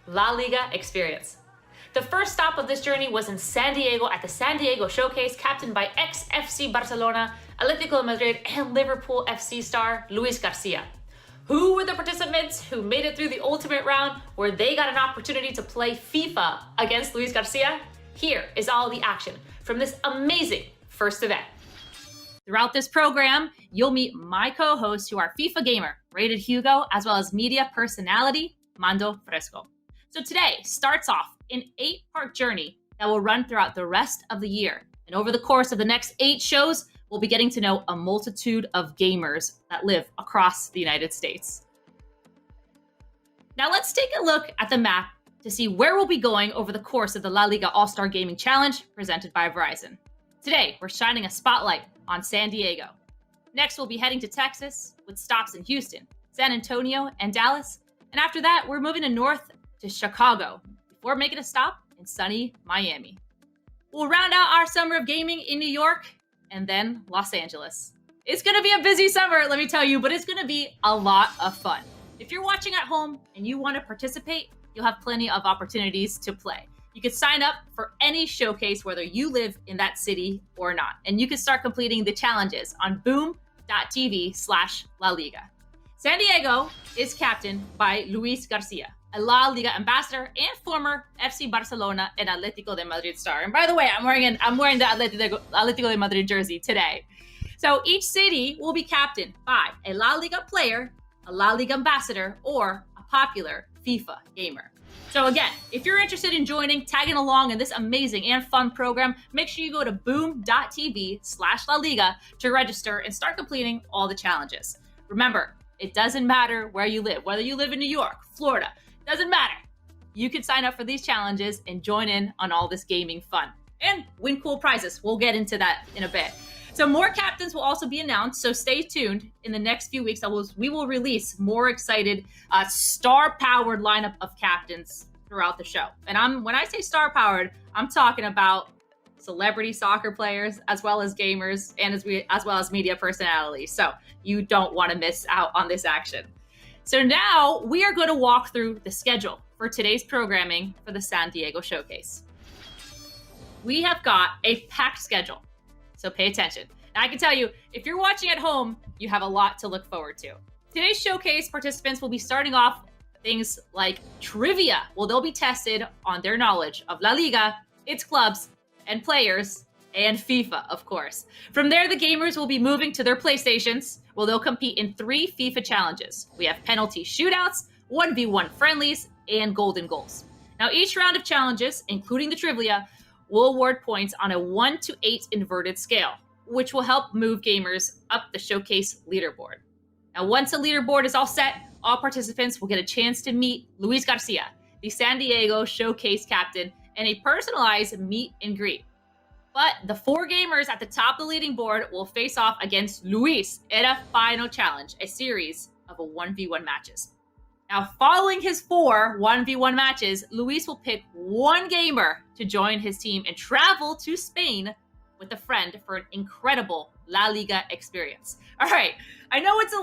La Liga experience. The first stop of this journey was in San Diego at the San Diego Showcase, captained by ex-FC Barcelona, Atletico de Madrid, and Liverpool FC star Luis Garcia. Who were the participants who made it through the ultimate round where they got an opportunity to play FIFA against Luis Garcia? Here is all the action from this amazing first event. Throughout this program, you'll meet my co-hosts who are FIFA gamer, rated Hugo, as well as media personality, Mando Fresco. So today starts off an 8-part journey that will run throughout the rest of the year. And over the course of the next 8 shows, we'll be getting to know a multitude of gamers that live across the United States. Now let's take a look at the map to see where we'll be going over the course of the La Liga All-Star Gaming Challenge presented by Verizon. Today, we're shining a spotlight on San Diego. Next, we'll be heading to Texas with stops in Houston, San Antonio, and Dallas. And after that, we're moving north to Chicago before making a stop in sunny Miami. We'll round out our summer of gaming in New York and then Los Angeles. It's going to be a busy summer, let me tell you, but it's going to be a lot of fun. If you're watching at home and you want to participate, you'll have plenty of opportunities to play. You can sign up for any showcase, whether you live in that city or not. And you can start completing the challenges on boom.tv/La Liga. San Diego is captained by Luis Garcia, a La Liga ambassador and former FC Barcelona and Atletico de Madrid star. And by the way, I'm wearing the Atletico de Madrid jersey today. So each city will be captained by a La Liga player, a La Liga ambassador, or a popular FIFA gamer. So again, if you're interested in joining, tagging along in this amazing and fun program, make sure you go to boom.tv/La Liga to register and start completing all the challenges. Remember, it doesn't matter where you live, whether you live in New York, Florida, doesn't matter. You can sign up for these challenges and join in on all this gaming fun and win cool prizes. We'll get into that in a bit. So more captains will also be announced, so stay tuned. In the next few weeks, we will release more excited, star-powered lineup of captains throughout the show. And when I say star-powered, I'm talking about celebrity soccer players, as well as gamers, and as well as media personalities. So you don't want to miss out on this action. So now we are going to walk through the schedule for today's programming for the San Diego Showcase. We have got a packed schedule. So pay attention. Now, I can tell you, if you're watching at home, you have a lot to look forward to. Today's showcase participants will be starting off things like trivia. Well, they'll be tested on their knowledge of La Liga, its clubs, and players, and FIFA, of course. From there, the gamers will be moving to their PlayStations, where they'll compete in 3 FIFA challenges. We have penalty shootouts, 1v1 friendlies, and golden goals. Now, each round of challenges, including the trivia, will award points on a 1 to 8 inverted scale, which will help move gamers up the showcase leaderboard. Now, once the leaderboard is all set, all participants will get a chance to meet Luis Garcia, the San Diego Showcase captain, and a personalized meet and greet. But the 4 gamers at the top of the leading board will face off against Luis in a final challenge, a series of 1v1 matches. Now, following his 4 1v1 matches, Luis will pick one gamer to join his team and travel to Spain with a friend for an incredible La Liga experience. All right, I know it's a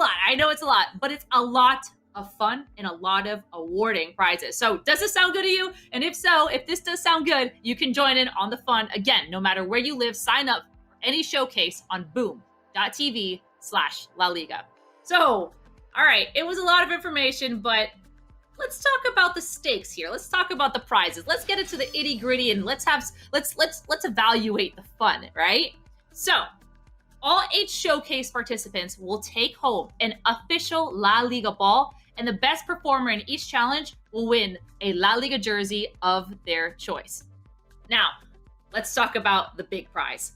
lot, but it's a lot of fun and a lot of awarding prizes. So does this sound good to you? And if so, if this does sound good, you can join in on the fun. Again, no matter where you live, sign up for any showcase on boom.tv/La Liga. So, all right, it was a lot of information, but let's talk about the stakes here. Let's talk about the prizes. Let's get into the itty gritty and let's evaluate the fun, right? So, all 8 showcase participants will take home an official La Liga ball, and the best performer in each challenge will win a La Liga jersey of their choice. Now, let's talk about the big prize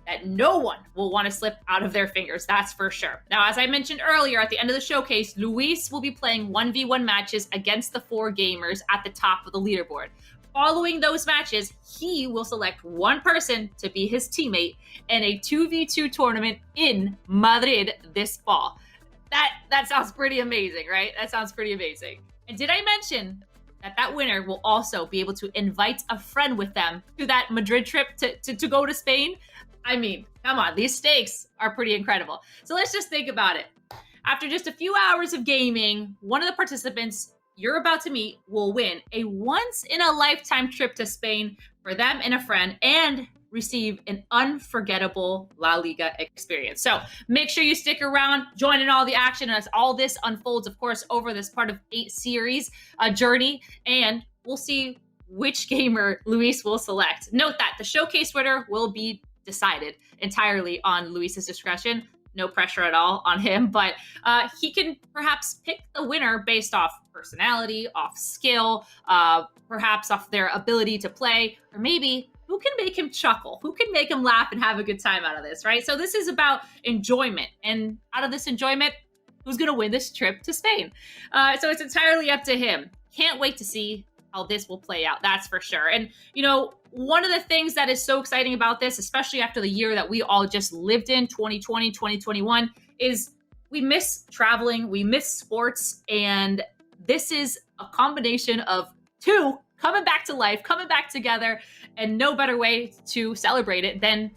that no one will want to slip out of their fingers, that's for sure. Now, as I mentioned earlier, at the end of the showcase, Luis will be playing 1v1 matches against the 4 gamers at the top of the leaderboard. Following those matches, he will select one person to be his teammate in a 2v2 tournament in Madrid this fall. That sounds pretty amazing, right? That sounds pretty amazing. And did I mention that winner will also be able to invite a friend with them to that Madrid trip to go to Spain? I mean, come on, these stakes are pretty incredible. So let's just think about it. After just a few hours of gaming, one of the participants you're about to meet will win a once-in-a-lifetime trip to Spain for them and a friend and receive an unforgettable La Liga experience. So make sure you stick around, join in all the action as all this unfolds, of course, over this part of 8 series journey, and we'll see which gamer Luis will select. Note that the showcase winner will be decided entirely on Luis's discretion. No pressure at all on him, but he can perhaps pick the winner based off personality, off skill, perhaps off their ability to play, or maybe who can make him chuckle, who can make him laugh and have a good time out of this, right? So this is about enjoyment, and out of this enjoyment, who's going to win this trip to Spain? So it's entirely up to him. Can't wait to see how this will play out, that's for sure. And, you know, one of the things that is so exciting about this, especially after the year that we all just lived in, 2020, 2021, is we miss traveling, we miss sports, and this is a combination of two coming back to life, coming back together, and no better way to celebrate it than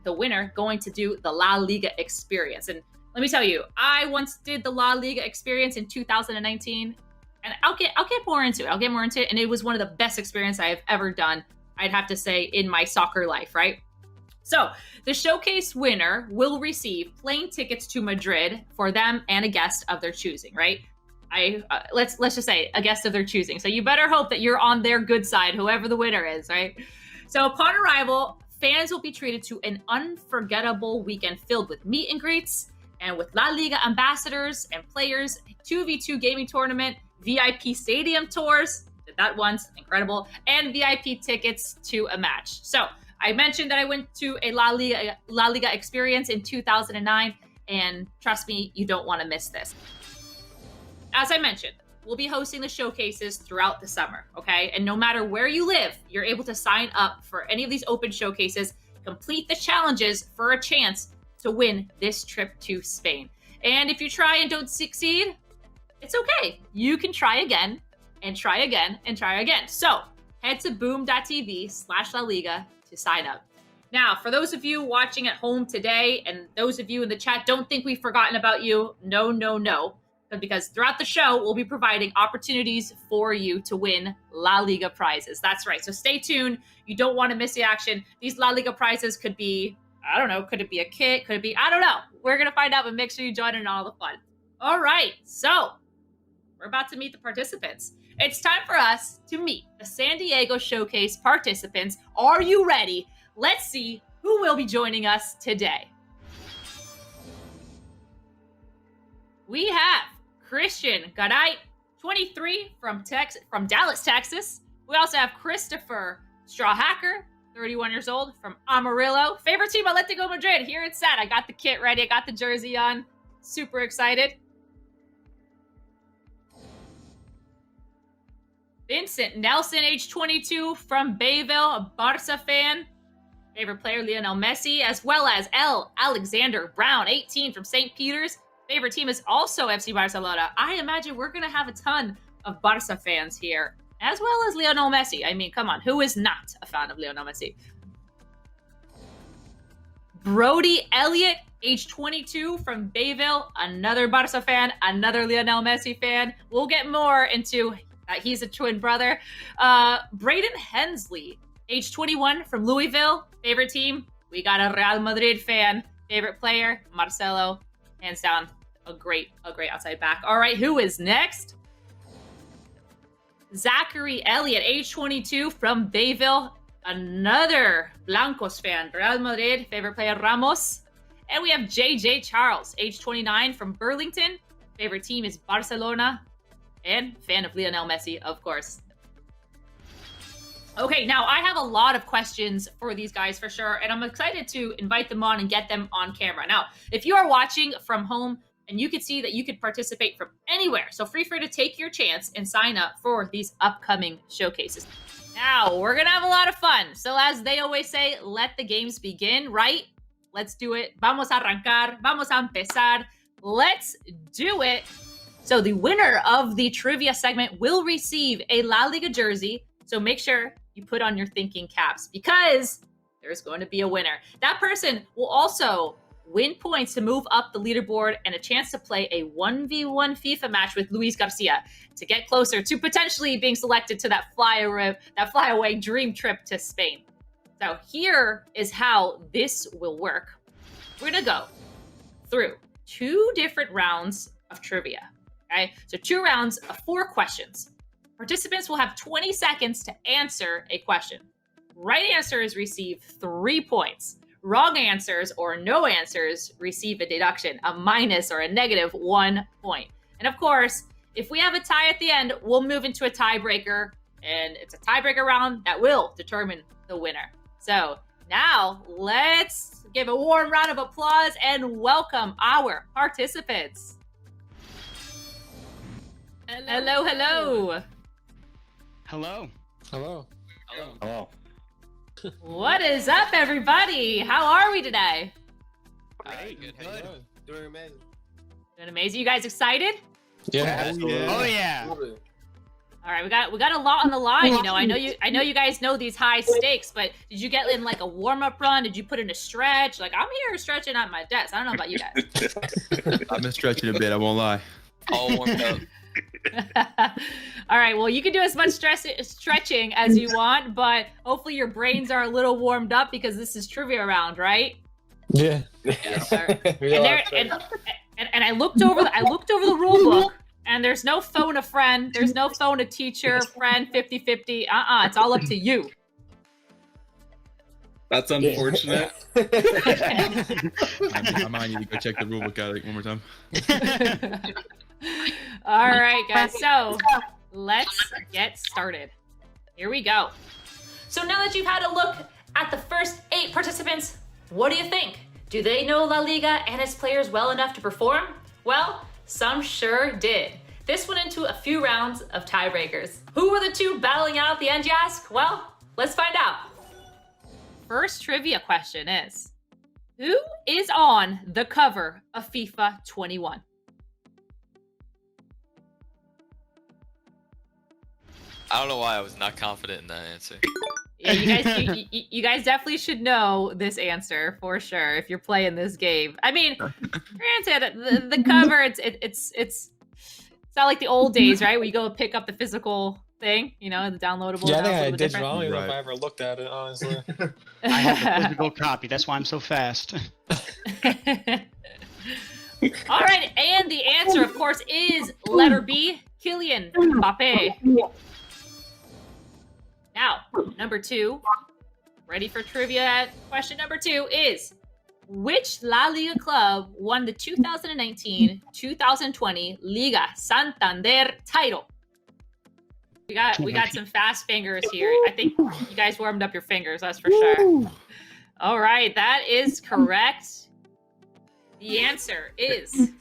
the winner going to do the La Liga experience. And let me tell you, I once did the La Liga experience in 2019, and I'll get more into it. I'll get more into it, and it was one of the best experiences I have ever done, I'd have to say, in my soccer life, right? So the showcase winner will receive plane tickets to Madrid for them and a guest of their choosing, right? Let's just say a guest of their choosing. So you better hope that you're on their good side, whoever the winner is, right? So upon arrival, fans will be treated to an unforgettable weekend filled with meet and greets and with La Liga ambassadors and players, 2v2 gaming tournament, VIP stadium tours, did that once, incredible, and VIP tickets to a match. So I mentioned that I went to a La Liga experience in 2009, and trust me, you don't want to miss this. As I mentioned, we'll be hosting the showcases throughout the summer, okay? And no matter where you live, you're able to sign up for any of these open showcases, complete the challenges for a chance to win this trip to Spain. And if you try and don't succeed, it's okay. You can try again and try again and try again. So head to boom.tv/La Liga to sign up. Now, for those of you watching at home today and those of you in the chat, don't think we've forgotten about you. No, no, no. Because throughout the show, we'll be providing opportunities for you to win La Liga prizes. That's right. So stay tuned. You don't want to miss the action. These La Liga prizes could be, I don't know, could it be a kit? Could it be, I don't know. We're going to find out, but make sure you join in all the fun. All right. So we're about to meet the participants. It's time for us to meet the San Diego Showcase participants. Are you ready? Let's see who will be joining us today. We have Christian Garay, 23, from Dallas, Texas. We also have Christopher Strawhacker, 31 years old, from Amarillo. Favorite team, Atletico Madrid. Here it's at. I got the kit ready. I got the jersey on. Super excited. Vincent Nelson, age 22, from Bayville, a Barca fan. Favorite player, Lionel Messi, as well as Alexander Brown, 18, from St. Peter's. Favorite team is also FC Barcelona. I imagine we're going to have a ton of Barca fans here, as well as Lionel Messi. I mean, come on, who is not a fan of Lionel Messi? Brody Elliott, age 22, from Bayville, another Barca fan, another Lionel Messi fan. We'll get more into that. He's a twin brother. Braden Hensley, age 21, from Louisville. Favorite team? We got a Real Madrid fan. Favorite player? Marcelo. Hands down, a great outside back. All right, who is next? Zachary Elliott, age 22, from Bayville. Another Blancos fan. Real Madrid. Favorite player, Ramos. And we have JJ Charles, age 29, from Burlington. Favorite team is Barcelona. And fan of Lionel Messi, of course. Okay, now I have a lot of questions for these guys for sure, and I'm excited to invite them on and get them on camera. Now, if you are watching from home, and you can see that you could participate from anywhere, so free to take your chance and sign up for these upcoming showcases. Now, we're going to have a lot of fun. So as they always say, let the games begin, right? Let's do it. Vamos a arrancar. Vamos a empezar. Let's do it. So the winner of the trivia segment will receive a La Liga jersey. So make sure you put on your thinking caps because there's going to be a winner. That person will also win points to move up the leaderboard, and a chance to play a 1v1 FIFA match with Luis Garcia to get closer to potentially being selected to that flyaway dream trip to Spain. So here is how this will work. We're going to go through 2 different rounds of trivia. Okay, so 2 rounds of 4 questions. Participants will have 20 seconds to answer a question. Right answers receive 3 points. Wrong answers or no answers receive a deduction, a minus or a negative 1 point. And of course, if we have a tie at the end, we'll move into a tiebreaker, and it's a tiebreaker round that will determine the winner. So now let's give a warm round of applause and welcome our participants. Hello, hello. Hello. Hello. Hello. What is up, everybody? How are we today? Great. Good. Doing amazing. Doing amazing. You guys excited? Yeah. Oh yeah. All right, we got a lot on the line. You know, I know you guys know these high stakes, but did you get in like a warm up run? Did you put in a stretch? Like, I'm here stretching at my desk. I don't know about you guys. I've been stretching a bit, I won't lie. All warmed up. All right, well, you can do as much stretching as you want, but hopefully your brains are a little warmed up because this is trivia round, right? Yeah. Yes. All right. And I looked over the rule book, and there's no phone a friend, there's no phone a teacher, friend, 50-50. It's all up to you. That's unfortunate. I might need to go check the rulebook out one more time. All right, guys. So let's get started. Here we go. So now that you've had a look at the first 8 participants, what do you think? Do they know La Liga and its players well enough to perform? Well, some sure did. This went into a few rounds of tiebreakers. Who were the 2 battling out at the end, you ask? Well, let's find out. First trivia question is, who is on the cover of FIFA 21? I don't know why I was not confident in that answer. Yeah, you guys definitely should know this answer for sure if you're playing this game. I mean, granted, the cover it's not like the old days, right? Where you go pick up the physical thing, you know, the downloadable. Yeah, I think I did different. wrong. I don't know if I ever looked at it, honestly. I have a physical copy. That's why I'm so fast. All right, and the answer, of course, is letter B, Kylian Mbappe. Now, number 2, ready for trivia? Question number 2 is, which La Liga club won the 2019-2020 Liga Santander title? We got some fast fingers here. I think you guys warmed up your fingers, that's for sure. All right, that is correct. The answer is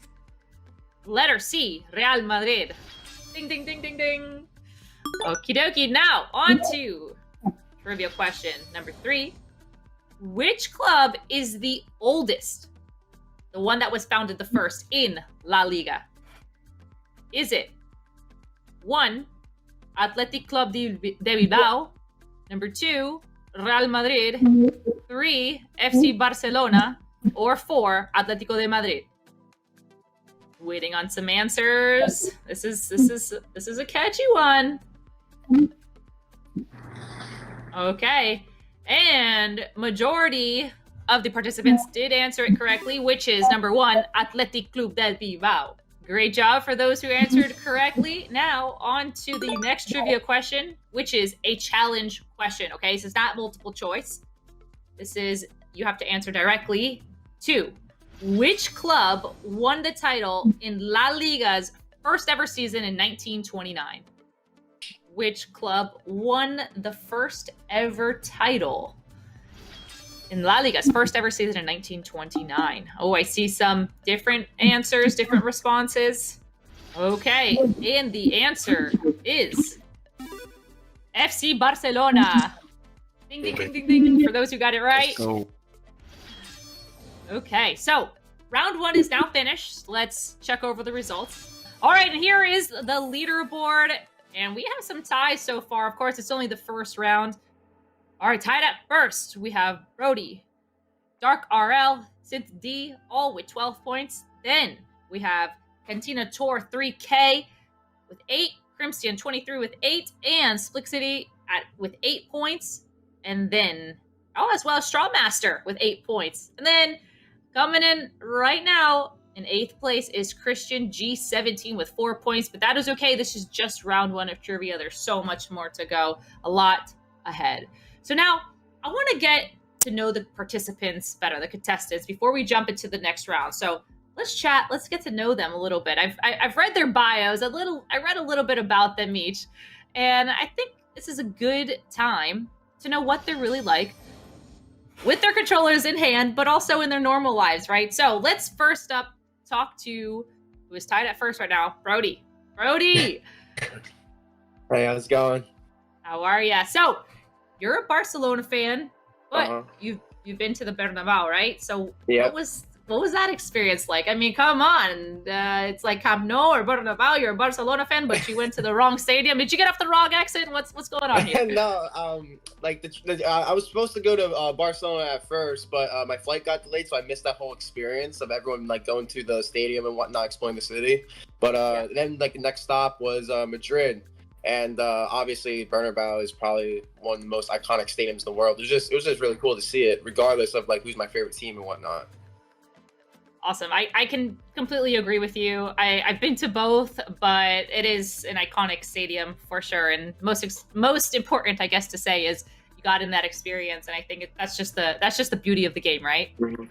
letter C, Real Madrid. Ding, ding, ding, ding, ding. Okie dokie. Now, on to trivia question number 3. Which club is the oldest? The one that was founded the first in La Liga. Is it 1, Athletic Club de Bilbao? Number 2, Real Madrid? 3, FC Barcelona? Or 4, Atlético de Madrid? Waiting on some answers. This is a catchy one. Okay. And majority of the participants did answer it correctly, which is number 1, Athletic Club del Bilbao. Great job for those who answered correctly. Now, on to the next trivia question, which is a challenge question, okay? This is not multiple choice. This is, you have to answer directly to, which club won the title in La Liga's first ever season in 1929? Which club won the first ever title in La Liga's first ever season in 1929? Oh, I see some different answers, different responses. Okay, and the answer is FC Barcelona. Ding, ding, ding, ding, ding, for those who got it right. Okay, so round 1 is now finished. Let's check over the results. All right, and here is the leaderboard. And we have some ties so far. Of course, it's only the first round. All right, tied up first, we have Brody, Dark RL, Synth D, all with 12 points. Then we have Cantina Tor 3K with 8, Crimson 23 with 8, and Splitties with 8 points. And then, as well, Strawmaster with 8 points. And then coming in right now in 8th place is Christian G17 with 4 points. But that is okay. This is just round 1 of trivia. There's so much more to go. A lot ahead. So now I want to get to know the participants better, the contestants, before we jump into the next round. So let's chat. Let's get to know them a little bit. I've read their bios a little. I read a little bit about them each, and I think this is a good time to know what they're really like with their controllers in hand, but also in their normal lives, right? So let's first up talk to who is tied at first right now, Brody. Brody, Hey, how's it going? how are ya? So you're a Barcelona fan, but you've been to the Bernabeu, right? So Yeah. what was that experience like? I mean, come on, it's like Camp Nou or Bernabeu. You're a Barcelona fan, but you went to the wrong stadium. Did you get off the wrong exit? What's going on here? No, I was supposed to go to Barcelona at first, but my flight got delayed, so I missed that whole experience of everyone like going to the stadium and whatnot, exploring the city. But then like the next stop was Madrid, and obviously Bernabeu is probably one of the most iconic stadiums in the world. It was just really cool to see it, regardless of like who's my favorite team and whatnot. Awesome. I can completely agree with you. I've been to both, but it is an iconic stadium for sure. And most important, I guess, to say is you got in that experience, and I think that's just the beauty of the game, right? Mm-hmm.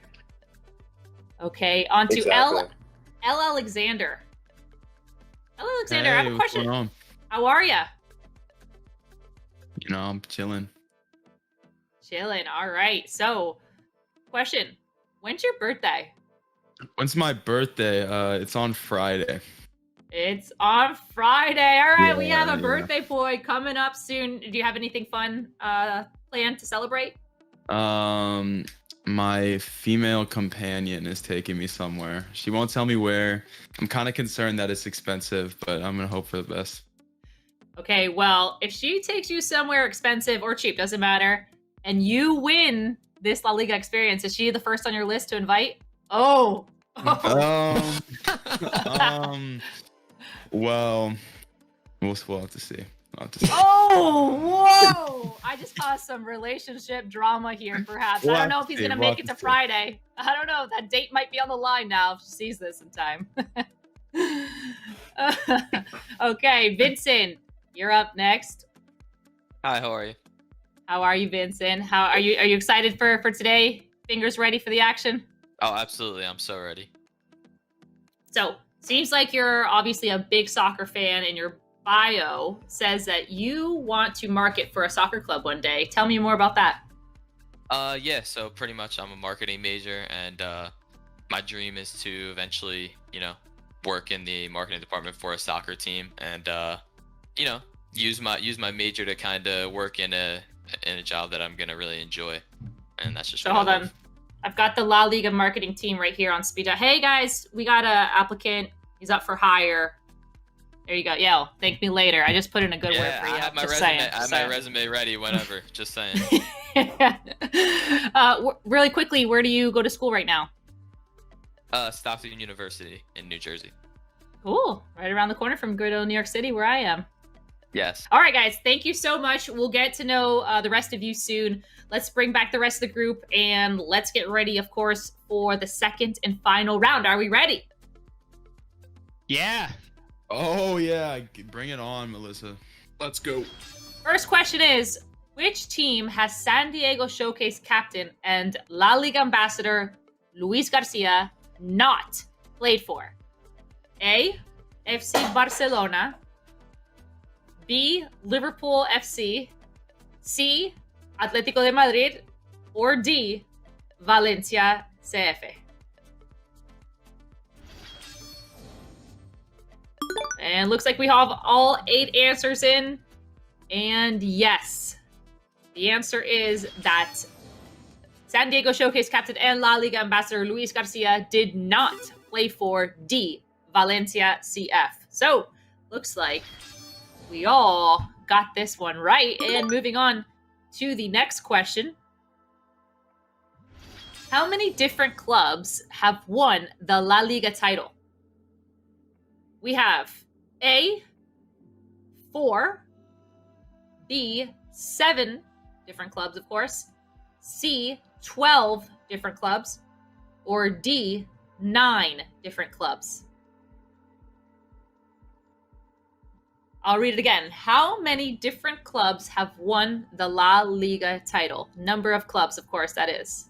Okay, on to Exactly. L Alexander. L Alexander, I Hey, have a what's question. going on? How are ya? You know, I'm chilling. Chilling. All right. So, question: when's your birthday? When's my birthday? It's on Friday. It's on Friday. All right, we have a Yeah. birthday boy coming up soon. Do you have anything fun planned to celebrate? My female companion is taking me somewhere. She won't tell me where. I'm kind of concerned that it's expensive, but I'm gonna hope for the best. Okay, well, if she takes you somewhere expensive or cheap, doesn't matter, and you win this La Liga experience, is she the first on your list to invite? Oh. Well, we'll have to see. We'll have to see. Oh, whoa! I just caused some relationship drama here, perhaps. I We'll don't know have if he's to see, gonna we'll make have it to to see. Friday. I don't know. That date might be on the line now if she sees this in time. Okay, Vincent, you're up next. Hi, how are you? How are you, Vincent? How are you? Are you excited for today? Fingers ready for the action? Oh, absolutely. I'm so ready. So, seems like you're obviously a big soccer fan, and your bio says that you want to market for a soccer club one day. Tell me more about that. Yeah, so pretty much I'm a marketing major, and my dream is to eventually, work in the marketing department for a soccer team, and use my major to kind of work in a job that I'm gonna really enjoy, and that's just So what hold I on. love. I've got the La Liga marketing team right here on speed dial. Hey guys, we got a applicant. He's up for hire. There you go. Yeah, thank me later. I just put in a good word Yeah, for you. I have my Just resume. saying, I just have my saying. resume ready whenever. Just saying. Really quickly, where do you go to school right now? Stockton University in New Jersey. Cool. Right around the corner from good old New York City where I am. Yes. All right, guys. Thank you so much. We'll get to know the rest of you soon. Let's bring back the rest of the group, and let's get ready, of course, for the second and final round. Are we ready? Yeah. Oh yeah, bring it on, Melissa. Let's go. First question is, which team has San Diego Showcase captain and La Liga ambassador Luis Garcia not played for? A, FC Barcelona. B, Liverpool FC. C, Atlético de Madrid. Or D, Valencia CF. And looks like we have all 8 answers in. And yes, the answer is that San Diego Showcase captain and La Liga ambassador Luis Garcia did not play for D, Valencia CF. So, looks like we all got this one right. And moving on to the next question. How many different clubs have won the La Liga title? We have A, 4, B, 7 different clubs, of course, C, 12 different clubs, or D, 9 different clubs. I'll read it again. How many different clubs have won the La Liga title? Number of clubs, of course, that is.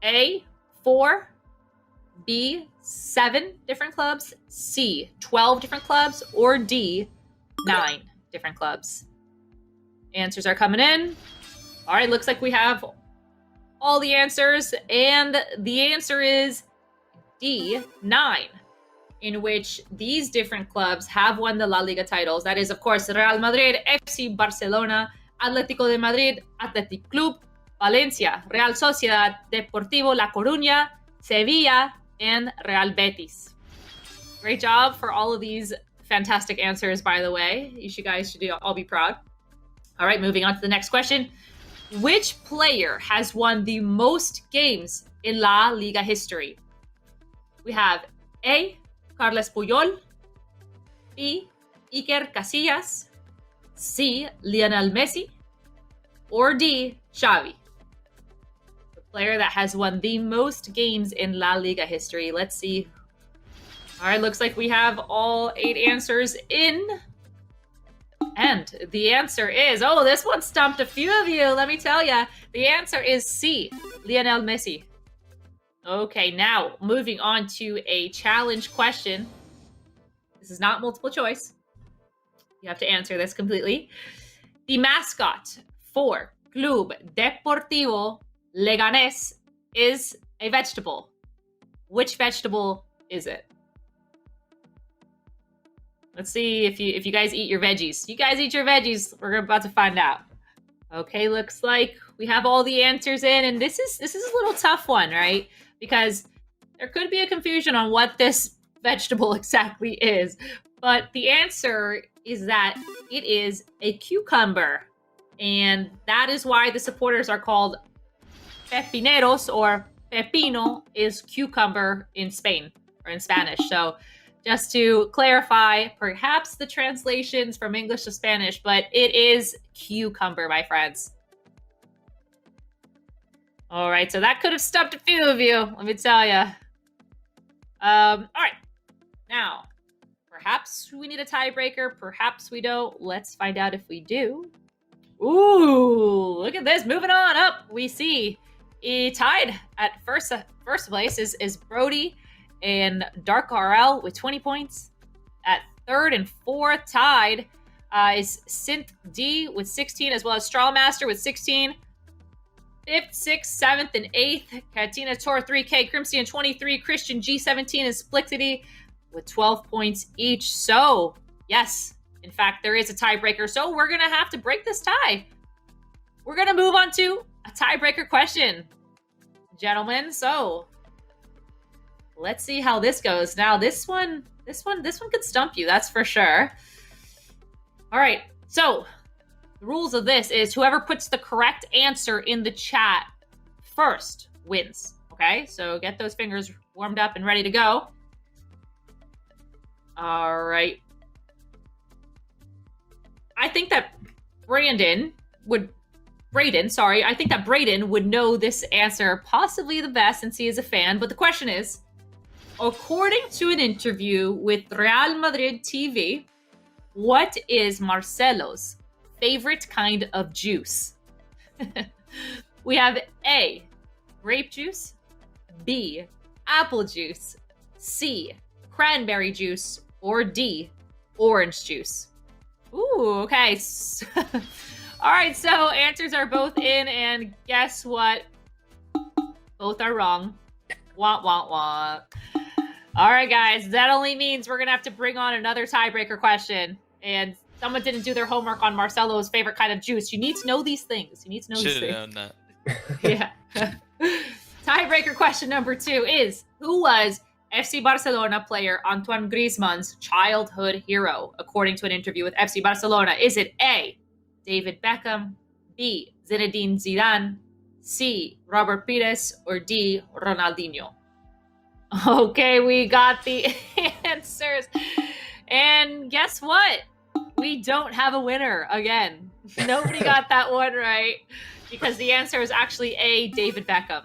A, 4, B, 7 different clubs, C, 12 different clubs, or D, 9 different clubs. Answers are coming in. All right, looks like we have all the answers, and the answer is D, 9, in which these different clubs have won the La Liga titles. That is, of course, Real Madrid, FC Barcelona, Atlético de Madrid, Athletic Club, Valencia, Real Sociedad, Deportivo La Coruña, Sevilla, and Real Betis. Great job for all of these fantastic answers, by the way. You guys should all be proud. All right, moving on to the next question. Which player has won the most games in La Liga history? We have A, Carles Puyol, B, Iker Casillas, C, Lionel Messi, or D, Xavi? The player that has won the most games in La Liga history. Let's see. All right, looks like we have all 8 answers in. And the answer is, oh, this one stumped a few of you, let me tell you. The answer is C, Lionel Messi. Okay, now moving on to a challenge question. This is not multiple choice. You have to answer this completely. The mascot for Club Deportivo Leganés is a vegetable. Which vegetable is it? Let's see if you guys eat your veggies. You guys eat your veggies. We're about to find out. Okay, looks like we have all the answers in, and this is a little tough one, right? Because there could be a confusion on what this vegetable exactly is. But the answer is that it is a cucumber. And that is why the supporters are called pepineros, or pepino is cucumber in Spain or in Spanish. So just to clarify, perhaps the translations from English to Spanish, but it is cucumber, my friends. All right, so that could have stumped a few of you, let me tell you. All right, now, perhaps we need a tiebreaker, perhaps we don't. Let's find out if we do. Ooh, look at this, moving on up. We see tied at first place is Brody and Dark RL with 20 points. At third and fourth, tied is Synth D with 16, as well as Strawmaster with 16. 5th, 6th, 7th, and 8th, Katina Tor 3K, Crimson 23, Christian G17, and Splitties with 12 points each. So, yes, in fact, there is a tiebreaker. So we're going to have to break this tie. We're going to move on to a tiebreaker question, gentlemen. So let's see how this goes. Now, this one could stump you, that's for sure. All right, so the rules of this is whoever puts the correct answer in the chat first wins. Okay, so get those fingers warmed up and ready to go. All right. I think that Braden would know this answer possibly the best since he is a fan. But the question is, according to an interview with Real Madrid TV, what is Marcelo's favorite kind of juice? We have A, grape juice, B, apple juice, C, cranberry juice, or D, orange juice. Ooh, okay. All right, so answers are both in, and guess what? Both are wrong. Wah, wah, wah. All right, guys, that only means we're going to have to bring on another tiebreaker question. And someone didn't do their homework on Marcelo's favorite kind of juice. You need to know these things. Should have known that. Yeah. Tiebreaker question number 2 is, who was FC Barcelona player Antoine Griezmann's childhood hero, according to an interview with FC Barcelona? Is it A, David Beckham, B, Zinedine Zidane, C. Robert Pires, or D. Ronaldinho? Okay, we got the answers. And guess what? We don't have a winner again. Nobody got that one right because the answer is actually A. David Beckham.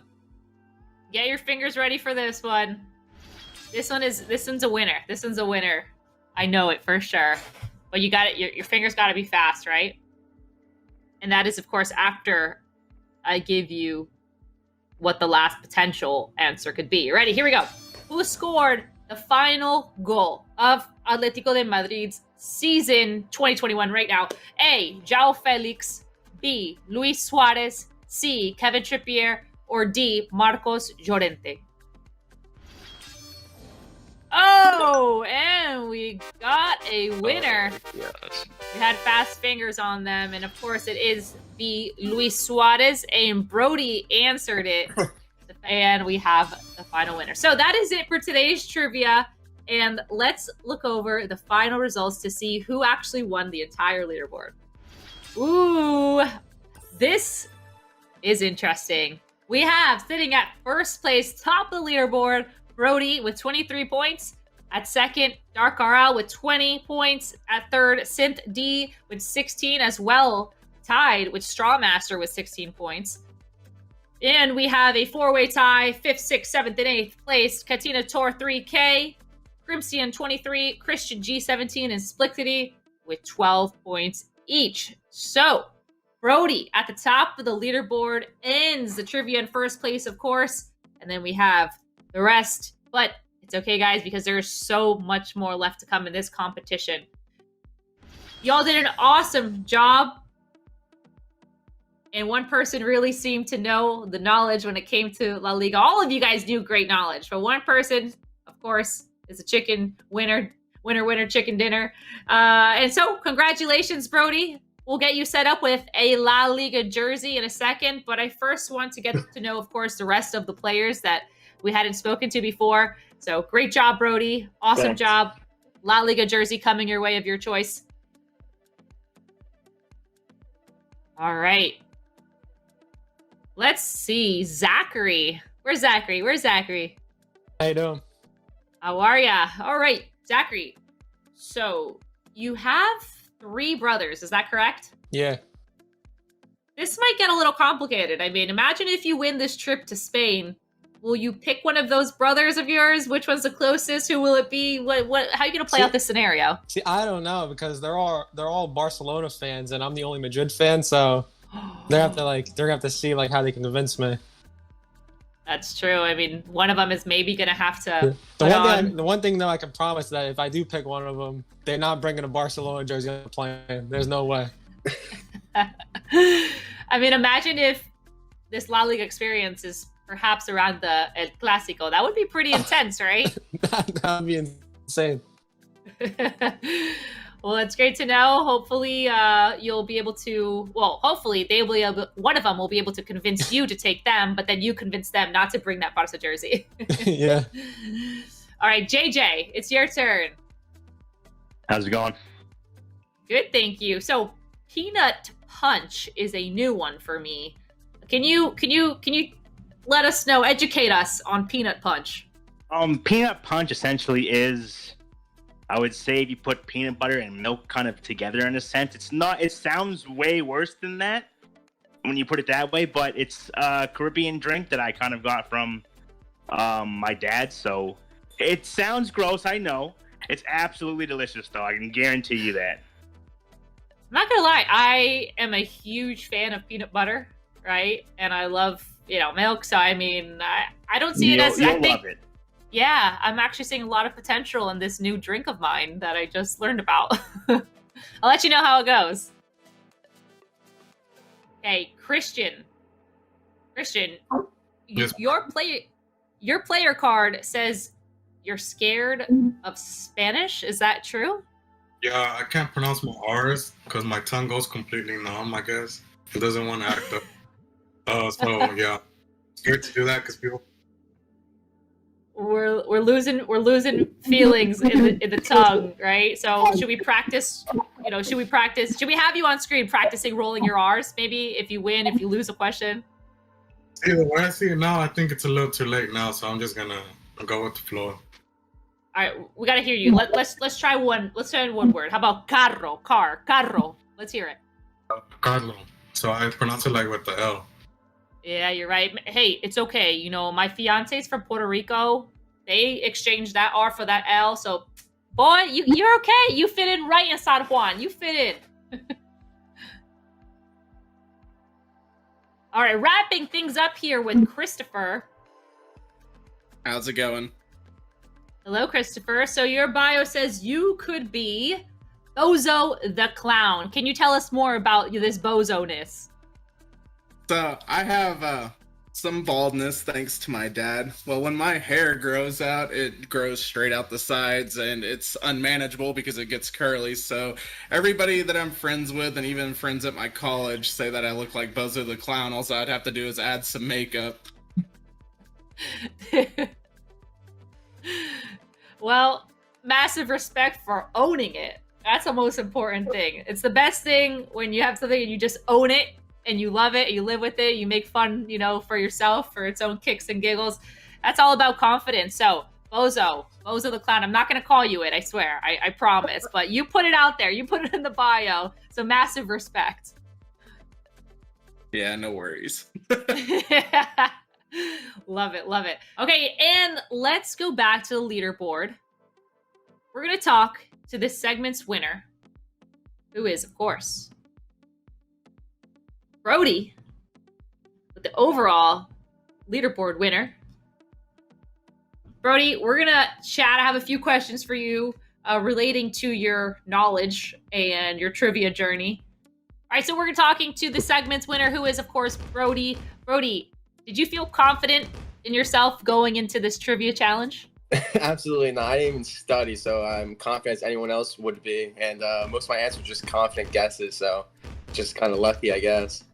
Get your fingers ready for this one. This one's a winner. This one's a winner. I know it for sure. But you got it. Your fingers got to be fast, right? And that is, of course, after I give you what the last potential answer could be. Ready? Here we go. Who scored the final goal of Atletico de Madrid's season 2021 right now? A. João Felix. B. Luis Suarez. C. Kevin Trippier. Or D. Marcos Llorente. Oh, and we got a winner. Yes. We had fast fingers on them, and of course it is B. Luis Suarez, and Brody answered it. And we have the final winner. So that is it for today's trivia. And let's look over the final results to see who actually won the entire leaderboard. Ooh, this is interesting. We have sitting at first place, top of the leaderboard, Brody with 23 points. At second, Dark RL with 20 points. At third, Synth D with 16 as well, tied with Strawmaster with 16 points. And we have a four-way tie, 5th, 6th, 7th, and 8th place. Katina Tor 3K, Crimson 23, Christian G17, and Splitties with 12 points each. So, Brody at the top of the leaderboard ends the trivia in first place, of course. And then we have the rest. But it's okay, guys, because there's so much more left to come in this competition. Y'all did an awesome job. And one person really seemed to know the knowledge when it came to La Liga. All of you guys knew great knowledge. But one person, of course, is a chicken winner, chicken dinner. And so, congratulations, Brody. We'll get you set up with a La Liga jersey in a second. But I first want to get to know, of course, the rest of the players that we hadn't spoken to before. So, great job, Brody. Awesome Thanks. job. La Liga jersey coming your way of your choice. All right. Let's see. Zachary. Where's Zachary? How you doing? How are ya? All right, Zachary. So, you have 3 brothers. Is that correct? Yeah. This might get a little complicated. I mean, imagine if you win this trip to Spain. Will you pick one of those brothers of yours? Which one's the closest? Who will it be? What? How are you going to play out this scenario? See, I don't know because they're all Barcelona fans and I'm the only Madrid fan, so they're gonna have to see how they can convince me. That's true. I mean, one of them is maybe going to have to. The one thing though I can promise that if I do pick one of them, they're not bringing a Barcelona jersey on the plane. There's no way. I mean, imagine if this La Liga experience is perhaps around the El Clásico. That would be pretty intense, right? That would be insane. Well, it's great to know. Hopefully, you'll be able to. Well, hopefully, one of them will be able to convince you to take them, but then you convince them not to bring that Barca jersey. Yeah. All right, JJ, it's your turn. How's it going? Good, thank you. So, Peanut Punch is a new one for me. Can you let us know, educate us on Peanut Punch? Peanut Punch essentially is, I would say, if you put peanut butter and milk kind of together in a sense. It sounds way worse than that when you put it that way, but it's a Caribbean drink that I kind of got from my dad. So it sounds gross, I know. It's absolutely delicious, though. I can guarantee you that. I'm not gonna lie, I am a huge fan of peanut butter, right? And I love, milk. So I mean, I don't see it as. You'll love it. Yeah, I'm actually seeing a lot of potential in this new drink of mine that I just learned about. I'll let you know how it goes. Okay, Christian. Yes. Your player card says you're scared of Spanish. Is that true? Yeah, I can't pronounce my R's because my tongue goes completely numb, I guess. It doesn't want to act up. So, yeah. Scared to do that because people... We're losing feelings in the tongue, right? So should we practice? Should we have you on screen practicing rolling your R's? Maybe if you win, if you lose a question. See, the way I see it now, I think it's a little too late now, so I'm just gonna go with the flow. All right, we gotta hear you. Let's try one. Let's try one word. How about carro? Carro. Let's hear it. Carlo. So I pronounce it like with the L. Yeah, you're right. Hey, it's okay. You know, my fiance's from Puerto Rico. They exchanged that R for that L. So, boy, you're okay. You fit in right in San Juan. You fit in. All right, wrapping things up here with Christopher. How's it going? Hello, Christopher. So your bio says you could be Bozo the Clown. Can you tell us more about this bozo-ness? So I have some baldness thanks to my dad. Well, when my hair grows out, it grows straight out the sides, and it's unmanageable because it gets curly. So everybody that I'm friends with, and even friends at my college, say that I look like Bozo the Clown. All I'd have to do is add some makeup. Well, massive respect for owning it. That's the most important thing. It's the best thing when you have something and you just own it and you love it, and you live with it, you make fun, you know, for yourself, for its own kicks and giggles. That's all about confidence. So, Bozo the Clown, I'm not going to call you it, I swear. I promise. But you put it out there. You put it in the bio. So, massive respect. Yeah, no worries. Love it, love it. Okay, and let's go back to the leaderboard. We're going to talk to this segment's winner, who is, of course, Brody, with the overall leaderboard winner. Brody, we're going to chat. I have a few questions for you relating to your knowledge and your trivia journey. All right, so we're talking to the segment's winner, who is, of course, Brody. Brody, did you feel confident in yourself going into this trivia challenge? Absolutely not. I didn't even study, so I'm confident as anyone else would be. And most of my answers were just confident guesses, so just kind of lucky, I guess.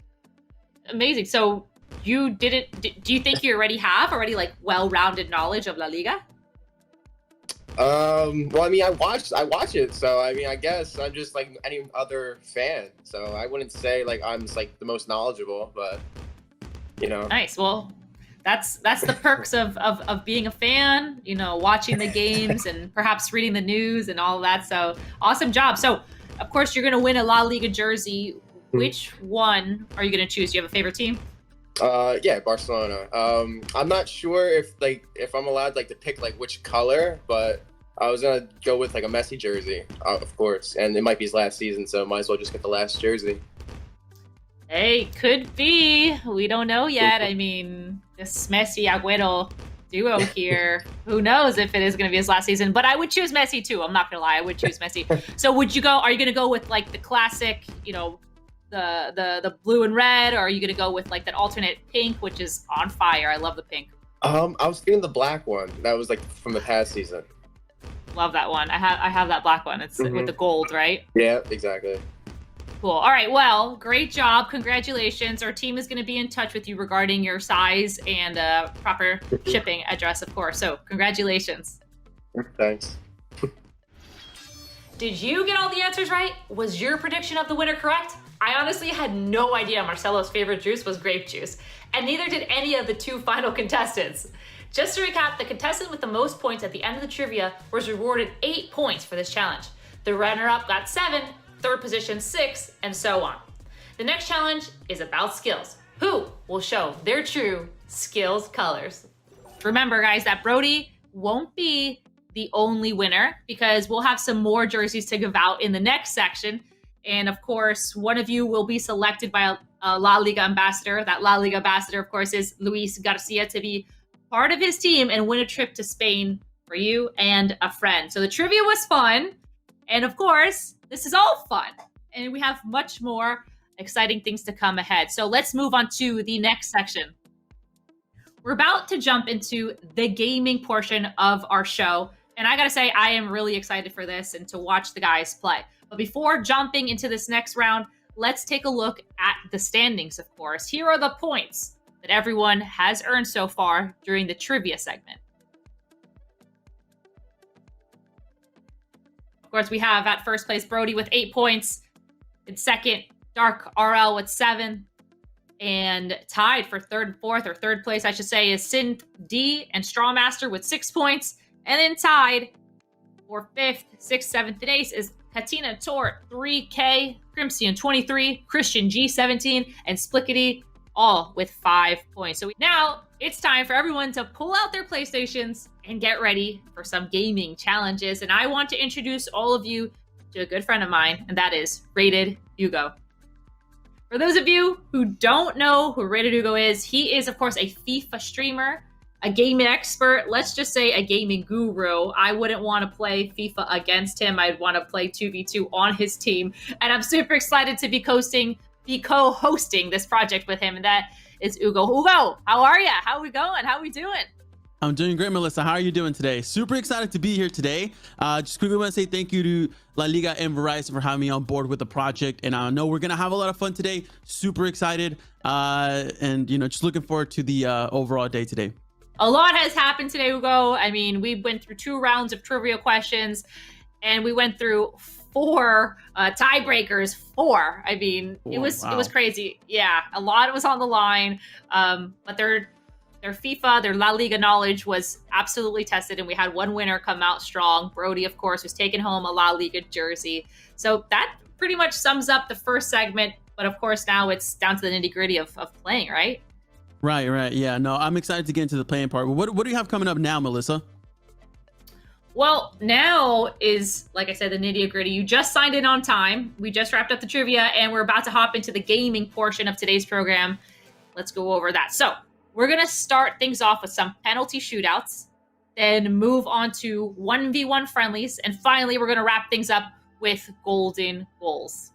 Amazing. So you didn't, do you think you already have like well-rounded knowledge of La Liga? Well, I mean, I watch it, so I mean, I guess I'm just like any other fan. So I wouldn't say like I'm just like the most knowledgeable, but you know. Nice. Well, that's the perks of being a fan, you know, watching the games and perhaps reading the news and all of that. So awesome job. So of course you're going to win a La Liga jersey. Which one are you going to choose? Do you have a favorite team? Yeah, Barcelona. I'm not sure if I'm allowed like to pick like which color, but I was gonna go with like a Messi jersey, of course, and it might be his last season, so might as well just get the last jersey. Hey, could be. We don't know yet. I mean, this Messi Agüero duo here. Who knows if it is going to be his last season? But I would choose Messi too. I'm not gonna lie. I would choose Messi. So would you go? Are you gonna go with like the classic, you know, the blue and red, or are you gonna go with like that alternate pink, which is on fire? I love the pink. I was thinking the black one. That was like from the past season. Love that one. I have that black one. It's with the gold, right? Yeah, exactly. Cool. All right. Well, great job. Congratulations. Our team is going to be in touch with you regarding your size and proper shipping address, of course. So congratulations. Thanks. Did you get all the answers right? Was your prediction of the winner correct? I honestly had no idea Marcelo's favorite juice was grape juice, and neither did any of the two final contestants. Just to recap, the contestant with the most points at the end of the trivia was rewarded 8 points for this challenge. The runner-up got 7, third position 6, and so on. The next challenge is about skills. Who will show their true skills colors? Remember, guys, that Brody won't be the only winner because we'll have some more jerseys to give out in the next section. And of course, one of you will be selected by a La Liga ambassador. That La Liga ambassador, of course, is Luis Garcia, to be part of his team and win a trip to Spain for you and a friend. So the trivia was fun. And of course, this is all fun. And we have much more exciting things to come ahead. So let's move on to the next section. We're about to jump into the gaming portion of our show. And I gotta say, I am really excited for this and to watch the guys play. But before jumping into this next round, let's take a look at the standings, of course. Here are the points that everyone has earned so far during the trivia segment. Of course, we have at first place Brody with 8 points. In second, Dark RL with 7. And tied for third and fourth, or third place, I should say, is Synth D and Strawmaster with 6 points. And then tied for fifth, sixth, seventh, and eighth is Katina Tort 3K, Crimson 23, Christian G 17, and Splickety all with 5 points. So now it's time for everyone to pull out their PlayStations and get ready for some gaming challenges. And I want to introduce all of you to a good friend of mine, and that is Rated Hugo. For those of you who don't know who Rated Hugo is, he is, of course, a FIFA streamer, a gaming expert, let's just say a gaming guru. I wouldn't want to play FIFA against him. I'd want to play 2v2 on his team. And I'm super excited to be co-hosting this project with him, and that is Hugo. Hugo, how are you? How we going? How we doing? I'm doing great, Melissa. How are you doing today? Super excited to be here today. Just quickly want to say thank you to LaLiga and Verizon for having me on board with the project. And I know we're going to have a lot of fun today. Super excited. And, just looking forward to the overall day today. A lot has happened today, Hugo. I mean, we went through 2 rounds of trivia questions, and we went through 4 tiebreakers. 4. I mean, it was crazy. Yeah, a lot was on the line. But their FIFA, their La Liga knowledge was absolutely tested, and we had one winner come out strong. Brody, of course, was taking home a La Liga jersey. So that pretty much sums up the first segment. But of course, now it's down to the nitty-gritty of playing, right? Right. Yeah, no, I'm excited to get into the playing part. What do you have coming up now, Melissa? Well, now is, like I said, the nitty-gritty. You just signed in on time. We just wrapped up the trivia, and we're about to hop into the gaming portion of today's program. Let's go over that. So we're going to start things off with some penalty shootouts, then move on to 1v1 friendlies, and finally, we're going to wrap things up with golden goals.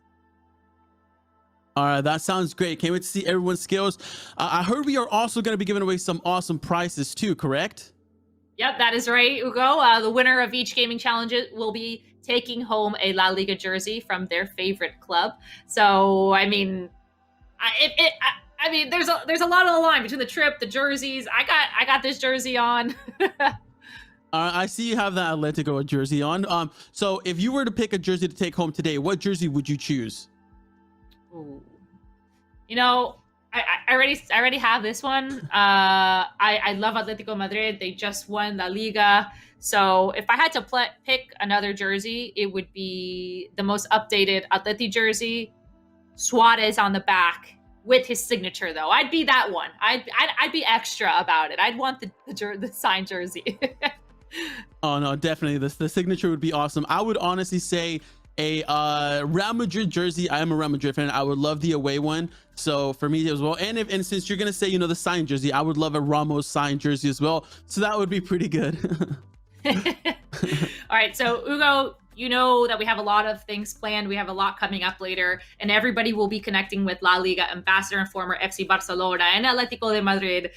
All right, that sounds great. Can't wait to see everyone's skills. I heard we are also going to be giving away some awesome prizes too, correct? Yep, that is right, Hugo. The winner of each gaming challenge will be taking home a La Liga jersey from their favorite club. So, I mean, there's a lot on the line between the trip, the jerseys. I got this jersey on. I see you have that Atletico jersey on. So if you were to pick a jersey to take home today, what jersey would you choose? Ooh. I already have this one. I love Atletico Madrid. They just won La Liga. So if I had to pick another jersey, it would be the most updated Atleti jersey, Suarez on the back with his signature. Though I'd be that one. I'd be extra about it. I'd want the signed jersey. Oh no, definitely the signature would be awesome. I would honestly say a Real Madrid jersey. I am a Real Madrid fan. I would love the away one. So for me as well. And since you're gonna say the signed jersey, I would love a Ramos signed jersey as well. So that would be pretty good. All right. So Hugo, you know that we have a lot of things planned. We have a lot coming up later, and everybody will be connecting with La Liga ambassador and former FC Barcelona and Atletico de Madrid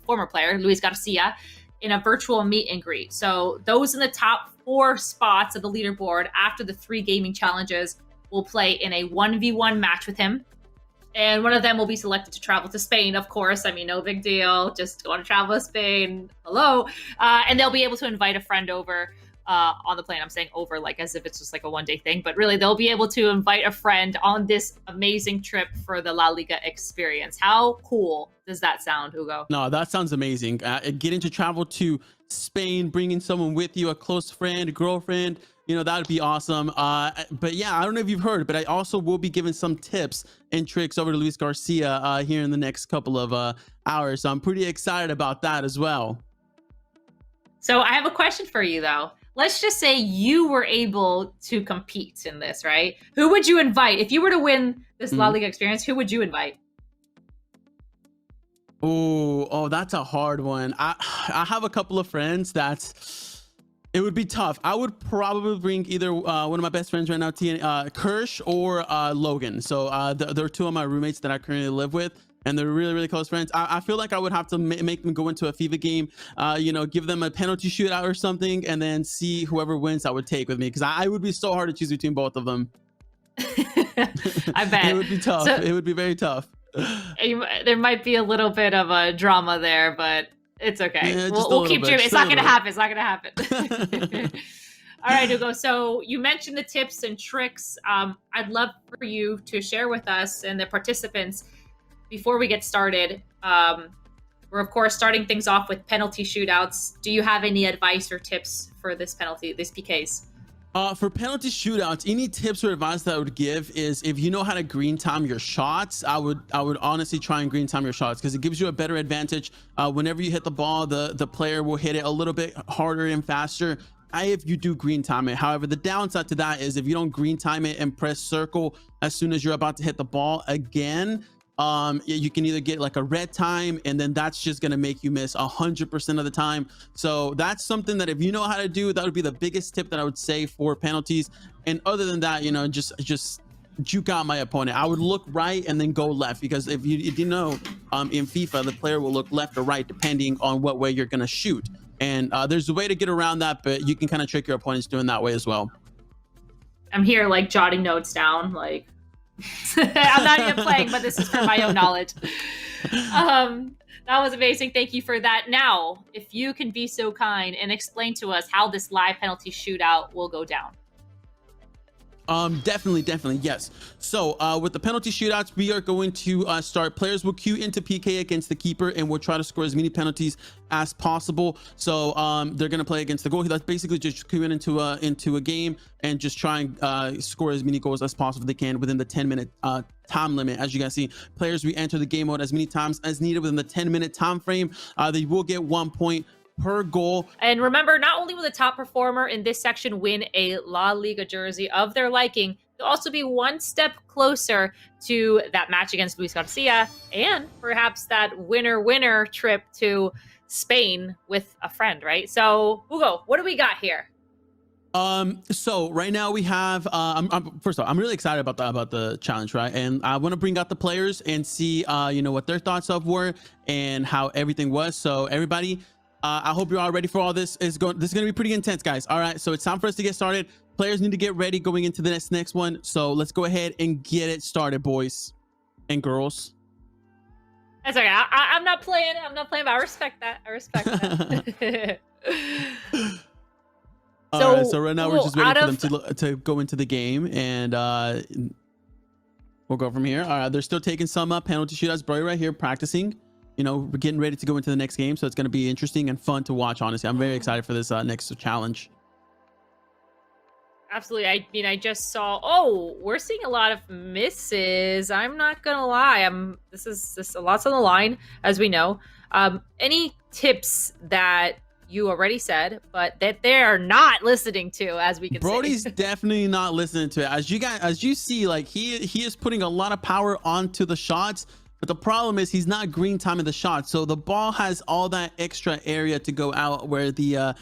former player Luis Garcia, in a virtual meet and greet. So those in the top 4 spots of the leaderboard after the 3 gaming challenges will play in a 1v1 match with him. And one of them will be selected to travel to Spain, of course. I mean, no big deal. Just want to travel to Spain. Hello. And they'll be able to invite a friend over on the plane. I'm saying over like as if it's just like a one-day thing. But really, they'll be able to invite a friend on this amazing trip for the La Liga experience. How cool does that sound, Hugo? No, that sounds amazing. Getting to travel to Spain, bringing someone with you, a close friend, a girlfriend, that would be awesome. But yeah, I don't know if you've heard, but I also will be giving some tips and tricks over to Luis Garcia here in the next couple of hours. So I'm pretty excited about that as well. So I have a question for you, though. Let's just say you were able to compete in this, right? Who would you invite? If you were to win this La Liga experience, who would you invite? Oh, that's a hard one. I have a couple of friends it would be tough. I would probably bring either one of my best friends right now, Kirsch or Logan. So they're 2 of my roommates that I currently live with, and they're really, really close friends. I feel like I would have to make them go into a FIFA game, give them a penalty shootout or something, and then see whoever wins I would take with me, because I would be so hard to choose between both of them. I bet. It would be tough. It would be very tough. There might be a little bit of a drama there, but it's okay. Yeah, we'll keep dreaming. It's not going to happen. It's not going to happen. All right, Hugo. So you mentioned the tips and tricks. I'd love for you to share with us and the participants before we get started. We're of course starting things off with penalty shootouts. Do you have any advice or tips for this PKs? For penalty shootouts, any tips or advice that I would give is if you know how to green time your shots, I would honestly try and green time your shots because it gives you a better advantage. Whenever you hit the ball, the player will hit it a little bit harder and faster if you do green time it. However, the downside to that is if you don't green time it and press circle as soon as you're about to hit the ball again, you can either get like a red time, and then that's just going to make you miss 100% of the time. So that's something that if you know how to do, that would be the biggest tip that I would say for penalties. And other than that, you know, just juke out my opponent. I would look right and then go left, because if you know, in FIFA, the player will look left or right depending on what way you're going to shoot. And there's a way to get around that, but you can kind of trick your opponents doing that way as well. I'm here like jotting notes down, like I'm not even playing, but this is for my own knowledge. That was amazing. Thank you for that. Now, if you can be so kind and explain to us how this live penalty shootout will go down. Definitely, yes. So with the penalty shootouts, we are going to start. Players will queue into PK against the keeper, and we'll try to score as many penalties as possible. So they're going to play against the goal. That's basically just queuing into a game and just try and score as many goals as possible they can within the 10-minute time limit. As you guys see, players re-enter the game mode as many times as needed within the 10-minute time frame. They will get 1 point per goal. And remember, not only will the top performer in this section win a La Liga jersey of their liking, they'll also be one step closer to that match against Luis Garcia, and perhaps that winner trip to Spain with a friend, right? So, Hugo, what do we got here? So right now we have first of all, I'm really excited about the challenge, right? And I want to bring out the players and see you know, what their thoughts were and how everything was. So everybody, I hope you're all ready for all this. This is going to be pretty intense, guys. All right, so it's time for us to get started. Players need to get ready going into the next one. So let's go ahead and get it started, boys and girls. That's okay. I'm not playing. But I respect that. All right, so right now we're just waiting for them to go into the game, and we'll go from here. All right, they're still taking some penalty shootouts. Bro, right here practicing. You know, we're getting ready to go into the next game, so it's going to be interesting and fun to watch. Honestly, I'm very excited for this next challenge. Absolutely. I mean, I just saw. Oh, we're seeing a lot of misses. I'm not gonna lie. This is a lot's on the line, as we know. Any tips that you already said, but that they are not listening to, as we can Brody's see. definitely not listening to it. As you see, like he is putting a lot of power onto the shots. But the problem is he's not green timing the shot, so the ball has all that extra area to go out where the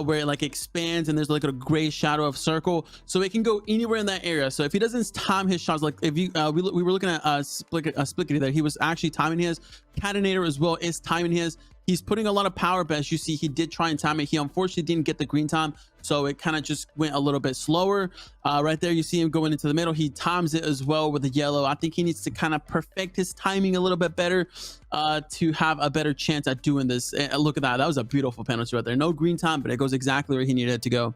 where it like expands and there's like a gray shadow of circle, so it can go anywhere in that area. So if he doesn't time his shots, like if you we were looking at Splitties there, he was actually timing his. Catenator as well is timing his. He's putting a lot of power, but as you see, he did try and time it. He unfortunately didn't get the green time, so it kind of just went a little bit slower. Right there, you see him going into the middle. He times it as well with the yellow. I think he needs to kind of perfect his timing a little bit better to have a better chance at doing this. Look at that. That was a beautiful penalty right there. No green time, but it goes exactly where he needed it to go.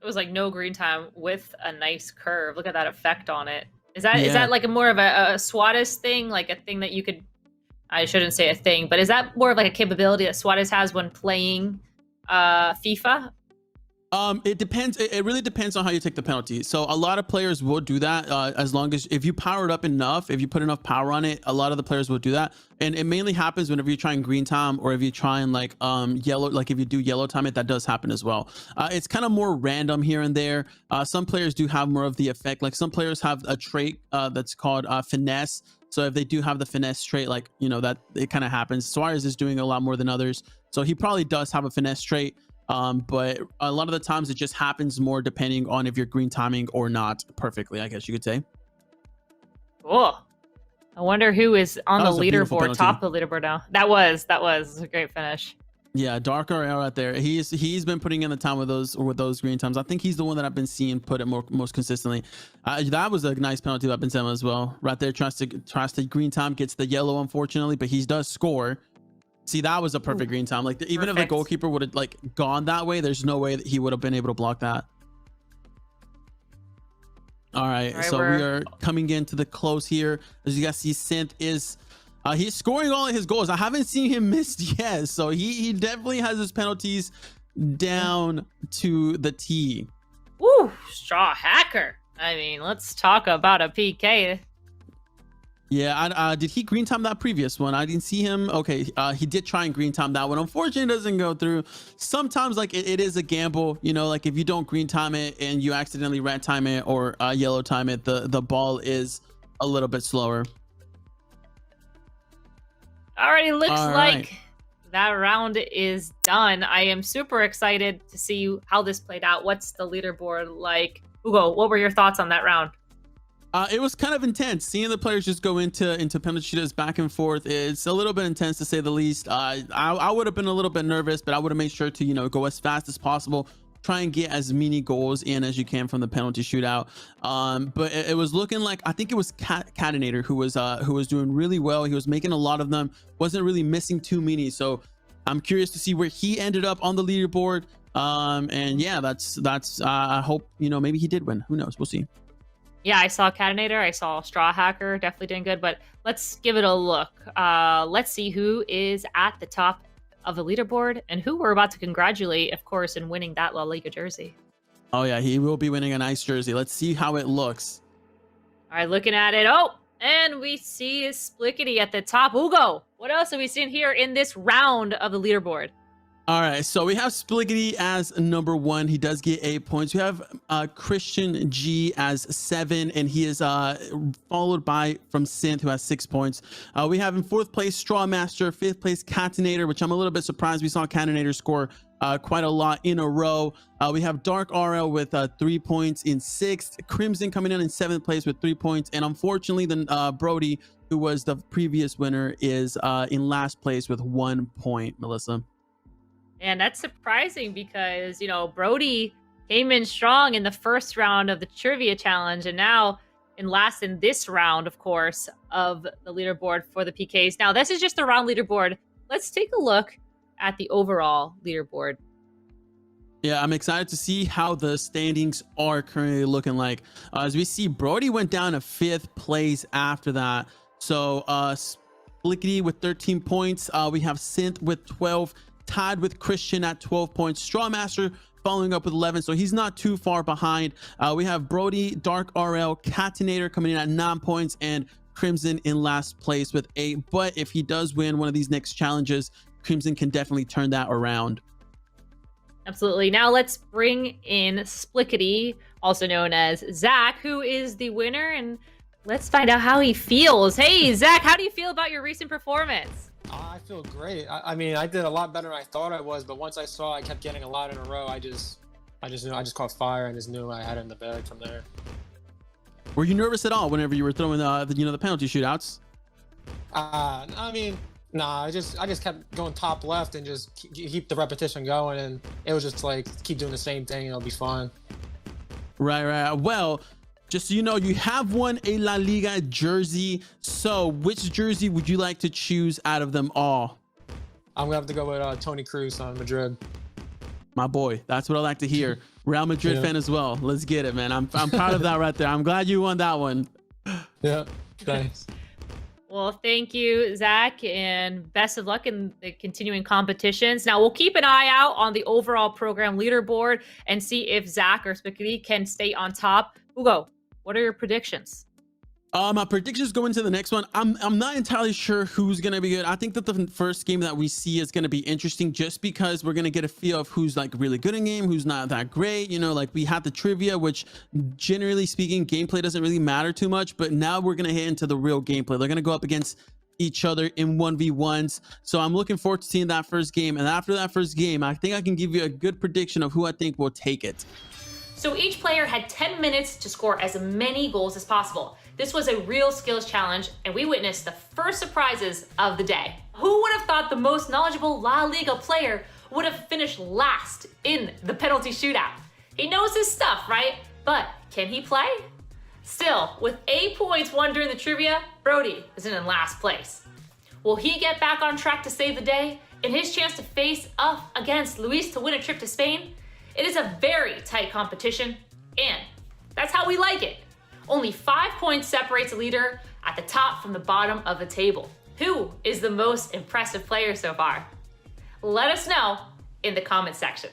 It was like no green time with a nice curve. Look at that effect on it. Is that like a more of a Suarez thing, like a thing that you could... I shouldn't say a thing, but is that more of like a capability that Suarez has when playing FIFA? It depends. It really depends on how you take the penalty. So a lot of players will do that as long as if you power it up enough, if you put enough power on it, a lot of the players will do that. And it mainly happens whenever you try and green time, or if you try and like yellow, like if you do yellow time it, that does happen as well. It's kind of more random here and there. Some players do have more of the effect. Like some players have a trait that's called finesse. So if they do have the finesse trait, like, you know, that it kind of happens. Suarez is doing a lot more than others, so he probably does have a finesse trait. But a lot of the times it just happens more depending on if you're green timing or not perfectly, I guess you could say. Cool. I wonder who is on the leaderboard, top of the leaderboard now. That was a great finish. Yeah, Dark RL right there. He's been putting in the time with those green times. I think he's the one that I've been seeing put it most consistently. That was a nice penalty by Benzema as well. Right there, tries to green time, gets the yellow unfortunately, but he does score. See, that was a perfect green time. Like even if the Perfect. goalkeeper would have like gone that way, there's no way that he would have been able to block that. All right, so we are coming into the close here. As you guys see, Synth is he's scoring all of his goals. I haven't seen him miss yet, so he definitely has his penalties down to the T. Woo, straw hacker. I mean, let's talk about a PK. Yeah, did he green time that previous one? I didn't see him. Okay, he did try and green time that one. Unfortunately, it doesn't go through. Sometimes, like, it is a gamble. You know, like, if you don't green time it and you accidentally red time it or yellow time it, the ball is a little bit slower. Already looks like that round is done. I am super excited to see how this played out. What's the leaderboard like? Hugo, what were your thoughts on that round? It was kind of intense. Seeing the players just go into penalty shootouts back and forth. It's a little bit intense to say the least. I would have been a little bit nervous, but I would have made sure to, you know, go as fast as possible. Try and get as many goals in as you can from the penalty shootout. But it was looking like, I think it was Catenator who was doing really well. He was making a lot of them. Wasn't really missing too many. So I'm curious to see where he ended up on the leaderboard. And yeah, that's I hope, you know, maybe he did win. Who knows? We'll see. Yeah, I saw Catenator. I saw Straw Hacker. Definitely doing good. But let's give it a look. Let's see who is at the top of the leaderboard and who we're about to congratulate, of course, in winning that La Liga jersey. Oh, yeah, he will be winning a nice jersey. Let's see how it looks. All right, looking at it. Oh, and we see Splitties at the top. Hugo, what else have we seen here in this round of the leaderboard? All right, so we have Splitties as number 1. He does get 8 points. We have Christian G as 7, and he is followed by from Synth, who has 6 points. We have in 4th place Strawmaster, 5th place Catenator, which I'm a little bit surprised we saw Catenator score quite a lot in a row. We have Dark RL with 3 points in 6th, Crimson coming in 7th place with 3 points, and unfortunately, then Brody, who was the previous winner, is in last place with 1 point. Melissa. And that's surprising because, you know, Brody came in strong in the first round of the trivia challenge and now in last in this round, of course, of the leaderboard for the PKs. Now, this is just the round leaderboard. Let's take a look at the overall leaderboard. Yeah, I'm excited to see how the standings are currently looking like. As we see, Brody went down to 5th place after that. So, Splitties with 13 points. We have Synth with 12. Tied with Christian at 12 points. Strawmaster following up with 11, so he's not too far behind. We have Brody, Dark RL, Catenator coming in at 9 points, and Crimson in last place with 8. But if he does win one of these next challenges, Crimson can definitely turn that around. Absolutely. Now let's bring in Splitties, also known as Zach, who is the winner, and let's find out how he feels. Hey, Zach, how do you feel about your recent performance? I feel great. I mean, I did a lot better than I thought I was, but once I saw I kept getting a lot in a row, I just knew I just caught fire and just knew I had it in the bag from there. Were you nervous at all whenever you were throwing the penalty shootouts? I mean, nah. I just kept going top left and just keep the repetition going, and it was just like keep doing the same thing and it'll be fine. Right. Well, just so you know, you have won a La Liga jersey. So which jersey would you like to choose out of them all? I'm going to have to go with Tony Cruz on Madrid. My boy, that's what I like to hear. Real Madrid fan as well. Let's get it, man. I'm proud of that right there. I'm glad you won that one. Yeah, thanks. Well, thank you, Zach, and best of luck in the continuing competitions. Now, we'll keep an eye out on the overall program leaderboard and see if Zach or Splitties can stay on top. Hugo, what are your predictions? My predictions go into the next one. I'm not entirely sure who's gonna be good. I think that the first game that we see is gonna be interesting just because we're gonna get a feel of who's like really good in game, who's not that great. You know, like we had the trivia, which generally speaking, gameplay doesn't really matter too much, but now we're gonna hit into the real gameplay. They're gonna go up against each other in 1v1s. So I'm looking forward to seeing that first game. And after that first game, I think I can give you a good prediction of who I think will take it. So each player had 10 minutes to score as many goals as possible. This was a real skills challenge, and we witnessed the first surprises of the day. Who would have thought the most knowledgeable La Liga player would have finished last in the penalty shootout? He knows his stuff, right? But can he play? Still, with 8 points won during the trivia, Brody is in last place. Will he get back on track to save the day in his chance to face up against Luis to win a trip to Spain? It is a very tight competition, and that's how we like it. Only 5 points separates the leader at the top from the bottom of the table. Who is the most impressive player so far? Let us know in the comment section.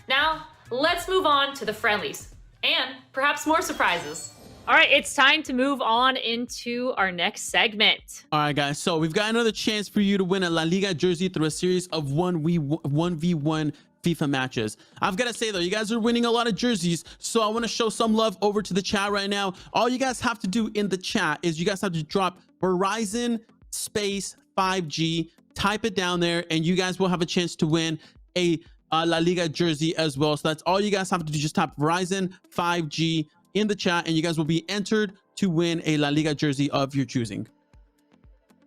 Now, let's move on to the friendlies and perhaps more surprises. All right, it's time to move on into our next segment. All right, guys. So we've got another chance for you to win a La Liga jersey through a series of 1v1 FIFA matches. I've got to say though, you guys are winning a lot of jerseys, so I want to show some love over to the chat right now. All you guys have to do in the chat is you guys have to drop Verizon space 5G, type it down there, and you guys will have a chance to win a La Liga jersey as well. So that's all you guys have to do. Just type Verizon 5G in the chat, and you guys will be entered to win a La Liga jersey of your choosing.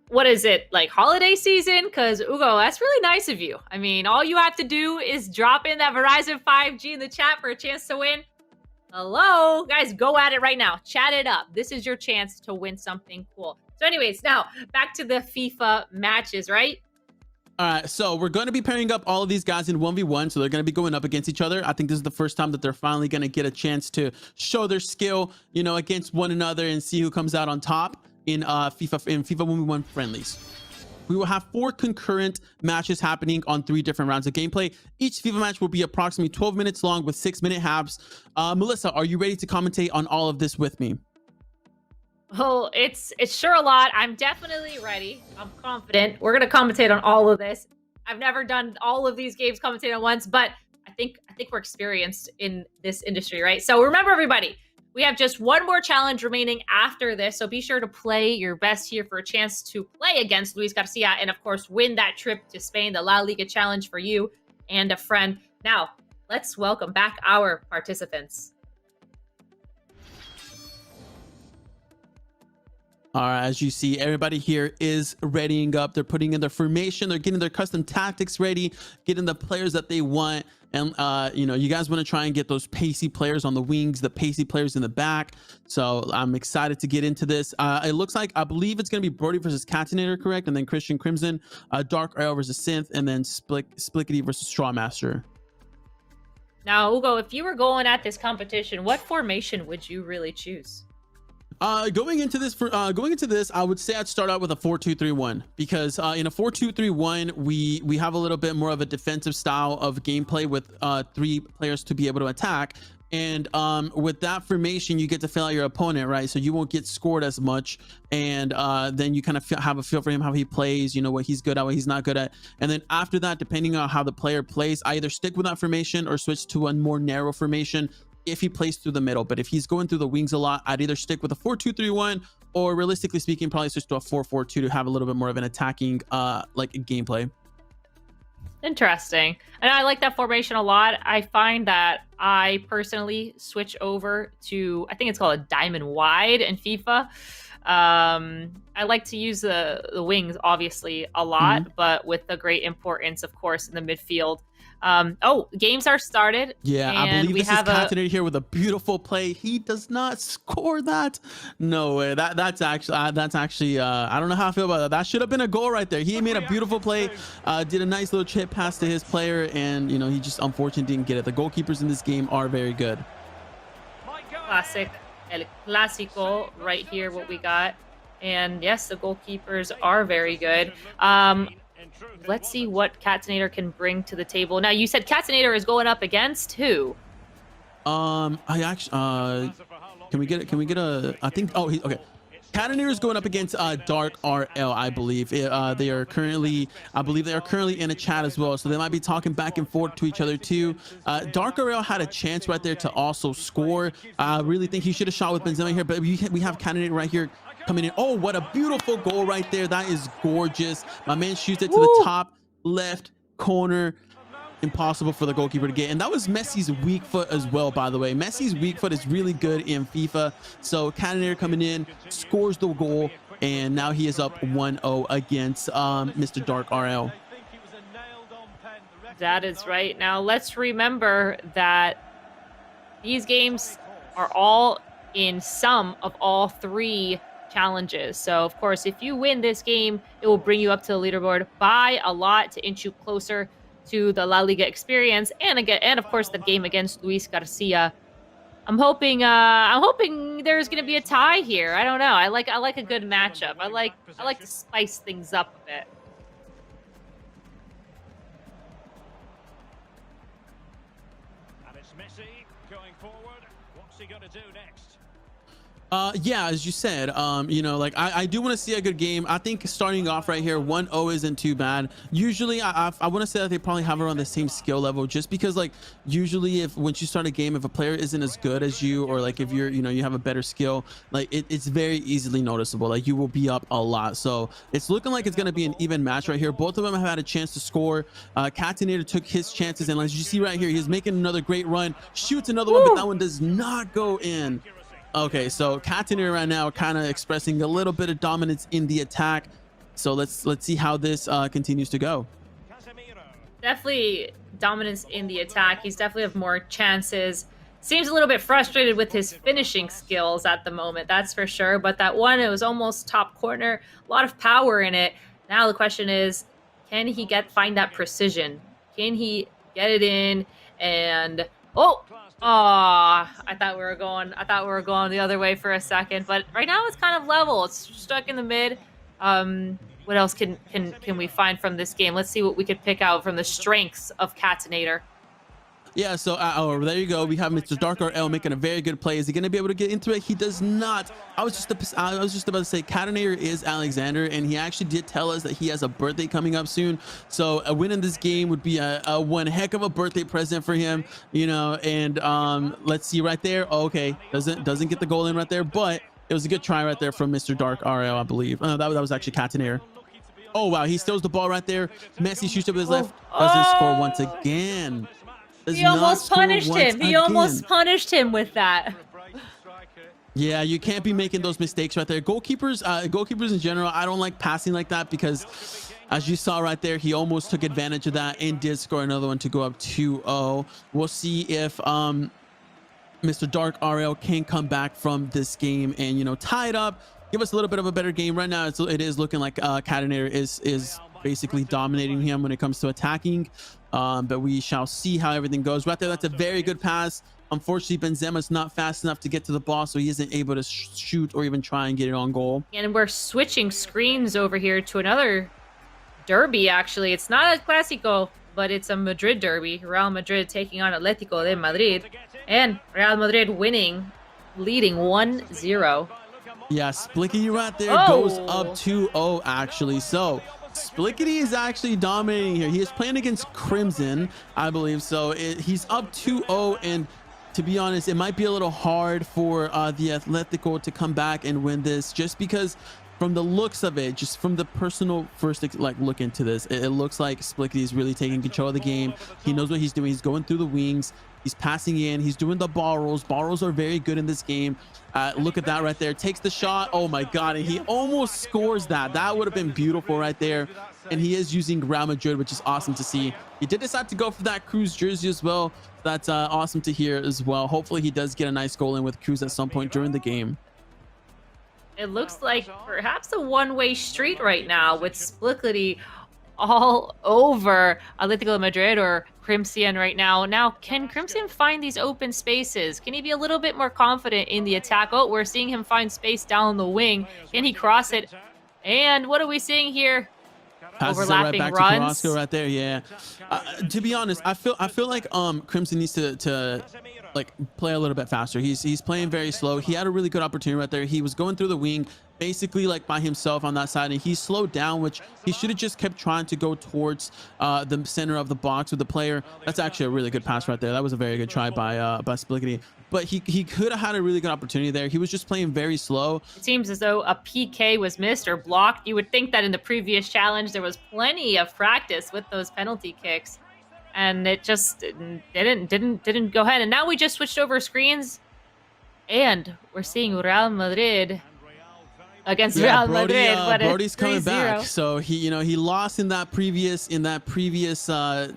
What is it, like holiday season? Because Ugo, that's really nice of you. I mean, all you have to do is drop in that Verizon 5G in the chat for a chance to win. Hello, guys, go at it right now. Chat it up. This is your chance to win something cool. So anyways, now back to the FIFA matches, right? All right, so we're going to be pairing up all of these guys in 1v1, so they're going to be going up against each other. I think this is the first time that they're finally going to get a chance to show their skill, you know, against one another and see who comes out on top in FIFA 1v1 friendlies. We will have 4 concurrent matches happening on 3 different rounds of gameplay. Each FIFA match will be approximately 12 minutes long with 6-minute halves. Melissa, are you ready to commentate on all of this with me? Well, it's sure a lot. I'm definitely ready. I'm confident. We're gonna commentate on all of this. I've never done all of these games commentate at once, but I think we're experienced in this industry, right? So remember, everybody, we have just one more challenge remaining after this. So be sure to play your best here for a chance to play against Luis Garcia and, of course, win that trip to Spain, the La Liga challenge for you and a friend. Now, let's welcome back our participants. All right, as you see, everybody here is readying up. They're putting in their formation. They're getting their custom tactics ready, getting the players that they want. And, you know, you guys want to try and get those pacey players on the wings, the pacey players in the back. So I'm excited to get into this. It looks like, I believe it's going to be Brody versus Catinator, correct? And then Christian Crimson, Dark Arrow versus Synth, and then Splickety versus Strawmaster. Now, Ugo, if you were going at this competition, what formation would you really choose? Going into this, I would say I'd start out with a 4-2-3-1 because in a 4-2-3-1, we have a little bit more of a defensive style of gameplay with 3 players to be able to attack. And with that formation, you get to fill out your opponent, right? So you won't get scored as much. And then you kind of have a feel for him, how he plays, you know, what he's good at, what he's not good at. And then after that, depending on how the player plays, I either stick with that formation or switch to a more narrow formation if he plays through the middle. But if he's going through the wings a lot, I'd either stick with a 4-2-3-1 or, realistically speaking, probably switch to a 4-4-2 to have a little bit more of an attacking like gameplay. Interesting. And I like that formation a lot. I find that I personally switch over to, I think it's called a diamond wide in FIFA. I like to use the wings, obviously, a lot, but with the great importance, of course, in the midfield. Games are started. Yeah, I believe this is Catinator here with a beautiful play. He does not score that. No way. That's actually I don't know how I feel about that. That should have been a goal right there. He made a beautiful play, did a nice little chip pass to his player, and you know, he just unfortunately didn't get it. The goalkeepers in this game are very good. Classic, El Clásico right here, what we got. And yes, the goalkeepers are very good. Let's see what Catinator can bring to the table. Now, you said Catinator is going up against who? I actually, can we get a, I think, okay. Catinator is going up against Dark RL, I believe. They are currently, in a chat as well, so they might be talking back and forth to each other too. Dark RL had a chance right there to also score. I really think he should have shot with Benzema here, but we have Catinator right here coming in. Oh, what a beautiful goal right there. That is gorgeous. My man shoots it to the top left corner. Impossible for the goalkeeper to get. And that was Messi's weak foot as well, by the way. Messi's weak foot is really good in FIFA. So Catinator coming in, scores the goal, and now he is up 1-0 against Mr. Dark RL. That is right. Now, let's remember that these games are all in some of all 3 challenges. So, of course, if you win this game, it will bring you up to the leaderboard by a lot to inch you closer to the La Liga experience, and again, and of course, the game against Luis Garcia. I'm hoping there's gonna be a tie here. I don't know. I like a good matchup. I like to spice things up a bit. And it's Messi going forward. What's he gonna do next? Yeah, as you said, you know, like I do want to see a good game. I think starting off right here, 1-0 isn't too bad. Usually, I want to say that they probably have around the same skill level, just because like usually if once you start a game, if a player isn't as good as you, or like if you're, you know, you have a better skill, like it's very easily noticeable. Like you will be up a lot. So it's looking like it's going to be an even match right here. Both of them have had a chance to score. Catenator took his chances, and as you see right here, he's making another great run, shoots another one, but that one does not go in. Okay, so Catenator right now kind of expressing a little bit of dominance in the attack. So let's see how this continues to go. Definitely dominance in the attack. He's definitely have more chances. Seems a little bit frustrated with his finishing skills at the moment, that's for sure. But that one, it was almost top corner. A lot of power in it. Now the question is, can he find that precision? Can he get it in? And I thought we were going the other way for a second, but right now it's kind of level. It's stuck in the mid. What else can we find from this game? Let's see what we could pick out from the strengths of Catenator. Yeah, so there you go. We have Mr. Dark RL making a very good play. Is he going to be able to get into it? He does not. I was just about to say Catenator is Alexander, and he actually did tell us that he has a birthday coming up soon. So a win in this game would be a one heck of a birthday present for him, you know. And let's see right there. Oh, okay, doesn't get the goal in right there, but it was a good try right there from Mr. Dark RL, I believe. That was actually Catenator. Oh wow, he steals the ball right there. Messi shoots up with his left, doesn't score once again. He almost punished him. He almost punished him with that. Yeah, you can't be making those mistakes right there. Goalkeepers in general, I don't like passing like that, because as you saw right there, he almost took advantage of that and did score another one to go up 2-0. We'll see if Mr. Dark RL can come back from this game and, you know, tie it up, give us a little bit of a better game. Right now, it is looking like Catenator is basically dominating him when it comes to attacking. But we shall see how everything goes. Right there, that's a very good pass. Unfortunately, Benzema's not fast enough to get to the ball, so he isn't able to shoot or even try and get it on goal. And we're switching screens over here to another derby, actually. It's not a Clásico, but it's a Madrid derby. Real Madrid taking on Atletico de Madrid. And Real Madrid leading 1-0. Yeah, Splicky right there goes up 2-0, actually. So Splickety is actually dominating here. He is playing against Crimson, I believe. So he's up 2-0, and to be honest, it might be a little hard for the Atletico to come back and win this, just because from the looks of it, just from the personal first look into this, it looks like Splickety is really taking control of the game. He knows what he's doing. He's going through the wings. He's passing in. He's doing the ball rolls. Ball rolls are very good in this game. Look at that right there. Takes the shot. Oh my God. And he almost scores that. That would have been beautiful right there. And he is using Real Madrid, which is awesome to see. He did decide to go for that Cruz jersey as well. That's awesome to hear as well. Hopefully he does get a nice goal in with Cruz at some point during the game. It looks like perhaps a one-way street right now with Splickety all over Atletico de Madrid or Crimson right now. Now, can Crimson find these open spaces? Can he be a little bit more confident in the attack? Oh, we're seeing him find space down the wing. Can he cross it? And what are we seeing here? Overlapping right back runs. to Carrasco right there. Yeah. To be honest, I feel like Crimson needs to like play a little bit faster. He's playing very slow. He had a really good opportunity right there. He was going through the wing, basically like by himself on that side, and he slowed down, which he should have just kept trying to go towards the center of the box with the player. That's actually a really good pass right there. That was a very good try by Splickety. But he could have had a really good opportunity there. He was just playing very slow. It seems as though a PK was missed or blocked. You would think that in the previous challenge there was plenty of practice with those penalty kicks, and it just didn't go ahead. And now we just switched over screens, and we're seeing Real Madrid against Real Madrid. Brody's coming back. So he lost in that previous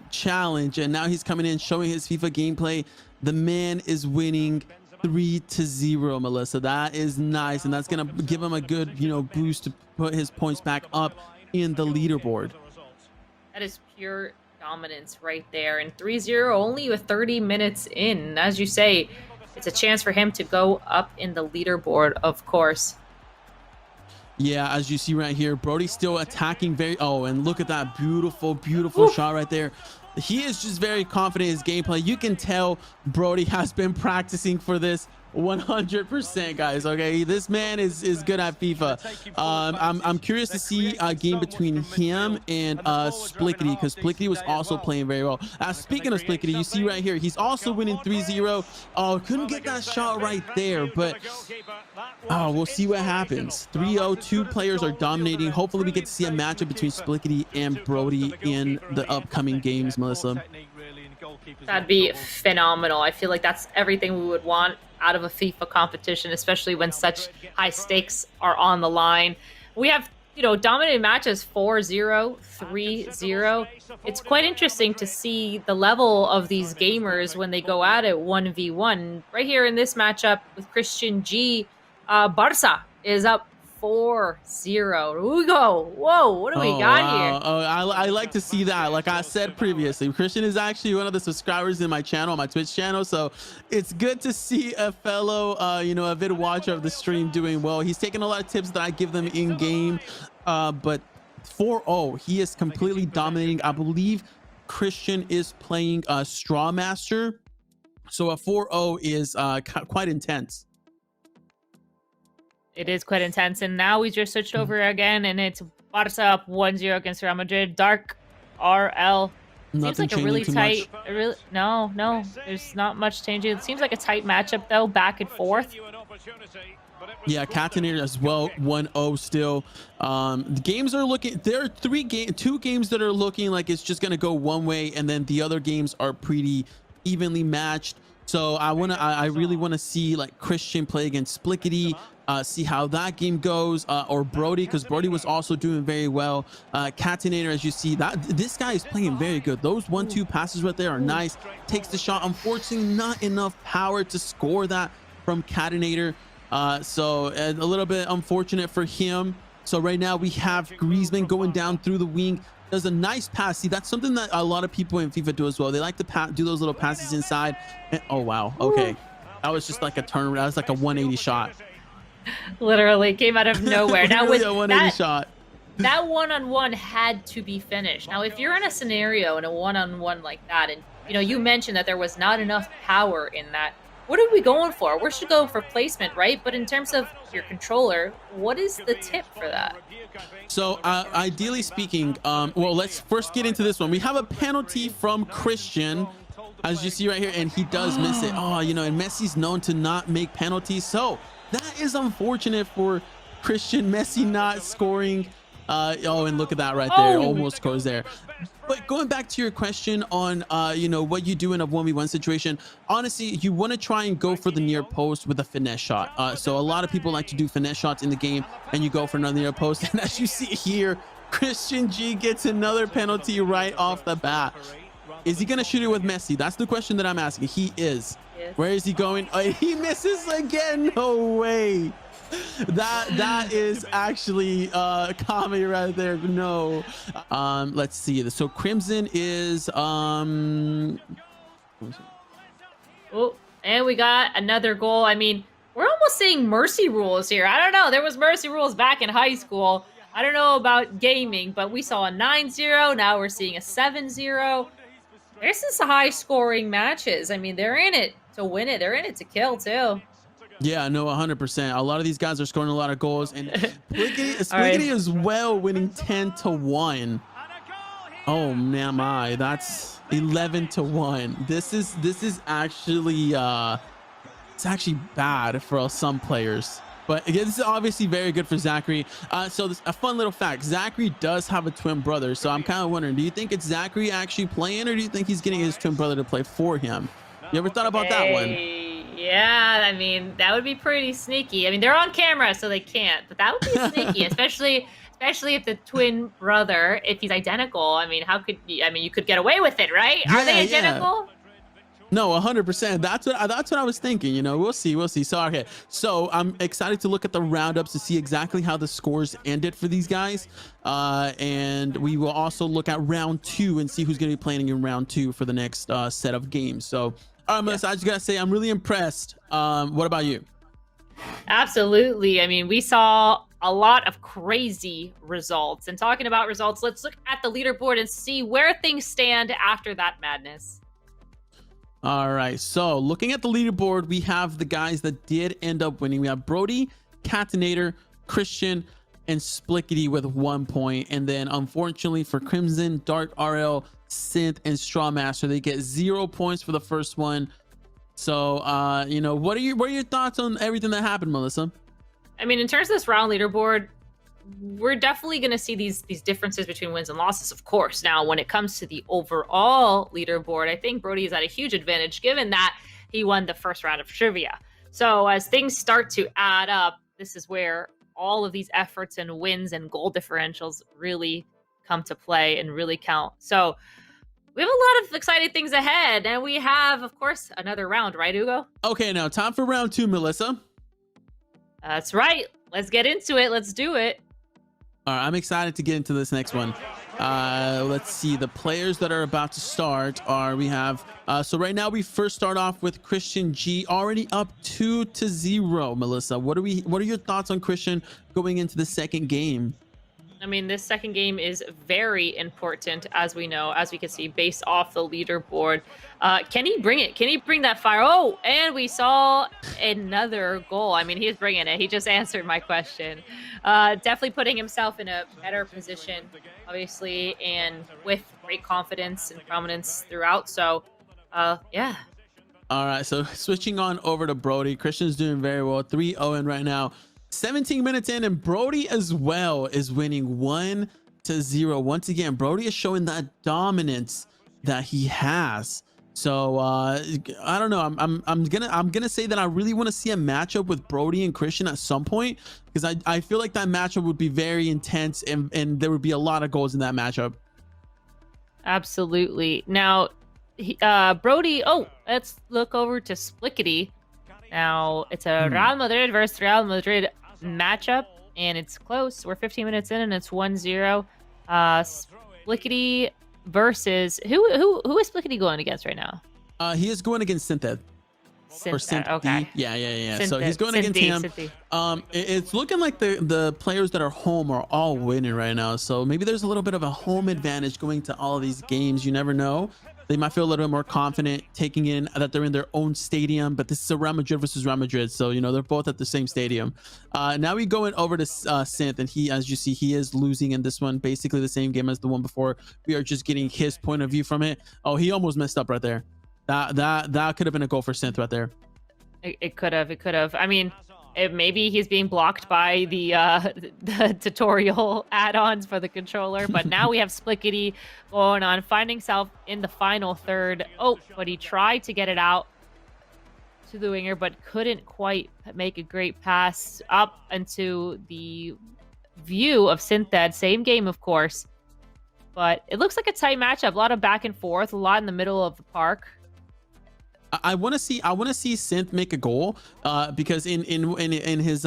challenge, and now he's coming in showing his FIFA gameplay. The man is winning 3-0, Melissa. That is nice, and that's gonna give him a good, boost to put his points back up in the leaderboard. That is pure dominance right there. And 3-0 only with 30 minutes in. As you say, it's a chance for him to go up in the leaderboard, of course. Yeah, as you see right here, Brody's still attacking and look at that beautiful shot right there. He is just very confident in his gameplay. You can tell Brody has been practicing for this 100%, guys. Okay, this man is good at FIFA. I'm curious to see a game between him and Splitties, because Splitties was also playing very well. Speaking of Splitties, you see right here, he's also winning 3-0. Oh, couldn't get that shot right there, but we'll see what happens. 3-0, two players are dominating. Hopefully we get to see a matchup between Splitties and Brody in the upcoming games, Melissa. That'd be phenomenal. I feel like that's everything we would want out of a FIFA competition, especially when such high stakes are on the line. We have, dominated matches 4-0, 3-0. It's quite interesting to see the level of these gamers when they go at it 1v1. Right here in this matchup with Christian G, Barca is up 4-0. Here we go. Whoa, what do we got here? Oh, I like to see that. Like I said previously, Christian is actually one of the subscribers in my channel, my Twitch channel. So it's good to see a fellow, a vid watcher of the stream doing well. He's taking a lot of tips that I give them in game. But 4-0, he is completely dominating. I believe Christian is playing Straw Master. So a 4-0 is quite intense. It is quite intense, and now we just switched over again, and it's Barca up 1-0 against Real Madrid. Dark RL. Seems like a really tight. No, there's not much changing. It seems like a tight matchup though, back and forth. Yeah, Catenator as well, 1-0 still. The games are looking. There are two games that are looking like it's just gonna go one way, and then the other games are pretty evenly matched. So I really wanna see like Christian play against Splitties. See how that game goes, or Brody, because Brody was also doing very well. Catenator, as you see, this guy is playing very good. Those 1-2 passes right there are nice. Takes the shot. Unfortunately, not enough power to score that from Catenator. So a little bit unfortunate for him. So right now we have Griezmann going down through the wing. Does a nice pass. See, that's something that a lot of people in FIFA do as well. They like to do those little passes inside. And, oh, wow. Okay. That was just like a turn. That was like a 180 shot. Literally came out of nowhere. Now with a 180 shot. That one-on-one had to be finished. Now, if you're in a scenario in a one-on-one like that, and you mentioned that there was not enough power in that, what are we going for? We should go for placement, right? But in terms of your controller, what is the tip for that? So ideally speaking, well, let's first get into this one. We have a penalty from Christian, as you see right here, and he does miss it. Oh, and Messi's known to not make penalties, so that is unfortunate for Christian. Messi not scoring. And look at that right there. Almost scores there. But going back to your question on, what you do in a 1v1 situation, honestly, you want to try and go for the near post with a finesse shot. So a lot of people like to do finesse shots in the game, and you go for another near post. And as you see here, Christian G gets another penalty right off the bat. Is he going to shoot it with Messi? That's the question that I'm asking. He is. Where is he going? Oh, he misses again. No way. That is actually comedy right there. No. Let's see. So Crimson is oh, and we got another goal. I mean, we're almost seeing mercy rules here. I don't know. There was mercy rules back in high school. I don't know about gaming, but we saw a 9-0. Now we're seeing a 7-0. This is high scoring matches. I mean, they're in it to win it. They're in it to kill too. Yeah, no, 100%. A lot of these guys are scoring a lot of goals, and Splitties as well, winning 10-1. Oh man, that's 11-1. This is actually it's actually bad for some players. But again, this is obviously very good for Zachary. So a fun little fact, Zachary does have a twin brother. So I'm kind of wondering, do you think it's Zachary actually playing, or do you think he's getting his twin brother to play for him? You ever thought about that one? Yeah, I mean, that would be pretty sneaky. I mean, they're on camera, so they can't. But that would be sneaky, especially if the twin brother, if he's identical. I mean, you could get away with it, right? Yeah, are they identical? No, 100%. That's what I was thinking. You know, we'll see. So okay, so I'm excited to look at the roundups to see exactly how the scores ended for these guys, and we will also look at round 2 and see who's going to be playing in round 2 for the next set of games. So, all right, Melissa, I just gotta say I'm really impressed. What about you? Absolutely. I mean, we saw a lot of crazy results. And talking about results, let's look at the leaderboard and see where things stand after that madness. All right, so looking at the leaderboard, we have the guys that did end up winning. We have Brody, Catinator, Christian, and Splickety with 1 point. And then unfortunately for Crimson, Dark RL, Synth, and Strawmaster, they get 0 points for the first one. So you know, what are your thoughts on everything that happened, Melissa? I mean, in terms of this round leaderboard, we're definitely going to see these differences between wins and losses, of course. Now, when it comes to the overall leaderboard, I think Brody is at a huge advantage given that he won the first round of trivia. So as things start to add up, this is where all of these efforts and wins and goal differentials really come to play and really count. So we have a lot of exciting things ahead, and we have, of course, another round, right, Hugo? Okay, now time for round 2, Melissa. That's right. Let's get into it. Let's do it. All right, I'm excited to get into this next one. Let's see. The players that are about to start are, we have, so right now we first start off with Christian G, already up 2-0. Melissa, what are your thoughts on Christian going into the second game? I mean, this second game is very important, as we know, as we can see, based off the leaderboard. Can he bring it? Can he bring that fire? Oh, and we saw another goal. I mean, he's bringing it. He just answered my question. Definitely putting himself in a better position, obviously, and with great confidence and prominence throughout. So, yeah. All right, so switching on over to Brody. Christian's doing very well, 3-0 right now. 17 minutes in, and Brody as well is winning 1-0. Once again, Brody is showing that dominance that he has. So I don't know. I'm gonna say that I really want to see a matchup with Brody and Christian at some point, because I feel like that matchup would be very intense, and there would be a lot of goals in that matchup. Absolutely. Now, Brody. Oh, let's look over to Splickety. Now, it's a Real Madrid versus Real Madrid matchup, and it's close. We're 15 minutes in, and it's 1-0. Splickety versus... Who is Splickety going against right now? He is going against Synth. Or Synth, okay. Yeah. Synth, so he's going against him. It's looking like the players that are home are all winning right now. So maybe there's a little bit of a home advantage going to all of these games. You never know. They might feel a little bit more confident taking in that they're in their own stadium, but this is a Real Madrid versus Real Madrid. So, you know, they're both at the same stadium. Now we going over to Synth, and he, as you see, he is losing in this one. Basically the same game as the one before. We are just getting his point of view from it. Oh, he almost messed up right there. That could have been a goal for Synth right there. It could have. I mean, maybe he's being blocked by the tutorial add-ons for the controller, but now we have Splickety going on, finding himself in the final third. Oh, but he tried to get it out to the winger, but couldn't quite make a great pass up into the view of Synth. Same game, of course, but it looks like a tight matchup. A lot of back and forth, a lot in the middle of the park. I want to see Synth make a goal, because in his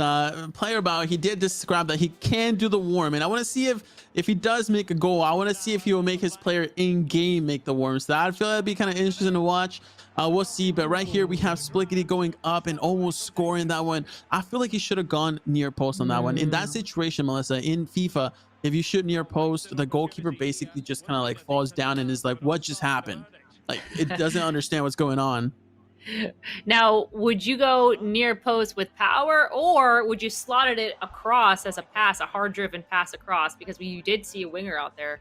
player bio, he did describe that he can do the warm, and I want to see if he does make a goal. I want to see if he will make his player in game make the warm. So I feel that'd be kind of interesting to watch. We'll see. But right here we have Splickety going up and almost scoring that one. I feel like he should have gone near post on that one. In that situation, Melissa, in FIFA, if you shoot near post, the goalkeeper basically just kind of like falls down and is like, what just happened? Like, it doesn't understand what's going on. Now, would you go near post with power, or would you slotted it across as a pass, a hard-driven pass across? Because you did see a winger out there.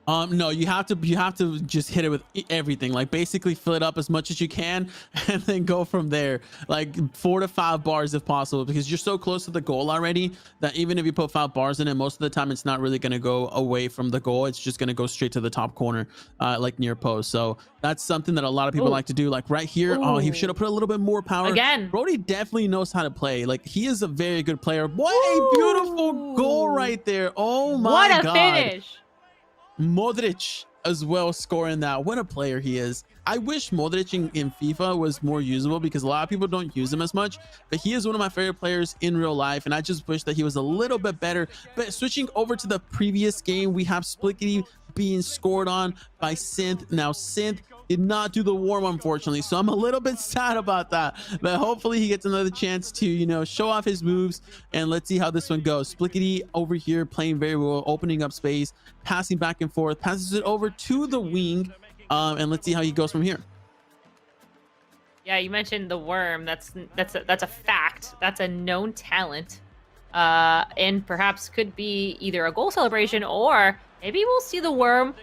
No, you have to just hit it with everything. Like, basically fill it up as much as you can and then go from there. Like 4 to 5 bars if possible, because you're so close to the goal already that even if you put 5 bars in it, most of the time it's not really going to go away from the goal. It's just going to go straight to the top corner, like near post. So that's something that a lot of people like to do. Like right here, oh, he should have put a little bit more power. Again, Brody definitely knows how to play. Like, he is a very good player. What a beautiful goal right there. Oh my God. What a finish. Modric as well scoring that. What a player he is. I wish Modric in FIFA was more usable because a lot of people don't use him as much, but he is one of my favorite players in real life, and I just wish that he was a little bit better. But switching over to the previous game, we have Splitties being scored on by Synth. Now Synth did not do the warm, unfortunately, so I'm a little bit sad about that, but hopefully he gets another chance to, you know, show off his moves, and let's see how this one goes. Splitties over here playing very well, opening up space, passing back and forth, passes it over to the wing, and let's see how he goes from here. Yeah, you mentioned the worm. That's a fact. That's a known talent, and perhaps could be either a goal celebration or maybe we'll see the worm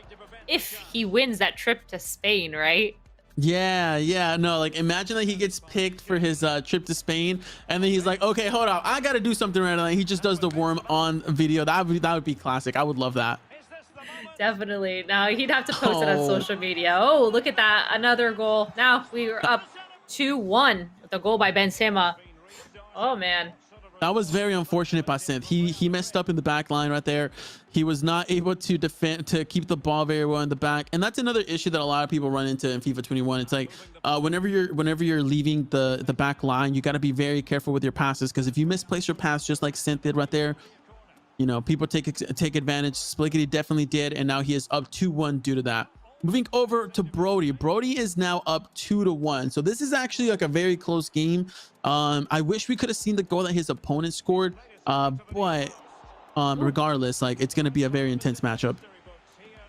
if he wins that trip to Spain, right? Yeah, no, like imagine that he gets picked for his trip to Spain, and then he's like, okay, hold up, I gotta do something right now. He just does the worm on video. That would be classic. I would love that. Definitely. Now he'd have to post it on social media. Oh, look at that, another goal. Now we are up 2-1 with a goal by Benzema. Oh man, that was very unfortunate by Synth. He messed up in the back line right there. He was not able to defend, to keep the ball very well in the back, and that's another issue that a lot of people run into in FIFA 21. It's like whenever you're leaving the back line, you got to be very careful with your passes, because if you misplace your pass just like Synth did right there, you know, people take advantage. Splitties definitely did, and now he is up 2-1 due to that. Moving over to Brody. Brody is now up 2-1. So this is actually like a very close game. I wish we could have seen the goal that his opponent scored, but regardless, like it's going to be a very intense matchup.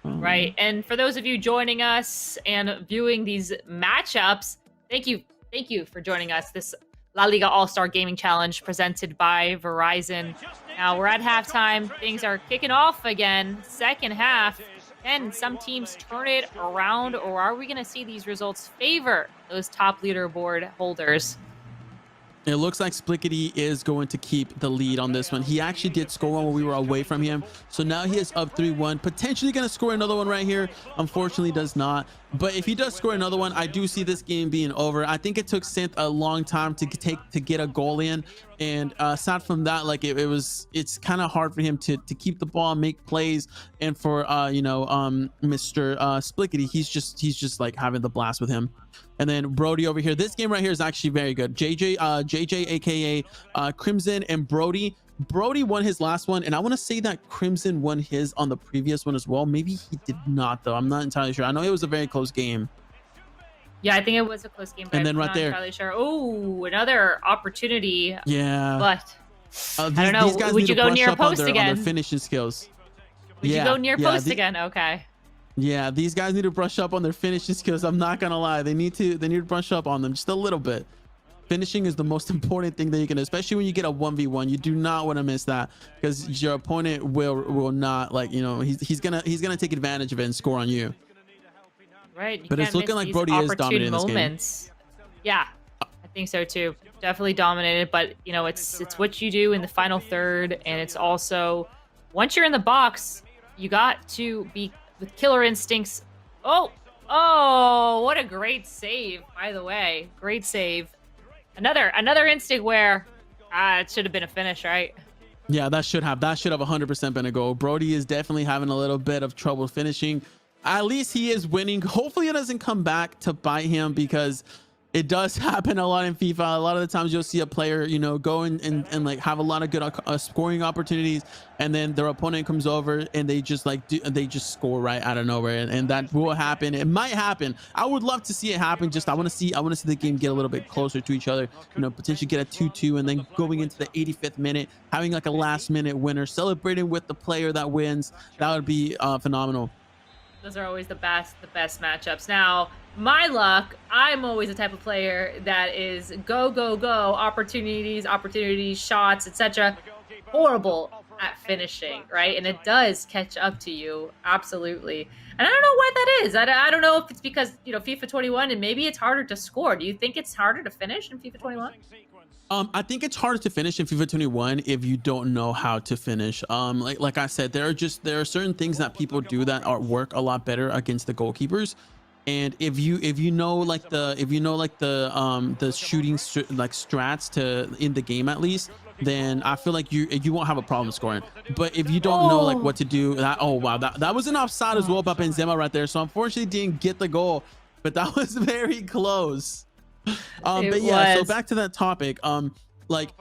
Right. And for those of you joining us and viewing these matchups, thank you for joining us. This La Liga All-Star Gaming Challenge presented by Verizon. Now we're at halftime. Things are kicking off again. Second half. Can some teams turn it around, or are we going to see these results favor those top leaderboard holders? It looks like Splitties is going to keep the lead on this one. He actually did score one when we were away from him. So now he is up 3-1, potentially going to score another one right here. Unfortunately does not. But if he does score another one, I do see this game being over. I think it took Synth a long time to get a goal in. And aside from that, like it's kind of hard for him to keep the ball, make plays. And for Mr. Splitties, he's just like having the blast with him. And then Brody over here. This game right here is actually very good. JJ, aka Crimson, and Brody. Brody won his last one, and I want to say that Crimson won his on the previous one as well. Maybe he did not, though. I'm not entirely sure. I know it was a very close game. Yeah, I think it was a close game. But and then I'm right not there. entirely sure. Oh, another opportunity. Yeah. But I don't know. Would you go near post again? On their finishing skills. Would you go near post again? Okay. Yeah, these guys need to brush up on their finishing skills. I'm not gonna lie, they need to brush up on them just a little bit. Finishing is the most important thing that you can do, especially when you get a 1v1. You do not want to miss that, because your opponent will not, like, you know, he's gonna take advantage of it and score on you. Right. But it's looking like Brody is dominating this game. Yeah, I think so too. Definitely dominated, but you know, it's what you do in the final third, and it's also once you're in the box, you got to be with killer instincts. Oh, what a great save, by the way. Great save. Another instinct where it should have been a finish, right? Yeah, that should have 100% been a goal. Brody is definitely having a little bit of trouble finishing. At least he is winning. Hopefully it doesn't come back to bite him, because it does happen a lot in FIFA. A lot of the times you'll see a player, you know, go and like have a lot of good scoring opportunities, and then their opponent comes over and they just score right out of nowhere, and that will happen. It might happen. I would love to see it happen. Just I want to see the game get a little bit closer to each other, you know, potentially get a 2-2, and then going into the 85th minute, having like a last minute winner, celebrating with the player that wins. That would be phenomenal. Those are always the best matchups. Now, my luck, I'm always the type of player that is go, opportunities, shots, etc. Horrible at finishing, right? And it does catch up to you, absolutely. And I don't know why that is. I don't know if it's because, you know, FIFA 21 and maybe it's harder to score. Do you think it's harder to finish in FIFA 21? I think it's harder to finish in FIFA 21 if you don't know how to finish. Like I said, there are certain things that people do that work a lot better against the goalkeepers. And if you know the shooting like strats in the game, at least then I feel like you won't have a problem scoring. But if you don't know like what to do, oh wow, that was an offside as well by Benzema right there. So unfortunately didn't get the goal, but that was very close. But yeah, so back to that topic. Like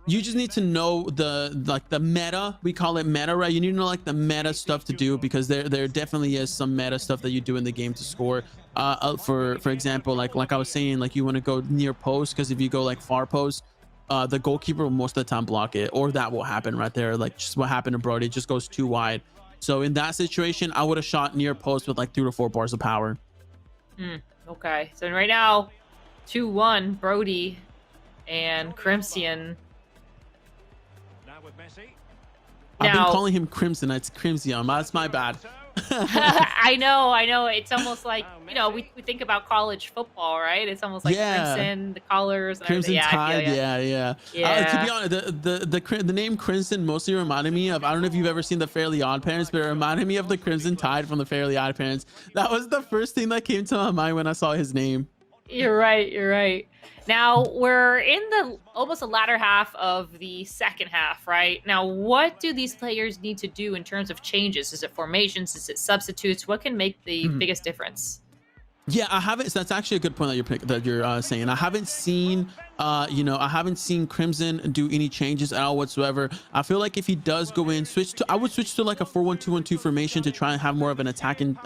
you just need to know the meta. We call it meta, right? You need to know like the meta stuff to do, because there definitely is some meta stuff that you do in the game to score. For example, like I was saying, like you want to go near post, because if you go like far post, the goalkeeper will most of the time block it, or that will happen right there. Like just what happened to Brody, it just goes too wide. So in that situation, I would have shot near post with like 3 to 4 bars of power. Okay, so right now 2-1 Brody and Crimson. I've been calling him Crimson. It's Crimson. That's my bad. I know. It's almost like, you know, we think about college football, right? It's almost like Crimson, the colors, and Crimson Tide. Yeah. To be honest, the name Crimson mostly reminded me of, I don't know if you've ever seen the Fairly Odd Parents, but it reminded me of the Crimson Tide from the Fairly Odd Parents. That was the first thing that came to my mind when I saw his name. You're right. Now we're in almost the latter half of the second half, right? Now, what do these players need to do in terms of changes? Is it formations? Is it substitutes? What can make the biggest difference? Yeah, I haven't. So that's actually a good point that you're saying. I haven't seen, I haven't seen Crimson do any changes at all whatsoever. I feel like if he does go in, I would switch to like a 4-1-2-1-2 formation to try and have more of an attacking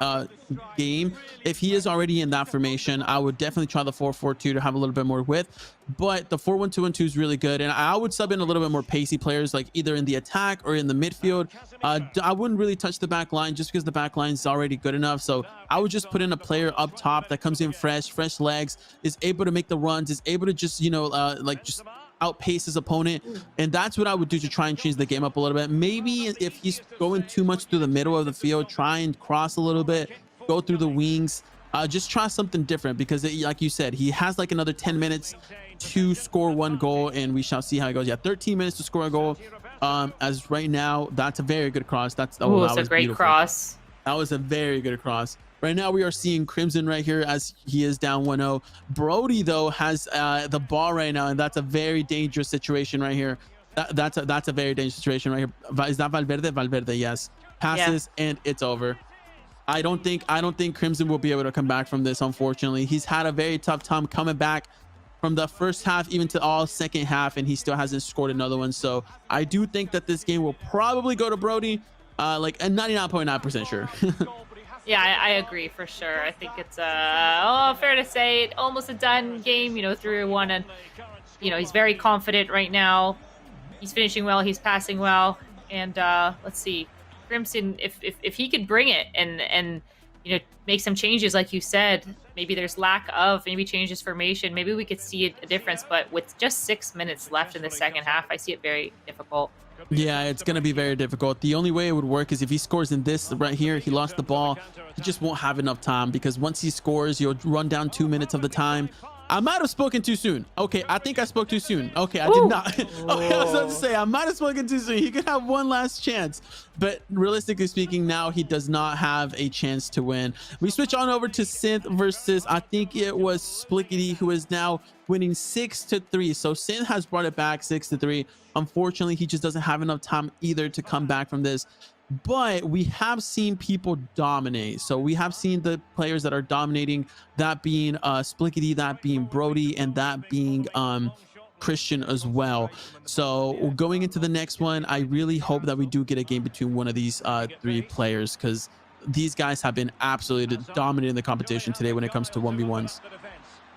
game. If he is already in that formation, I would definitely try the 4-4-2 to have a little bit more width. But the 4-1-2-1-2 is really good, and I would sub in a little bit more pacey players, like either in the attack or in the midfield. I wouldn't really touch the back line just because the back line is already good enough. So I would just put in a player up top that comes in fresh legs, is able to make the runs, is able to just just outpace his opponent. And that's what I would do to try and change the game up a little bit. Maybe if he's going too much through the middle of the field, try and cross a little bit, go through the wings. Just try something different, because like you said, he has like another 10 minutes to score 1 goal, and we shall see how it goes. Yeah, 13 minutes to score a goal. As right now, that's a very good cross. That was a great beautiful. Cross. That was a very good cross. Right now we are seeing Crimson right here as he is down 1-0. Brody though has the ball right now, and that's a very dangerous situation right here. That's a very dangerous situation right here. Is that Valverde? Valverde, yes. Passes and it's over. I don't think Crimson will be able to come back from this, unfortunately. He's had a very tough time coming back from the first half even to all second half, and he still hasn't scored another one. So I do think that this game will probably go to Brody, like a 99.9% sure. Yeah, I agree for sure. I think it's fair to say almost a done game, 3-1, and he's very confident right now. He's finishing well, he's passing well, and let's see, Crimson, if he could bring it and make some changes, like you said, maybe there's lack of changes formation, maybe we could see a difference. But with just 6 minutes left in the second half, I see it very difficult. Yeah, it's going to be very difficult. The only way it would work is if he scores in this right here. He lost the ball. He just won't have enough time, because once he scores, you'll run down 2 minutes of the time. I might have spoken too soon. Okay, I think I spoke too soon. Okay, I did not. Okay, I was about to say, I might have spoken too soon. He could have one last chance. But realistically speaking, now he does not have a chance to win. We switch on over to Synth versus, I think it was Splitties, who is now winning 6-3. So Synth has brought it back 6-3. Unfortunately, he just doesn't have enough time either to come back from this. But we have seen people dominate. So we have seen the players that are dominating, that being Splitties, that being Brody, and that being Christian as well. So going into the next one, I really hope that we do get a game between one of these 3 players, because these guys have been absolutely dominating the competition today when it comes to 1v1s.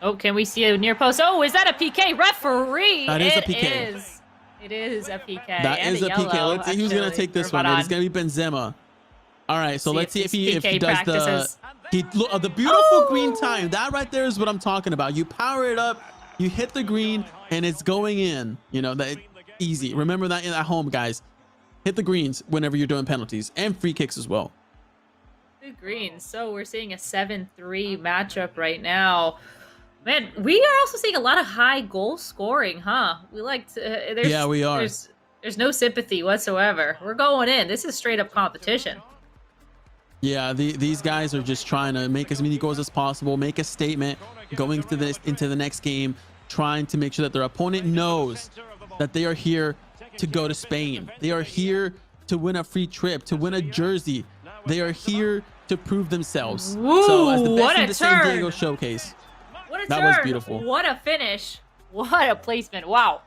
Oh, can we see a near post? Oh, is that a PK? Referee! That is a PK. It is a PK. That is a PK. Let's see who's going to take this one. It's going to be Benzema. All right, so let's see if he does the beautiful green time. That right there is what I'm talking about. You power it up, you hit the green, and it's going in. That easy. Remember that at home, guys. Hit the greens whenever you're doing penalties and free kicks as well. The greens. So we're seeing a 7-3 matchup right now. Man, we are also seeing a lot of high goal scoring, huh? We like to. Yeah, we are. There's no sympathy whatsoever. We're going in. This is straight up competition. Yeah, these guys are just trying to make as many goals as possible, make a statement going into the next game, trying to make sure that their opponent knows that they are here to go to Spain. They are here to win a free trip, to win a jersey. They are here to prove themselves. Woo, so as the what best in a the San turn. Diego showcase. What a That turn. was beautiful. What a finish. What a placement. Wow.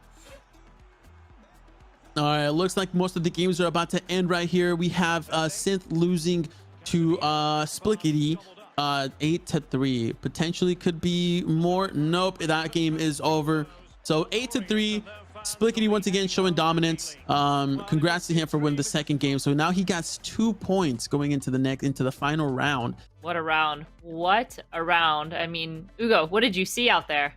All right, it looks like most of the games are about to end right here. We have Synth losing to Splitties 8-3. Potentially could be more. Nope, that game is over. So 8-3. Splitties once again showing dominance. Congrats to him for winning the second game. So now he got 2 points going into the final round. What a round. What a round. I mean, Ugo, what did you see out there?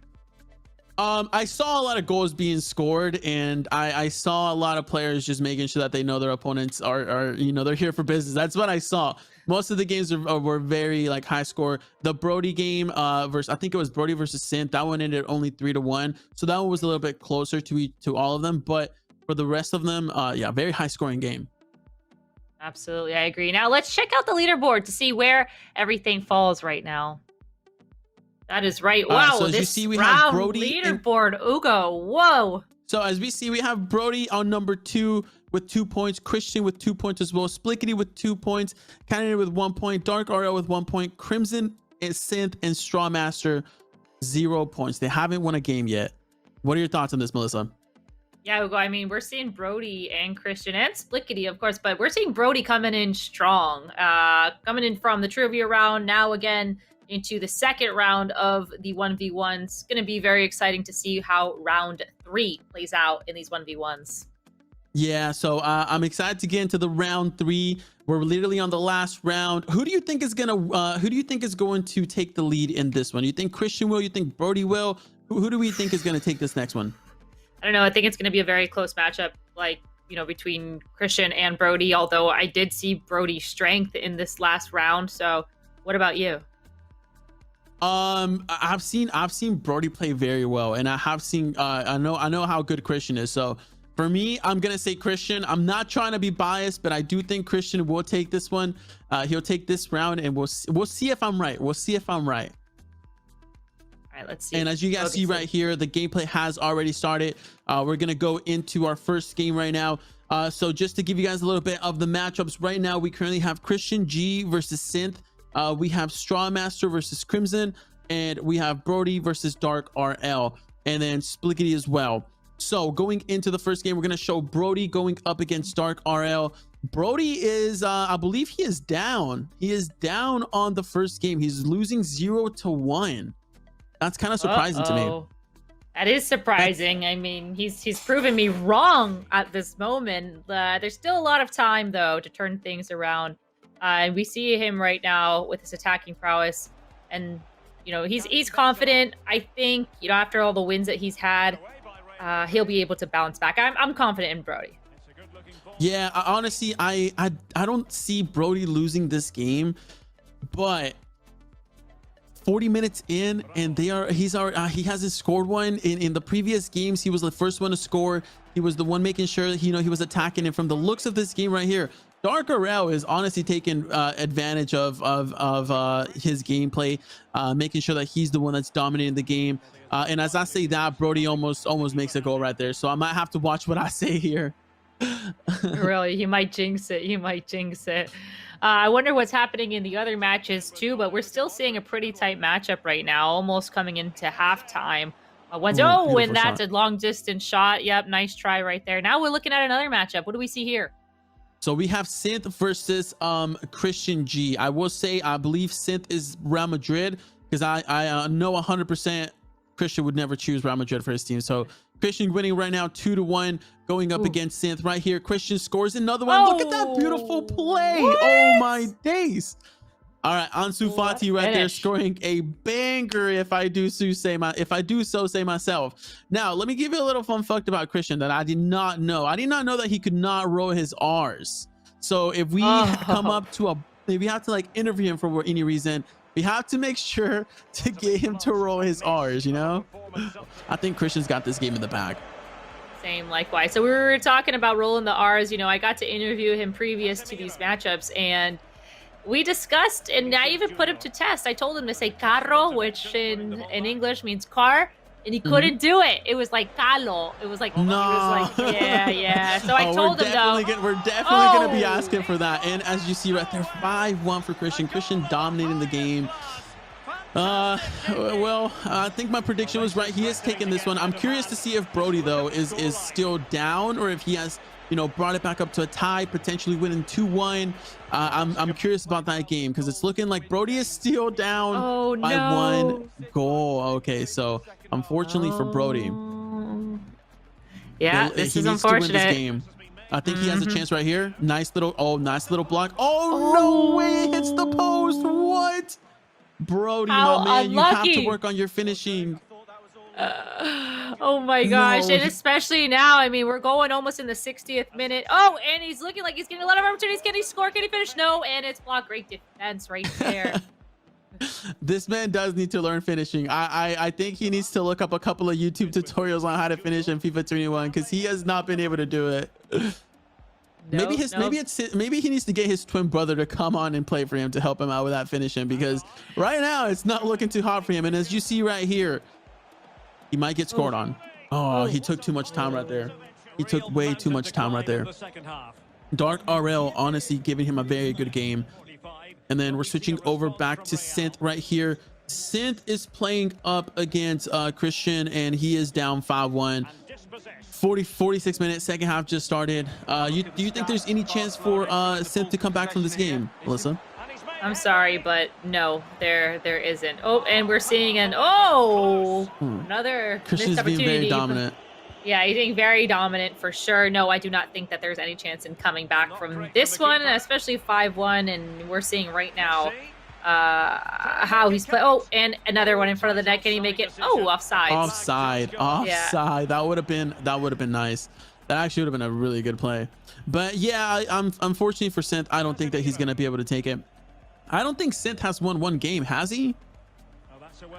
I saw a lot of goals being scored, and I saw a lot of players just making sure that they know their opponents are they're here for business. That's what I saw. Most of the games were very like high score. The Brody game versus, I think it was Brody versus Synth, that one ended only 3-1. So that one was a little bit closer to all of them. But for the rest of them, yeah, very high scoring game. Absolutely, I agree. Now let's check out the leaderboard to see where everything falls right now. That is right. Wow, so as this you see, we round have Brody leaderboard, Ugo. Whoa. So as we see, we have Brody on number 2 with 2 points, Christian with 2 points as well, Splitties with 2 points, Canada with 1 point, Dark RL with 1 point, Crimson and Synth and Strawmaster 0 points. They haven't won a game yet. What are your thoughts on this, Melissa? Yeah, Ugo, I mean, we're seeing Brody and Christian and Splitties, of course, but we're seeing Brody coming in strong. Coming in from the trivia round, now again into the second round of the 1v1s. It's going to be very exciting to see how round 3 plays out in these 1v1s. Yeah, so I'm excited to get into the round 3. We're literally on the last round. Who do you think is going to take the lead in this one? You think Christian will? You think Brody will? Who do we think is going to take this next one? I don't know. I think it's going to be a very close matchup, like, between Christian and Brody, although I did see Brody's strength in this last round. So what about you? I've seen Brody play very well, and I have seen I know how good Christian is. So for me, I'm gonna say Christian. I'm not trying to be biased, but I do think Christian will take this one. He'll take this round, and we'll see if I'm right. We'll see if I'm right. All right, let's see. And as you guys see right here, the gameplay has already started. We're gonna go into our first game right now. So just to give you guys a little bit of the matchups right now, we currently have Christian G versus Synth. We have Strawmaster versus Crimson, and we have Brody versus Dark RL, and then Splitties as well. So going into the first game, we're going to show Brody going up against Dark RL. Brody is, I believe he is down. He is down on the first game. He's losing 0-1. That's kind of surprising to me. That is surprising. I mean, he's proven me wrong at this moment. There's still a lot of time, though, to turn things around. And we see him right now with his attacking prowess, and he's confident. I think after all the wins that he's had, he'll be able to bounce back. I'm confident in Brody. Yeah, honestly, I don't see Brody losing this game, but 40 minutes in, and he hasn't scored one. In the previous games, he was the first one to score. He was the one making sure that he was attacking. And from the looks of this game right here, Dark RL is honestly taking advantage of his gameplay, making sure that he's the one that's dominating the game. And as I say that, Brody almost makes a goal right there. So I might have to watch what I say here. Really, you might jinx it. You might jinx it. I wonder what's happening in the other matches too, but we're still seeing a pretty tight matchup right now, almost coming into halftime. And that's a long distance shot. Yep, nice try right there. Now we're looking at another matchup. What do we see here? So we have Synth versus Christian G. I will say I believe Synth is Real Madrid, because I know 100% Christian would never choose Real Madrid for his team. So Christian winning right now 2-1, going up against Synth right here. Christian scores another one. Look at that beautiful play. What? Oh my days. All right, Ansu Fati right there scoring a banger, if I do so say myself. Now, let me give you a little fun fact about Christian that I did not know. I did not know that he could not roll his R's. So if we come up to if we have to interview him for any reason, we have to make sure to get him to roll his R's, I think Christian's got this game in the bag. Same, likewise. So we were talking about rolling the R's. I got to interview him previous to these matchups, and we discussed, and I even put him to test. I told him to say carro, which in English means car, and he couldn't do it. It was like Calo. It was like, he was like, yeah. So I told him, though. We're definitely going to be asking for that. And as you see right there, 5-1 for Christian. Christian dominating the game. Well, I think my prediction was right. He has taken this one. I'm curious to see if Brody, though, is still down, or if he has, brought it back up to a tie, potentially winning 2-1. I'm curious about that game, because it's looking like Brody is still down by 1 goal. Okay, so unfortunately for Brody, this is unfortunate. He needs to win this game. I think he has a chance right here. Nice little block. Oh, no way, it hits the post. What? Brody, my man, unlucky. You have to work on your finishing. Oh my gosh. And especially now, I mean, we're going almost in the 60th minute. Oh, and he's looking like he's getting a lot of opportunities. Can he score? Can he finish? No, and it's blocked. Great defense right there. This man does need to learn finishing. I think he needs to look up a couple of YouTube tutorials on how to finish in FIFA 21, because he has not been able to do it. Maybe he needs to get his twin brother to come on and play for him to help him out with that finishing, because right now it's not looking too hot for him. And as you see right here, he might get scored on. Oh, he took too much time right there. He took way too much time right there. Dark RL honestly giving him a very good game. And then we're switching over back to Synth right here. Synth is playing up against Christian, and he is down 5-1. 46 minutes, second half just started. Do you think there's any chance for Synth to come back from this game, Alyssa? I'm sorry, but no, there isn't. Oh, and we're seeing another Christian's missed opportunity. being very dominant. Yeah, he's being very dominant for sure. No, I do not think that there's any chance in coming back from this one, especially 5-1. And we're seeing right now how he's playing. Oh, and another one in front of the net. Can he make it? Oh, offside. Offside. Yeah. That would have been nice. That actually would have been a really good play. But yeah, I'm unfortunately for Synth, I don't think that he's gonna be able to take it. I don't think Synth has won one game, has he?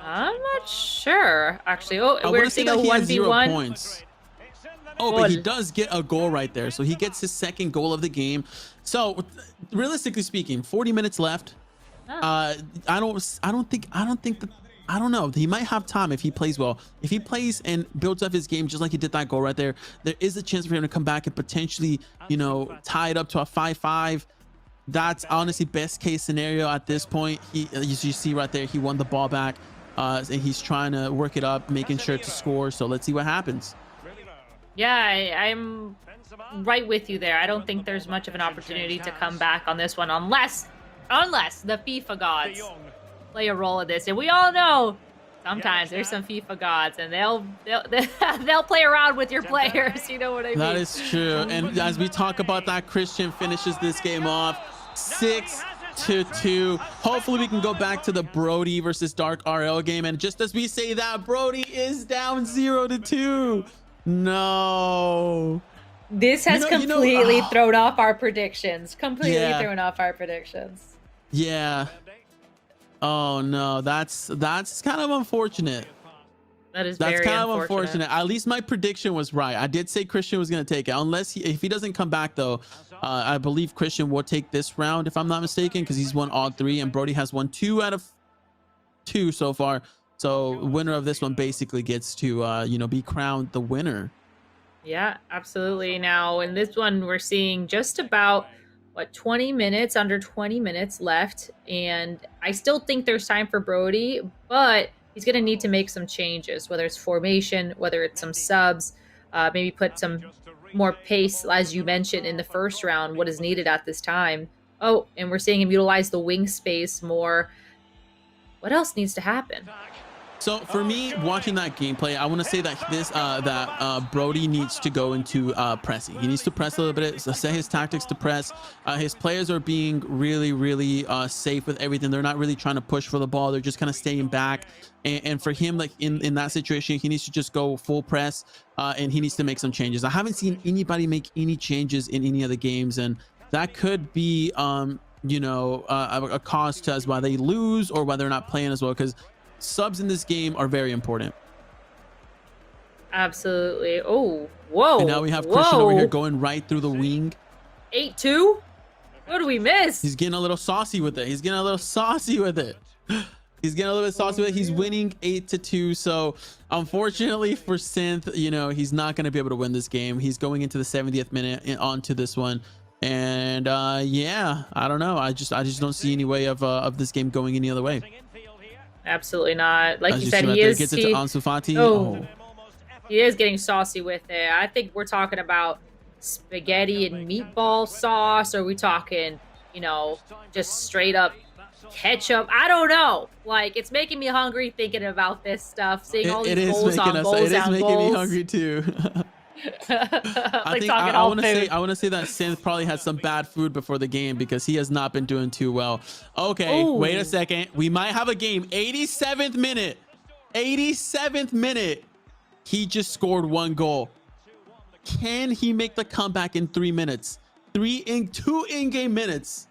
I'm not sure, actually. Oh, I we're seeing a 1v1. 0 points. Oh, but he does get a goal right there, so he gets his second goal of the game. So, realistically speaking, 40 minutes left. I don't know. He might have time if he plays well. If he plays and builds up his game just like he did that goal right there, there is a chance for him to come back and potentially, tie it up to a 5-5. That's honestly best case scenario at this point. As you see right there, he won the ball back, and he's trying to work it up, making sure to score. So let's see what happens. Yeah, I'm right with you there. I don't think there's much of an opportunity to come back on this one unless the FIFA gods play a role in this. And we all know sometimes there's some FIFA gods, and they'll play around with your players. You know what I mean? That is true. And as we talk about that, Christian finishes this game off 6-2. Hopefully we can go back to the Brody versus Dark RL game. And just as we say that, Brody is down 0-2. No. This has completely thrown off our predictions. Completely thrown off our predictions. Yeah. Oh no, that's kind of unfortunate. That's very kind of unfortunate. At least my prediction was right. I did say Christian was going to take it. If he doesn't come back though, I believe Christian will take this round if I'm not mistaken, because he's won all 3 and Brody has won 2 out of 2 so far. So winner of this one basically gets to be crowned the winner. Yeah, absolutely. Now in this one we're seeing just about 20 minutes, under 20 minutes left, and I still think there's time for Brody, but he's going to need to make some changes, whether it's formation, whether it's some subs, maybe put some more pace, as you mentioned in the first round, what is needed at this time. Oh, and we're seeing him utilize the wing space more. What else needs to happen? So for me, watching that gameplay, I want to say that Brody needs to go into pressing. He needs to press a little bit, set his tactics to press. His players are being really, really safe with everything. They're not really trying to push for the ball. They're just kind of staying back. And for him, like in that situation, he needs to just go full press, and he needs to make some changes. I haven't seen anybody make any changes in any of the games, and that could be, a cause to us why they lose or why they're not playing as well, because subs in this game are very important. Absolutely. Oh, whoa. And now we have Christian over here going right through the wing. 8-2? What do we miss? He's getting a little saucy with it. He's getting a little bit saucy with it. He's winning 8-2. So unfortunately for Synth, you know, he's not going to be able to win this game. He's going into the 70th minute onto this one. And yeah, I don't know. I just don't see any way of this game going any other way. Absolutely not. Like As you said, see right he there, is. gets it to Ansu Fati. Oh. He is getting saucy with it. I think we're talking about spaghetti and meatball sauce. Or are we talking, you know, just straight up ketchup? I don't know. Like, it's making me hungry thinking about this stuff. Seeing all these bowls on bowls It is on making bowls. me hungry too. Like I want to say that Synth probably had some bad food before the game because he has not been doing too well. Okay, Ooh. wait a second. We might have a game. 87th minute. 87th minute. He just scored 1 goal. Can he make the comeback in 3 minutes? 2 in-game minutes.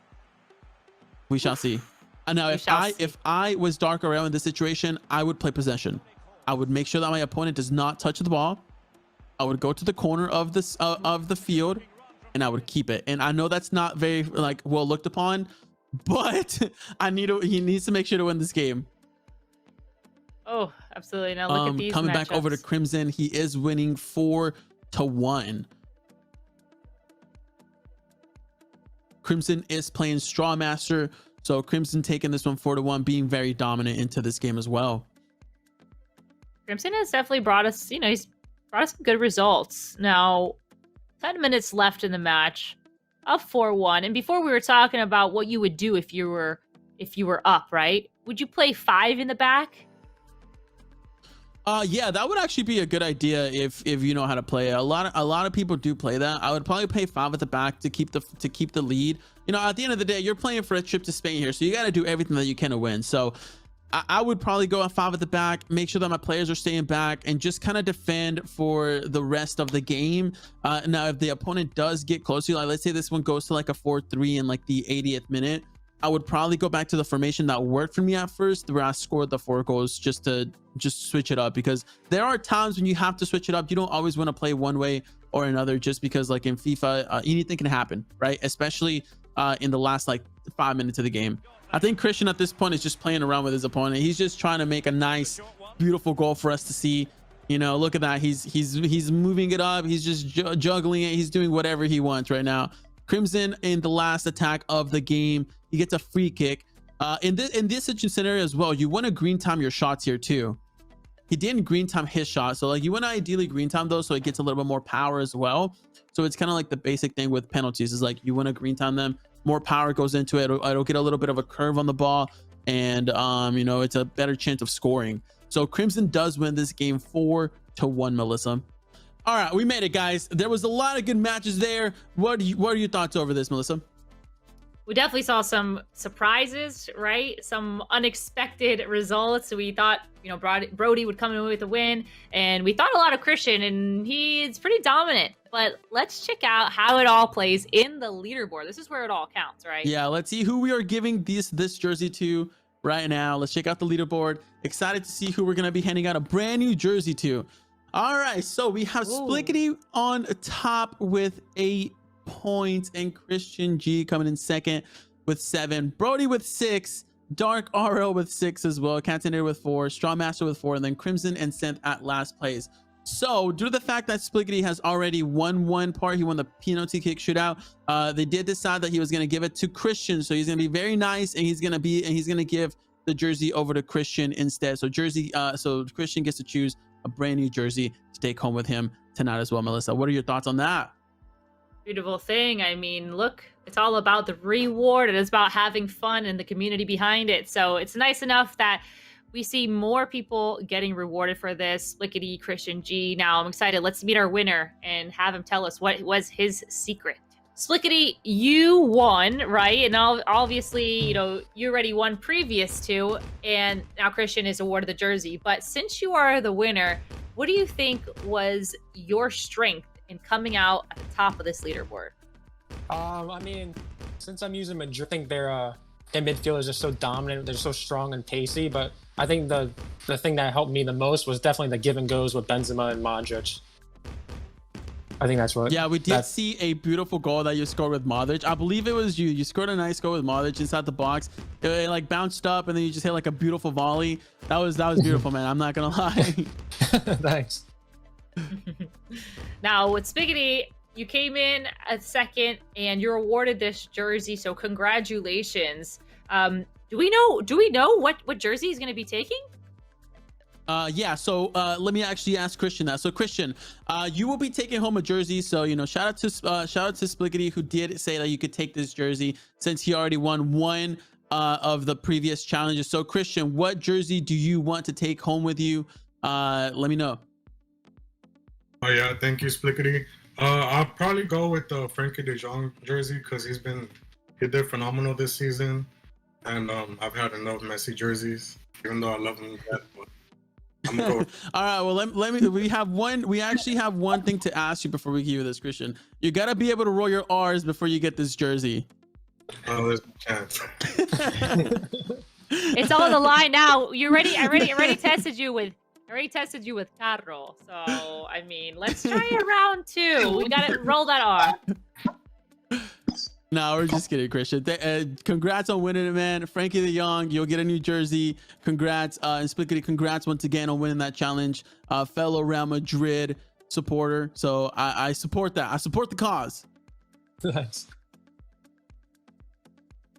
We shall see. Now, if I was Dark Aurel in this situation, I would play possession. I would make sure that my opponent does not touch the ball. I would go to the corner of this of the field, and I would keep it. And I know that's not very like well looked upon, but he needs to make sure to win this game. Oh, absolutely. Now look at these coming back over to matchups. Crimson, he is winning 4-1. Crimson is playing Straw Master, so Crimson taking this one 4-1, being very dominant into this game as well. Crimson has definitely brought us, you know, he's brought us some good results. Now, 10 minutes left in the match, up 4-1. And before we were talking about what you would do if you were up, right? Would you play 5 in the back? Yeah, that would actually be a good idea if you know how to play it. A lot of people do play that. I would probably play 5 at the back to keep the lead. You know, at the end of the day, you're playing for a trip to Spain here, so you got to do everything that you can to win. So I would probably go at 5 at the back, make sure that my players are staying back, and just kind of defend for the rest of the game. Now, if the opponent does get close to you, like let's say this one goes to like a 4-3 in like the 80th minute, I would probably go back to the formation that worked for me at first, where I scored the 4 goals, just to switch it up, because there are times when you have to switch it up. You don't always want to play one way or another, just because like in FIFA, anything can happen, right? Especially in the last like 5 minutes of the game. I think Christian at this point is just playing around with his opponent. He's just trying to make a nice, beautiful goal for us to see. You know, look at that. He's moving it up. He's just juggling it. He's doing whatever he wants right now. Crimson in the last attack of the game, he gets a free kick. In this scenario as well, you want to green time your shots here too. He didn't green time his shot, so like you want to ideally green time those so it gets a little bit more power as well. So it's kind of like the basic thing with penalties is like you want to green time them, more power goes into it. It'll get a little bit of a curve on the ball, and you know, it's a better chance of scoring. So Crimson does win this game 4-1, Melissa. All right, we made it, guys. There was a lot of good matches there. What are your thoughts over this, Melissa? We definitely saw some surprises, right? Some unexpected results. We thought, you know, Brody would come in with a win, and we thought a lot of Christian, and he's pretty dominant. But let's check out how it all plays in the leaderboard. This is where it all counts, right? Yeah, let's see who we are giving this jersey to right now. Let's check out the leaderboard. Excited to see who we're gonna be handing out a brand new jersey to. All right, so we have Splitties on top with 8 points, and Christian G coming in second with 7, Brody with 6, Dark RL with 6 as well, Catanir with 4, Straw Master with 4, and then Crimson and Synth at last place. So due to the fact that Splitties has already won one part, he won the penalty kick shootout, they did decide that he was going to give it to Christian. So he's going to be very nice, and he's going to give the jersey over to Christian instead. So so Christian gets to choose a brand new jersey to take home with him tonight as well. Melissa, what are your thoughts on that? Beautiful thing. I mean, look, it's all about the reward, and it's about having fun and the community behind it. So it's nice enough that we see more people getting rewarded for this. Lickety Christian G. Now I'm excited. Let's meet our winner and have him tell us what was his secret. Splickety, you won, right? And obviously, you know, you already won previous to, and now Christian is awarded the jersey. But since you are the winner, what do you think was your strength in coming out at the top of this leaderboard? I mean, since I'm using Madrid, I think their midfielders are so dominant. They're so strong and pacey. But I think the thing that helped me the most was definitely the give and goes with Benzema and Modric. I think that's what. Yeah, we did see a beautiful goal that you scored with Modric. I believe it was you. You scored a nice goal with Modric inside the box. It like bounced up, and then you just hit like a beautiful volley. That was beautiful, man. I'm not gonna lie. Thanks. Now with Spiggity, you came in at second, and you're awarded this jersey. So congratulations. Do we know what jersey he's going to be taking? Yeah, so let me actually ask Christian that. So Christian, you will be taking home a jersey. So shout out to Spliggity, who did say that you could take this jersey since he already won one of the previous challenges. So Christian, what jersey do you want to take home with you? Let me know. Oh yeah, thank you, Splickety. I'll probably go with the Frankie De Jong jersey because he did phenomenal this season, and I've had enough Messi jerseys, even though I love him. But I'm gonna go. All right, well let me. We actually have one thing to ask you before we give you this, Christian. You gotta be able to roll your R's before you get this jersey. Oh, there's a chance. It's all on the line now. You ready? I already tested you with Carro. So I mean, let's try it round 2. We got it. Roll that R. No, we're just kidding, Christian. Congrats on winning it, man. Frankie De Jong, you'll get a new jersey. Congrats, and Splickety, congrats once again on winning that challenge. Fellow Real Madrid supporter. So I support that. I support the cause. Thanks.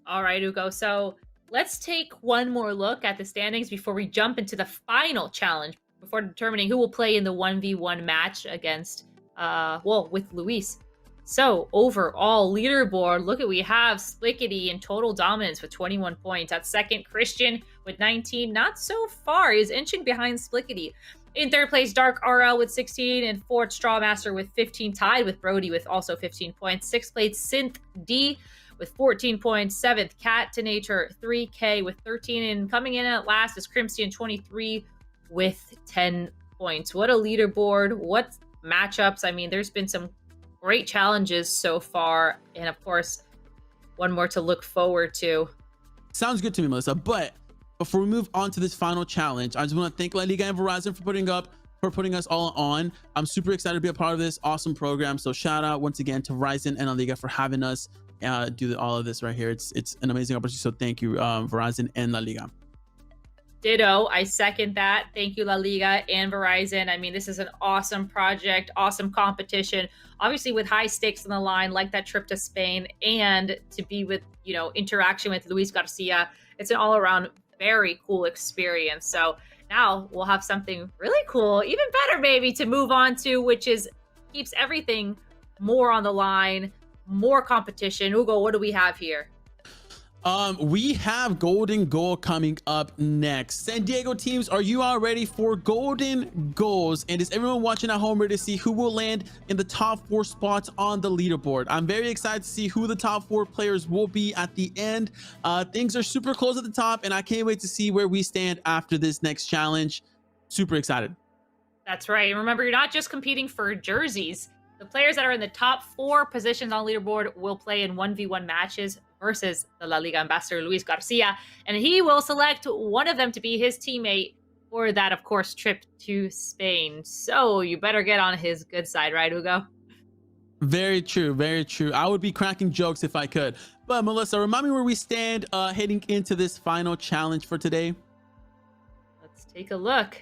All right, Ugo. So let's take one more look at the standings before we jump into the final challenge, before determining who will play in the 1v1 match against, with Luis. So overall leaderboard, look at, we have Splickety in total dominance with 21 points. At second, Christian with 19, not so far. He's inching behind Splickety. In third place, Dark RL with 16, and fourth, Strawmaster with 15, tied with Brody with also 15 points. Sixth place, Synth D with 14 points. Seventh, Cat to Nature 3K with 13, and coming in at last is Crimson 23 with 10 points. What a leaderboard! What matchups! I mean, there's been some great challenges so far, and of course, one more to look forward to. Sounds good to me, Melissa. But before we move on to this final challenge, I just want to thank LaLiga and Verizon for putting us all on. I'm super excited to be a part of this awesome program. So shout out once again to Verizon and LaLiga for having us do all of this right here. It's an amazing opportunity. So thank you, Verizon and LaLiga. Ditto. I second that. Thank you, LaLiga and Verizon. I mean, this is an awesome project, awesome competition. Obviously, with high stakes on the line, like that trip to Spain, and to be with, interaction with Luis Garcia. It's an all-around very cool experience. So now we'll have something really cool, even better maybe, to move on to, which is keeps everything more on the line, more competition. Ugo, what do we have here? We have Golden Goal coming up next. San Diego teams, are you all ready for Golden Goals? And is everyone watching at home ready to see who will land in the top 4 spots on the leaderboard? I'm very excited to see who the top 4 players will be at the end. Things are super close at the top, and I can't wait to see where we stand after this next challenge. Super excited. That's right. And remember, you're not just competing for jerseys. The players that are in the top 4 positions on leaderboard will play in 1v1 matches versus the La Liga ambassador, Luis Garcia. And he will select one of them to be his teammate for that, of course, trip to Spain. So you better get on his good side, right, Ugo? Very true. Very true. I would be cracking jokes if I could. But Melissa, remind me where we stand heading into this final challenge for today. Let's take a look.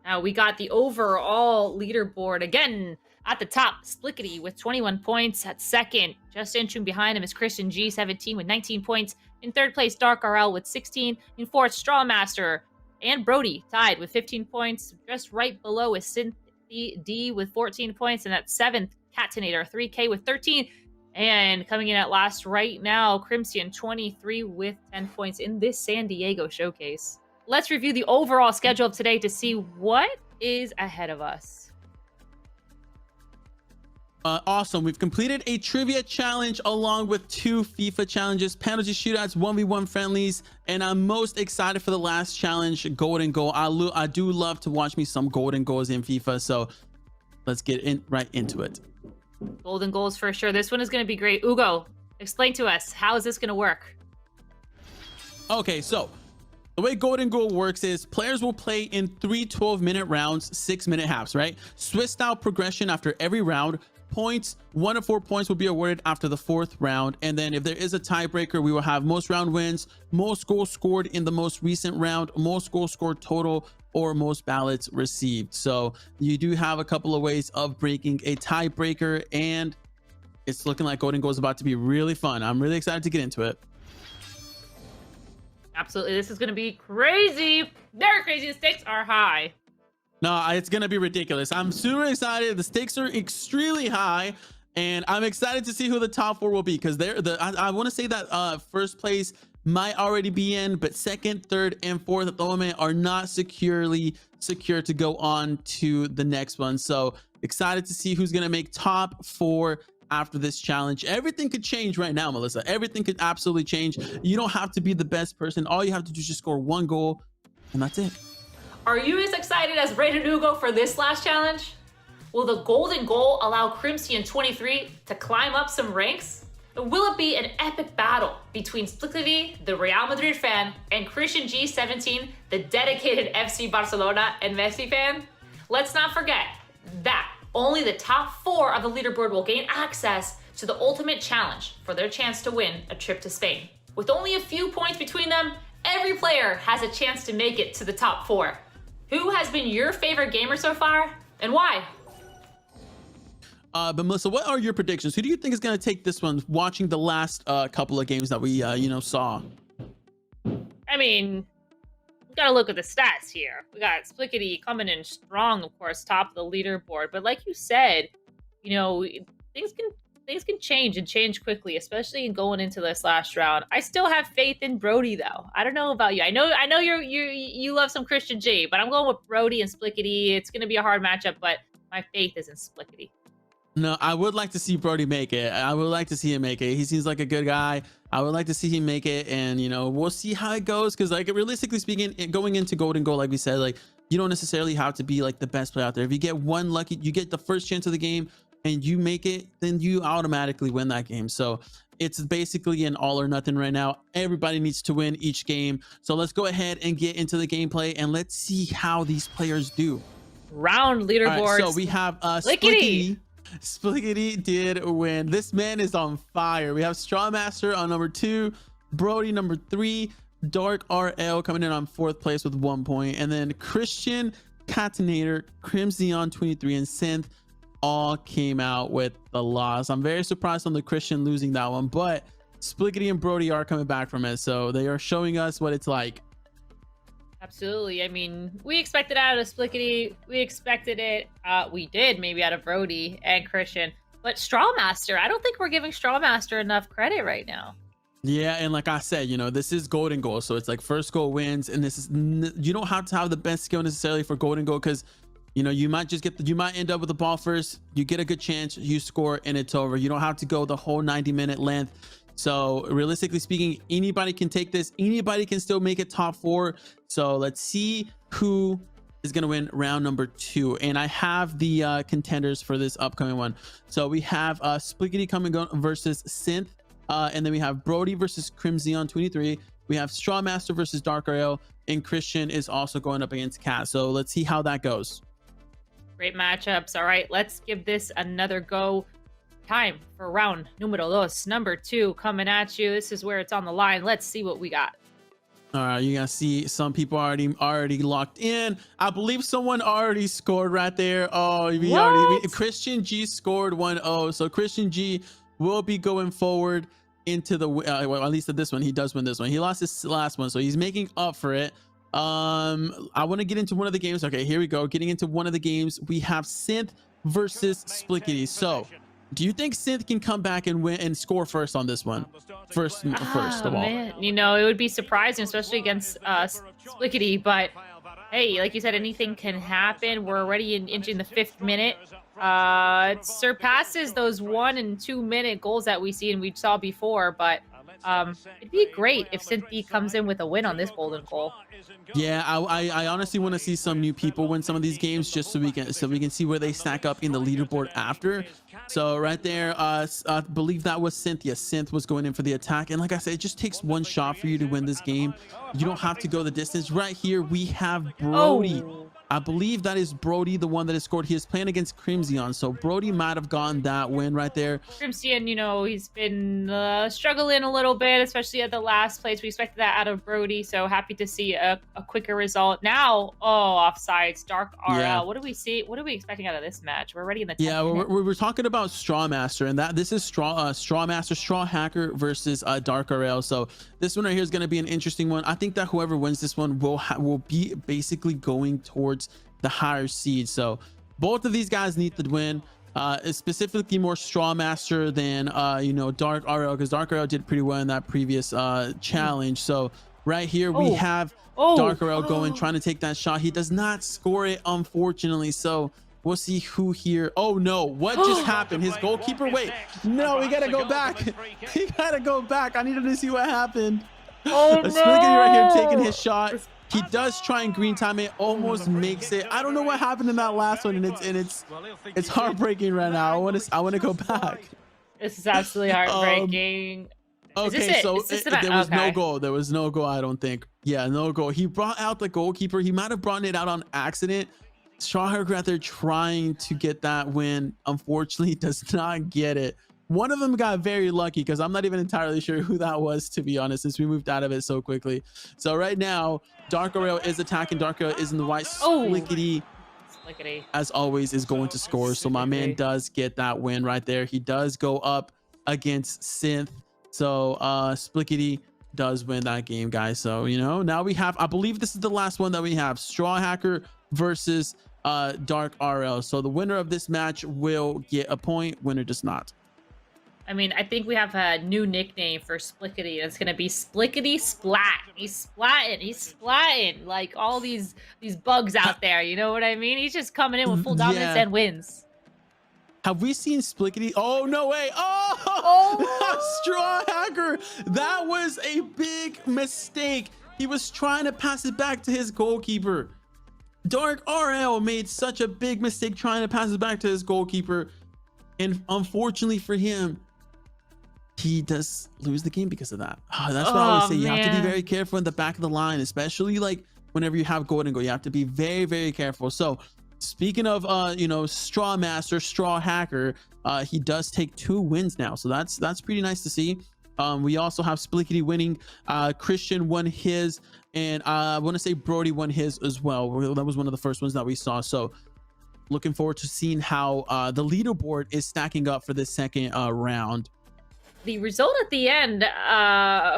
Now we got the overall leaderboard again. At the top, Splickety with 21 points. At second, just inching behind him is Christian G, 17 with 19 points. In third place, Dark RL with 16. In fourth, Strawmaster and Brody tied with 15 points. Just right below is Synth D with 14 points. And at seventh, Catinator 3K with 13. And coming in at last right now, Crimson 23 with 10 points in this San Diego showcase. Let's review the overall schedule of today to see what is ahead of us. Awesome. We've completed a trivia challenge along with 2 FIFA challenges, penalty shootouts, 1v1 friendlies, and I'm most excited for the last challenge, Golden Goal. I do love to watch me some Golden Goals in FIFA, so let's get right into it. Golden Goals for sure. This one is going to be great. Ugo, explain to us, how is this going to work? Okay, so The way Golden Goal works is players will play in 3 12-minute rounds, 6-minute halves, right? Swiss style progression after every round. Points, 1 to 4 points will be awarded after the 4th round. And then if there is a tiebreaker, we will have most round wins, most goals scored in the most recent round, most goals scored total, or most ballots received. So you do have a couple of ways of breaking a tiebreaker, and it's looking like Golden Goal is about to be really fun. I'm really excited to get into it. Absolutely, this is going to be crazy. Very crazy. The stakes are high. No, it's going to be ridiculous. I'm super excited. The stakes are extremely high, and I'm excited to see who the top 4 will be, because I want to say that first place might already be in, but 2nd, 3rd, and 4th at the moment are not secure to go on to the next one. So excited to see who's going to make top 4 after this challenge. Everything could change right now, Melissa. Everything could absolutely change. You don't have to be the best person. All you have to do is just score 1 goal, and that's it. Are you as excited as Brayden Hugo for this last challenge? Will the Golden Goal allow Crimson 23 to climb up some ranks? Will it be an epic battle between Splitties, the Real Madrid fan, and Christian G17, the dedicated FC Barcelona and Messi fan? Let's not forget that only the top 4 of the leaderboard will gain access to the ultimate challenge for their chance to win a trip to Spain. With only a few points between them, every player has a chance to make it to the top 4. Who has been your favorite gamer so far, and why? But Melissa, what are your predictions? Who do you think is going to take this one, watching the last couple of games that we saw? I mean, we gotta look at the stats here. We got Splitties coming in strong, of course, top of the leaderboard. But like you said, things can change and change quickly, especially in going into this last round. I still have faith in Brody, though. I don't know about you. I know you love some Christian G, but I'm going with Brody and Splitties. It's gonna be a hard matchup, but my faith is in Splitties. No, I would like to see Brody make it. I would like to see him make it. He seems like a good guy. I would like to see him make it, and we'll see how it goes. Because realistically speaking, going into Golden Goal, like we said, you don't necessarily have to be the best player out there. If you get one lucky, you get the first chance of the game, and you make it, then you automatically win that game. So it's basically an all or nothing right now. Everybody needs to win each game. So let's go ahead and get into the gameplay, and let's see how these players do. Round leaderboards. All right, so we have Splitties. Splitties did win. This man is on fire. We have Strawmaster on number 2, Brody number 3, Dark RL coming in on 4th place with 1 point, and then Christian, Catenator, Crimson 23, and Synth all came out with the loss. I'm very surprised on the Christian losing that one, but Splitties and Brody are coming back from it, so they are showing us what it's like. Absolutely. I mean, we expected out of Splitties. We expected it. We did maybe out of Brody and Christian. But Strawmaster, I don't think we're giving Strawmaster enough credit right now. Yeah, and like I said, this is Golden Goal. So it's first goal wins. And this is, you don't have to have the best skill necessarily for Golden Goal, because, you might just you might end up with the ball first. You get a good chance, you score, and it's over. You don't have to go the whole 90-minute length. So realistically speaking, anybody can take this. Anybody can still make it top 4. So let's see who is going to win round number 2. And I have the contenders for this upcoming one. So we have Splitties coming on versus Synth. And then we have Brody versus Crimson 23. We have Strawmaster versus Dark RL. And Christian is also going up against Cat. So let's see how that goes. Great matchups. All right, let's give this another go. Time for round numero 2, number 2 coming at you. This is where it's on the line. Let's see what we got. All right, you guys see some people already locked in. I believe someone already scored right there. Oh, Christian G scored 1-0. So Christian G will be going forward into the well, at least at this one. He does win this one. He lost his last one, so he's making up for it. I want to get into one of the games. Okay, here we go. Getting into one of the games. We have Synth versus Splitties. So do you think Synth can come back and win and score first on this one? First of all. Man. It would be surprising, especially against Splitties, but hey, like you said, anything can happen. We're already entering the 5th minute. It surpasses those 1 and 2 minute goals that we saw before, but It'd be great if Synth comes in with a win on this golden goal. Yeah, I honestly want to see some new people win some of these games just so we can see where they stack up in the leaderboard after. So right there, I believe that was Synth. Yes, Synth was going in for the attack, and like I said, it just takes one shot for you to win this game. You don't have to go the distance. Right here we have Brody. Oh. I believe that is Brody, the one that has scored. He is playing against Crimson, so Brody might have gotten that win right there. Crimson, he's been struggling a little bit, especially at the last place. We expected that out of Brody, so happy to see a quicker result. Now, offsides, Dark RL. Yeah. What do we see? What are we expecting out of this match? We're already in the 10th Yeah, minute. we're talking about Straw Master, and this is Straw Master, Straw Hacker versus Dark RL. So this one right here is going to be an interesting one. I think that whoever wins this one will be basically going towards the higher seed. So both of these guys need to win. Specifically more Straw Master than Dark RL, because Dark RL did pretty well in that previous challenge. So right here we have Dark RL going, trying to take that shot. He does not score it, unfortunately. So we'll see who here. Oh no, what just happened? His goalkeeper, wait, no, we gotta go back. He gotta go back. I needed to see what happened. Oh no! Splitties right here taking his shot. He does try and green time it, almost makes it. I don't know what happened in that last one, and it's heartbreaking right now. I want to go back. This is absolutely heartbreaking. Okay, so there was no goal. There was no goal, I don't think. Yeah, no goal. He brought out the goalkeeper. He might have brought it out on accident. Strawhair out there trying to get that win. Unfortunately, does not get it. One of them got very lucky, because I'm not even entirely sure who that was, to be honest, since we moved out of it so quickly. So right now, Dark RL is attacking. Dark RL is in the white. Splickety, as always, is going to score. So my man does get that win right there. He does go up against Synth. So Splickety does win that game, guys. So, now we have, I believe this is the last one that we have, Straw Hacker versus Dark RL. So the winner of this match will get a point. Winner does not. I mean, I think we have a new nickname for Splickety. It's gonna be Splickety Splat. He's splatting like all these bugs out there. You know what I mean? He's just coming in with full dominance and wins. Have we seen Splickety? Oh, no way. Oh, Straw Hacker. That was a big mistake. He was trying to pass it back to his goalkeeper. Dark RL made such a big mistake trying to pass it back to his goalkeeper. And unfortunately for him, he does lose the game because of that. That's what I always say. You have to be very careful in the back of the line, especially like whenever you have golden goal. You have to be very, very careful. So speaking of Straw Master, Straw Hacker, he does take 2 wins now. So that's pretty nice to see. We also have Splickety winning. Christian won his, and I want to say Brody won his as well. That was one of the first ones that we saw. So looking forward to seeing how the leaderboard is stacking up for this second round. The result at the end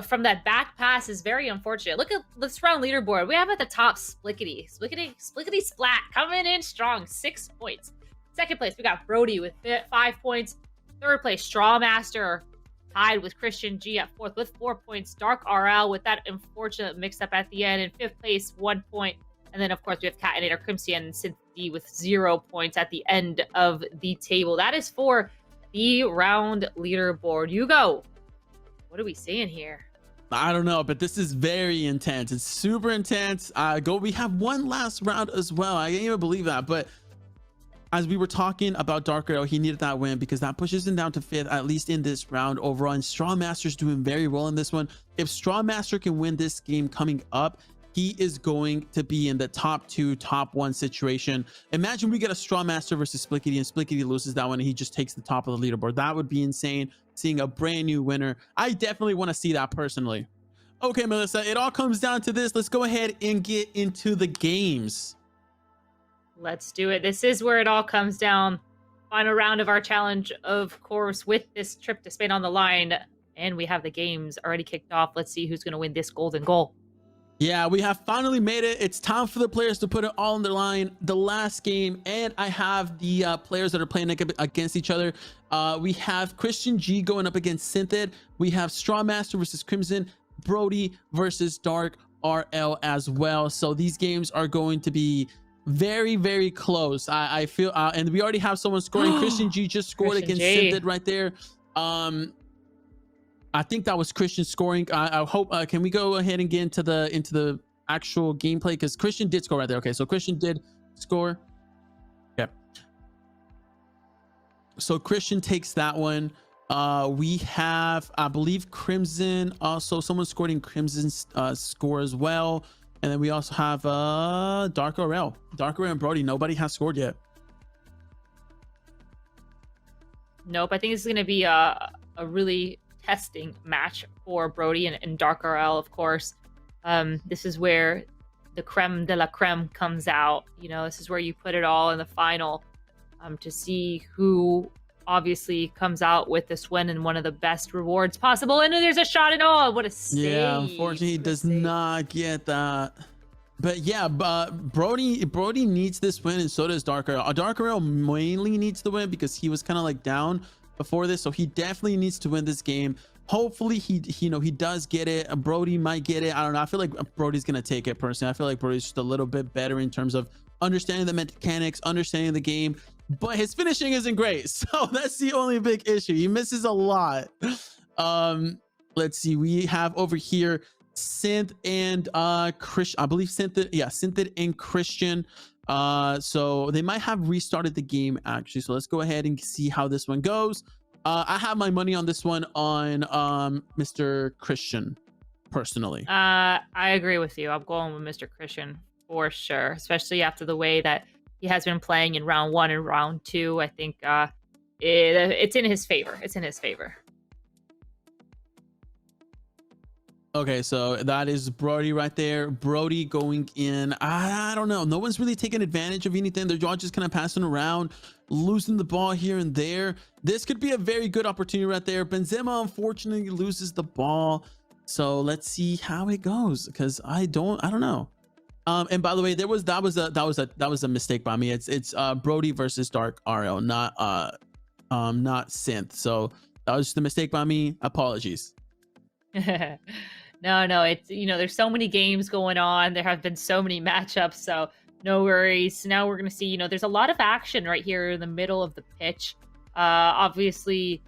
from that back pass is very unfortunate. Look at this round leaderboard. We have at the top Splickety Splat coming in strong, 6 points. Second place, we got Brody with 5 points. Third place, Straw Master tied with Christian G at 4th with 4 points. Dark RL with that unfortunate mix up at the end in 5th place, 1 point. And then, of course, we have Catinator, Crimson, and Synth D with 0 points at the end of the table. That is for the round leaderboard. You go. What are we seeing here? I don't know, but this is very intense. It's super intense. We have one last round as well. I can't even believe that. But as we were talking about Dark RL, he needed that win because that pushes him down to 5th, at least in this round overall. And Straw Master's doing very well in this one. If Straw Master can win this game coming up, he is going to be in the top 2, top 1 situation. Imagine we get a Straw Master versus Splickety, and Splickety loses that one and he just takes the top of the leaderboard. That would be insane, seeing a brand new winner. I definitely want to see that personally. Okay, Melissa, it all comes down to this. Let's go ahead and get into the games. Let's do it. This is where it all comes down. Final round of our challenge, of course, with this trip to Spain on the line. And we have the games already kicked off. Let's see who's going to win this golden goal. Yeah, we have finally made it. It's time for the players to put it all on the line. The last game, and I have the players that are playing against each other. We have Christian G going up against Synth. We have Straw Master versus Crimson, Brody versus Dark RL as well. So these games are going to be very, very close. I feel, and we already have someone scoring. Christian G just scored against Synth right there. I think that was Christian scoring. I hope. Can we go ahead and get into the actual gameplay? Because Christian did score right there. Okay, so Christian did score. Okay. So Christian takes that one. We have, I believe, Crimson. Also, someone scored in Crimson's score as well. And then we also have Dark Aurel and Brody. Nobody has scored yet. Nope. I think this is going to be a really testing match for Brody and Dark RL, of course. This is where the creme de la creme comes out. You know, this is where you put it all in the final to see who obviously comes out with this win and one of the best rewards possible. And there's a shot and all. What a save. Yeah, unfortunately, he does not get that. But yeah, Brody needs this win, and so does Dark Arrow. Dark Arrow mainly needs the win because he was kind of like down before this, so he definitely needs to win this game. Hopefully he does get it. Brody might get it. I don't know. I feel like Brody's gonna take it personally. I feel like Brody's just a little bit better in terms of understanding the mechanics, understanding the game, but his finishing isn't great. So that's the only big issue. He misses a lot. Let's see. We have over here Synth and Christian. I believe Synth and Christian. So they might have restarted the game actually. So let's go ahead and see how this one goes. I have my money on this one on Mr. Christian personally. I agree with you. I'm going with Mr. Christian for sure, especially after the way that he has been playing in round 1 and round 2. I think it's in his favor. It's in his favor. Okay, so that is Brody right there. Brody going in. I don't know. No one's really taking advantage of anything. They're all just kind of passing around, losing the ball here and there. This could be a very good opportunity right there. Benzema unfortunately loses the ball. So let's see how it goes, because I don't know. And by the way, that was a mistake by me. It's Brody versus Dark RL, not Synth. So that was just a mistake by me. Apologies. No, it's, there's so many games going on. There have been so many matchups, so no worries. Now we're going to see, there's a lot of action right here in the middle of the pitch. Obviously,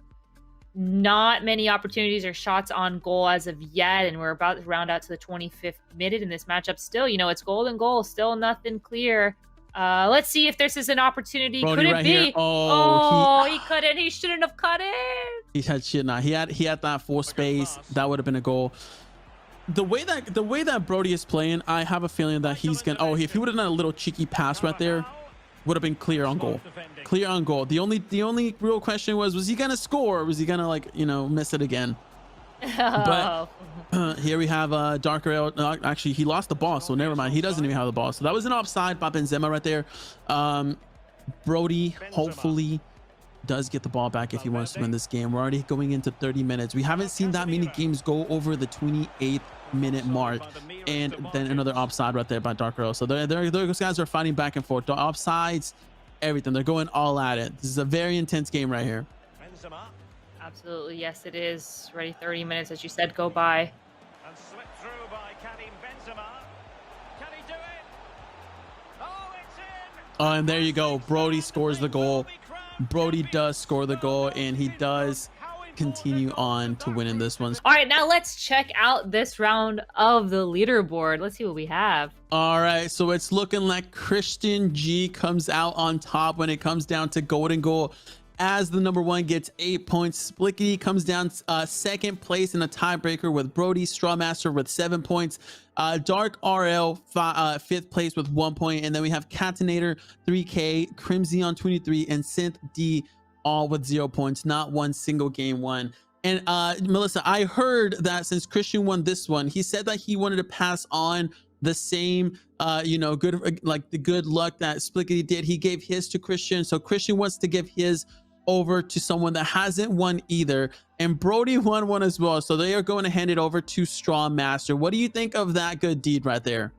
not many opportunities or shots on goal as of yet, and we're about to round out to the 25th minute in this matchup. Still, it's golden goal, still nothing clear. Let's see if this is an opportunity. Brody could it right be? Here. He couldn't. He shouldn't have cut it. He had that full space. That would have been a goal. The way that Brody is playing, I have a feeling that he's gonna. Oh, if he would have done a little cheeky pass right there, would have been clear on goal. Clear on goal. The only real question was he gonna score, or was he gonna miss it again? But here we have Darker. Actually, he lost the ball, so never mind. He doesn't even have the ball. So that was an offside by Benzema right there. Brody hopefully does get the ball back if he wants to win this game. We're already going into 30 minutes. We haven't seen that many games go over the 28th minute mark, and then another offside right there by Darker. So those guys are fighting back and forth. The offsides, everything. They're going all at it. This is a very intense game right here. Absolutely, yes, it is. Ready 30 minutes, as you said, go by. And slipped through by Karim Benzema. Can he do it? Oh, it's in! Oh, and there you go. Brody scores the goal. Brody does score the goal, and he does continue on to win in this one. All right, now let's check out this round of the leaderboard. Let's see what we have. All right, so it's looking like Christian G comes out on top when it comes down to golden goal, as the number 1 gets 8 points. Splitties comes down second place in a tiebreaker with Brody Strawmaster with 7 points. Dark RL 5th place with 1 point, and then we have Catenator 3K, Crimson 23, and Synth D all with 0 points. Not one single game won. And Melissa, I heard that since Christian won this one, he said that he wanted to pass on the same the good luck that Splitties did. He gave his to Christian, so Christian wants to give his over to someone that hasn't won either, and Brody won one as well, so they are going to hand it over to Straw Master. What do you think of that good deed right there?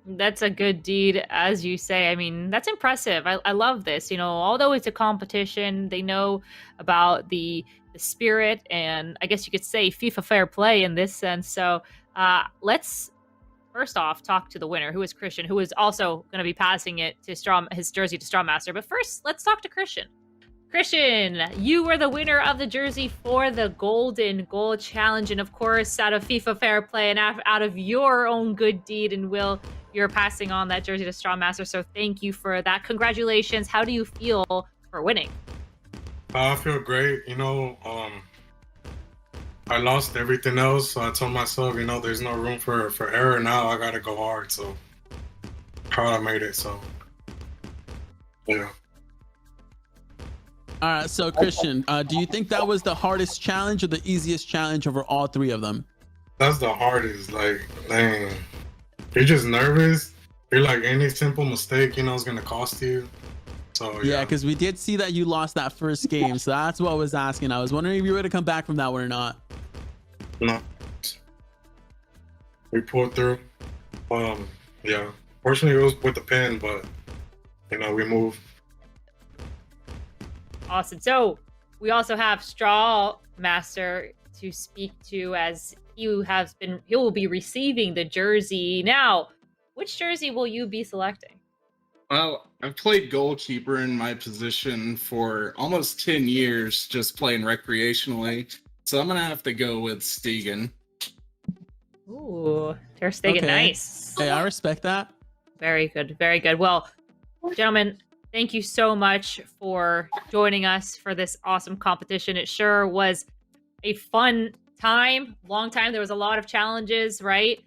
That's a good deed, as you say. I mean, that's impressive. I love this. Although it's a competition, they know about the spirit, and I guess you could say FIFA fair play in this sense. So let's first off talk to the winner, who is Christian, who is also going to be passing it to his jersey to Straw Master. But first, let's talk to Christian. Christian, you were the winner of the jersey for the Golden Goal Challenge. And of course, out of FIFA Fair Play and out of your own good deed and will, you're passing on that jersey to Straw Master. So thank you for that. Congratulations. How do you feel for winning? I feel great. I lost everything else, so I told myself, there's no room for error now. I gotta go hard. So proud I made it. So yeah. All right, so Christian, do you think that was the hardest challenge or the easiest challenge over all three of them? That's the hardest. Like, dang, you're just nervous. You're like, any simple mistake, is gonna cost you. So Yeah, because we did see that you lost that first game, so that's what I was asking. I was wondering if you were to come back from that one or not. No, we pulled through. Yeah. Fortunately, it was with the pen, but we moved. Awesome. So we also have Straw Master to speak to, as he will be receiving the jersey. Now, which jersey will you be selecting? Well, I've played goalkeeper in my position for almost 10 years, just playing recreationally. So I'm going to have to go with Stegen. Ooh, Ter Stegen, Okay. nice. Hey, I respect that. Very good, very good. Well, gentlemen, thank you so much for joining us for this awesome competition. It sure was a fun time, long time. There was a lot of challenges, right?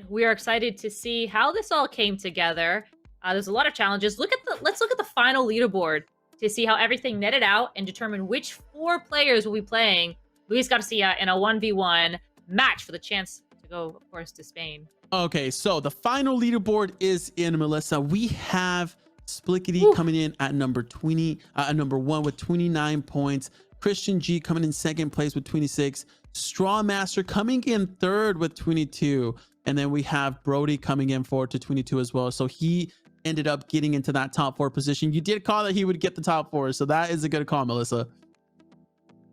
We are excited to see how this all came together. There's a lot of challenges. Let's look at the final leaderboard to see how everything netted out and determine which 4 players will be playing Luis Garcia in a 1v1 match for the chance to go, of course, to Spain. Okay, so the final leaderboard is in, Melissa. We have Splickety coming in at number 1 with 29 points. Christian G coming in second place with 26. Straw Master coming in third with 22. And then we have Brody coming in fourth to 22 as well. So he ended up getting into that top 4 position. You did call that he would get the top 4. So that is a good call, Melissa.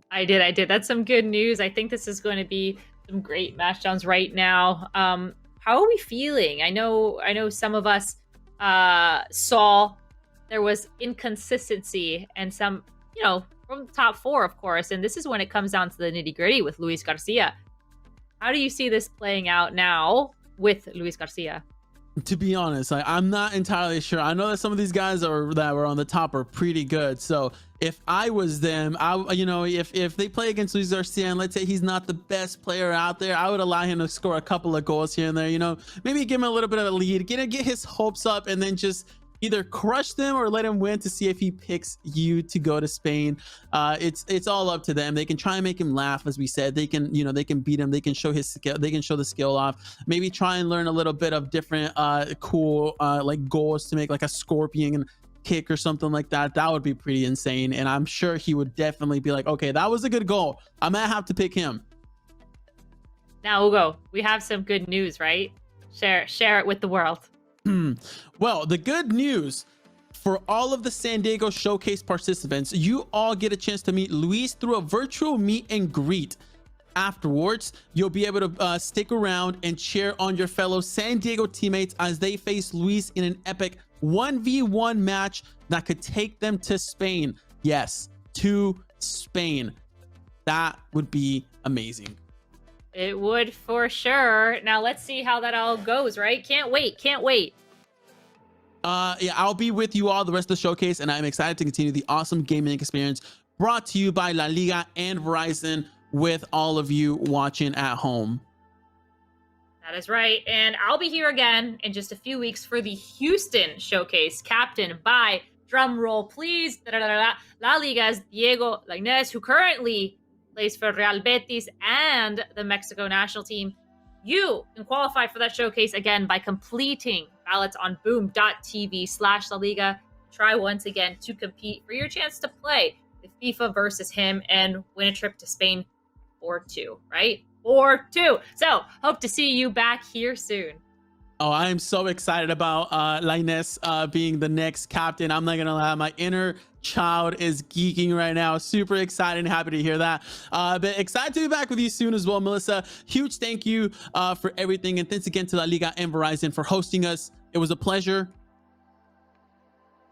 I did. That's some good news. I think this is going to be some great matchdowns right now. How are we feeling? I know some of us saw there was inconsistency and some, from the top 4, of course. And this is when it comes down to the nitty gritty with Luis Garcia. How do you see this playing out now with Luis Garcia? To be honest, I'm not entirely sure. I know that some of these guys that were on the top are pretty good. So if I was them, if they play against Luis Garcia and let's say he's not the best player out there, I would allow him to score a couple of goals here and there. Maybe give him a little bit of a lead, get his hopes up, and then just either crush them or let him win to see if he picks you to go to Spain. It's all up to them. They can try and make him laugh, as we said. They can beat him. They can show his skill. They can show the skill off. Maybe try and learn a little bit of different cool like goals to make, like a scorpion kick or something like that. That would be pretty insane. And I'm sure he would definitely be like, okay, that was a good goal. I might have to pick him. Now, Hugo, we have some good news, right? Share it with the world. Well, the good news for all of the San Diego Showcase participants, you all get a chance to meet Luis through a virtual meet and greet. Afterwards, you'll be able to stick around and cheer on your fellow San Diego teammates as they face Luis in an epic 1v1 match that could take them to Spain. Yes, to Spain. That would be amazing. It would for sure. Now let's see how that all goes, right? Can't wait. Yeah, I'll be with you all the rest of the showcase, and I'm excited to continue the awesome gaming experience brought to you by LaLiga and Verizon with all of you watching at home. That is right. And I'll be here again in just a few weeks for the Houston showcase, captained by, drum roll please, La Liga's Diego Lainez, who currently plays for Real Betis and the Mexico national team. You can qualify for that showcase again by completing ballots on boom.tv/La Liga. Try once again to compete for your chance to play the FIFA versus him and win a trip to Spain 4-2, right? 4-2. So hope to see you back here soon. Oh, I'm so excited about Lainez being the next captain. I'm not gonna lie, my inner child is geeking right now. Super excited and happy to hear that. But excited to be back with you soon as well, Melissa. Huge thank you for everything, and thanks again to La Liga and Verizon for hosting us. It was a pleasure.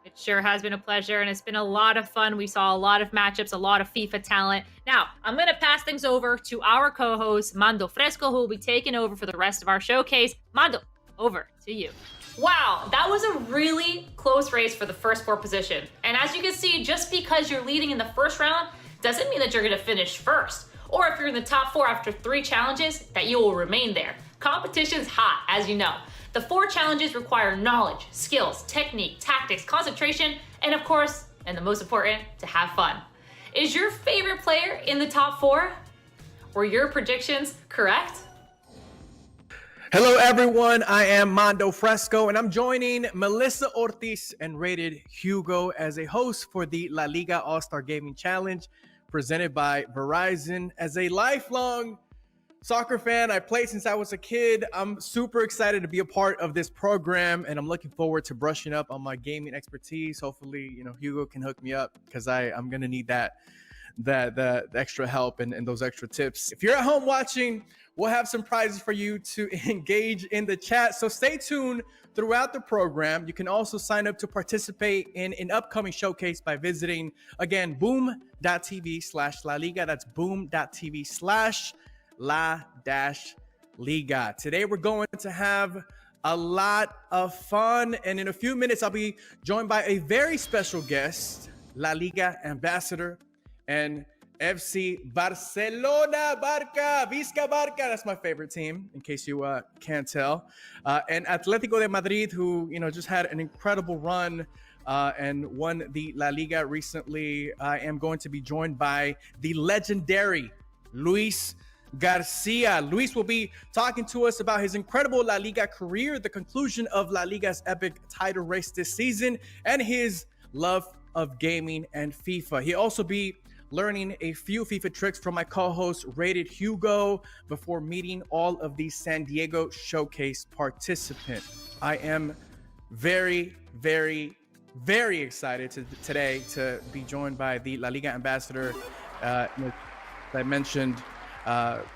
It Sure has been a pleasure, and it's been a lot of fun. We saw a lot of matchups, a lot of FIFA talent. Now, I'm going to pass things over to our co-host, Mando Fresco, who will be taking over for the rest of our showcase. Mando, over to you. Wow, that was a really close race for the first 4 position. And as you can see, just because you're leading in the first round doesn't mean that you're going to finish first. Or if you're in the top 4 after 3 challenges, that you will remain there. Competition's hot, as you know. The 4 challenges require knowledge, skills, technique, tactics, concentration, and of course, and the most important, to have fun. Is your favorite player in the top 4? Were your predictions correct? Hello, everyone. I am Mando Fresco, and I'm joining Melissa Ortiz and Rated Hugo as a host for the La Liga All-Star Gaming Challenge presented by Verizon. As a lifelong soccer fan, I played since I was a kid. I'm super excited to be a part of this program, and I'm looking forward to brushing up on my gaming expertise. Hopefully, Hugo can hook me up because I'm gonna need that extra help and those extra tips. If you're at home watching, we'll have some prizes for you to engage in the chat. So stay tuned throughout the program. You can also sign up to participate in an upcoming showcase by visiting, again, boom.tv/LaLiga. That's boom.tv/La-Liga. Today, we're going to have a lot of fun. And in a few minutes, I'll be joined by a very special guest, La Liga ambassador and FC Barcelona, Barca, Vizca Barca. That's my favorite team, in case you can't tell. And Atletico de Madrid, who just had an incredible run and won the La Liga recently. I am going to be joined by the legendary Luis Garcia. Luis will be talking to us about his incredible La Liga career, the conclusion of La Liga's epic title race this season, and his love of gaming and FIFA. He'll also be learning a few FIFA tricks from my co-host Rated Hugo before meeting all of these San Diego Showcase participants. I am very, very, very excited today to be joined by the La Liga ambassador. As I mentioned,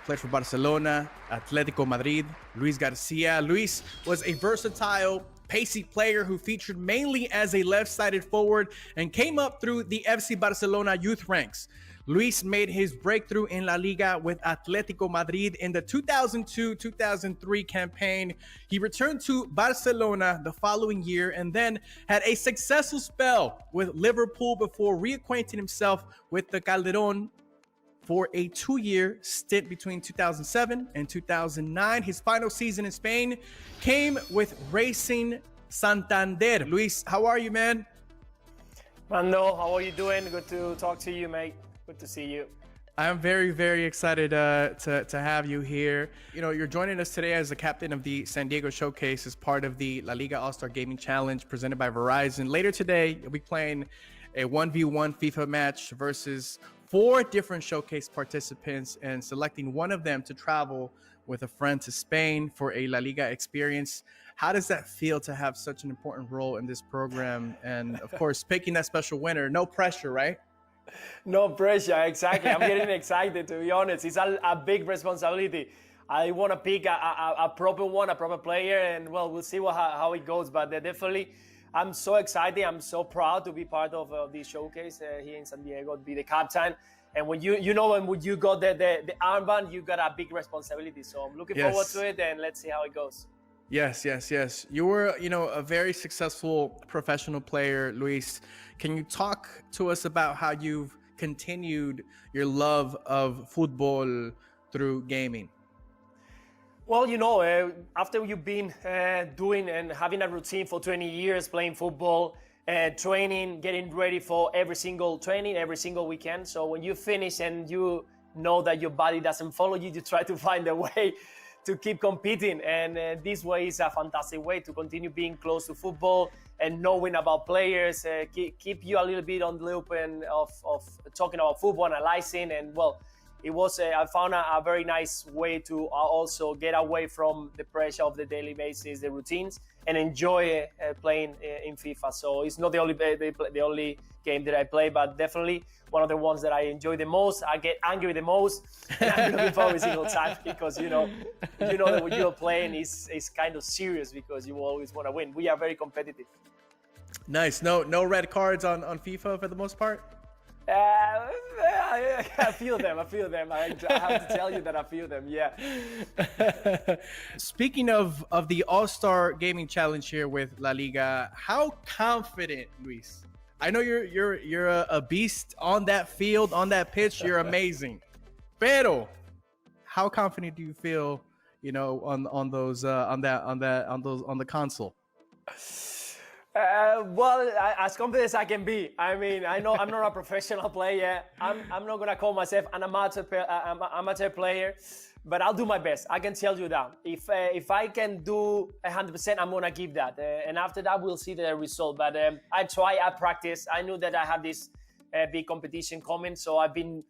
played for Barcelona, Atletico Madrid, Luis Garcia. Luis was a versatile, pacey player who featured mainly as a left-sided forward and came up through the FC Barcelona youth ranks. Luis made his breakthrough in La Liga with Atletico Madrid in the 2002-2003 campaign. He returned to Barcelona the following year and then had a successful spell with Liverpool before reacquainting himself with the Calderón for a 2-year stint between 2007 and 2009. His final season in Spain came with Racing Santander. Luis, how are you, man? Mando, how are you doing? Good to talk to you, mate. Good to see you. I'm very, very excited to have you here. You're joining us today as the captain of the San Diego Showcase as part of the La Liga All-Star Gaming Challenge presented by Verizon. Later today, you'll be playing a 1v1 FIFA match versus 4 different showcase participants and selecting one of them to travel with a friend to Spain for a La Liga experience. How does that feel to have such an important role in this program? And of course, picking that special winner, no pressure, right? No pressure, exactly. I'm getting excited, to be honest. It's a big responsibility. I want to pick a proper one, a proper player, and well, we'll see how it goes. But definitely, I'm so excited. I'm so proud to be part of this showcase here in San Diego, to be the captain. And when when you got the armband, you got a big responsibility. So I'm looking forward to it, and let's see how it goes. Yes. You were, a very successful professional player, Luis. Can you talk to us about how you've continued your love of football through gaming? Well, after you've been doing and having a routine for 20 years, playing football, training, getting ready for every single training, every single weekend. So when you finish and you know that your body doesn't follow you, you try to find a way to keep competing. And this way is a fantastic way to continue being close to football and knowing about players, keep you a little bit on the loop and of talking about football, analyzing, and well, it was I found a very nice way to also get away from the pressure of the daily basis, the routines, and enjoy playing in FIFA. So it's not the only game that I play, but definitely one of the ones that I enjoy the most. I get angry the most, and I'm looking for every single time because that when you're playing is kind of serious because you always want to win. We are very competitive. Nice. No red cards on FIFA for the most part. I feel them. I have to tell you that I feel them. Yeah. Speaking of the All-Star Gaming Challenge here with La Liga, how confident, Luis? I know you're a beast on that field, on that pitch. You're amazing. Pero, how confident do you feel? On the console. Well, as confident as I can be. I mean, I know I'm not a professional player. I'm not gonna call myself an amateur player, but I'll do my best. I can tell you that. If I can do 100%, I'm gonna give that. And after that, we'll see the result. But I practice. I knew that I had this big competition coming, so I've been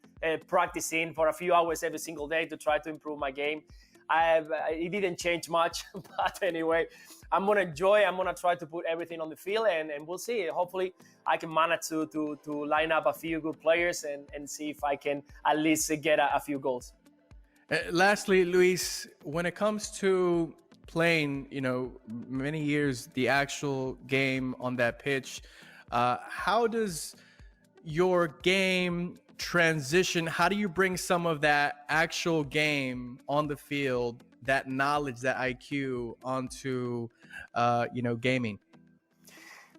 practicing for a few hours every single day to try to improve my game. It didn't change much, but anyway, I'm gonna enjoy. I'm gonna try to put everything on the field, and we'll see. Hopefully, I can manage to line up a few good players and see if I can at least get a few goals. Lastly, Luis, when it comes to playing, many years the actual game on that pitch, how does your game transition? How do you bring some of that actual game on the field, that knowledge, that IQ onto gaming?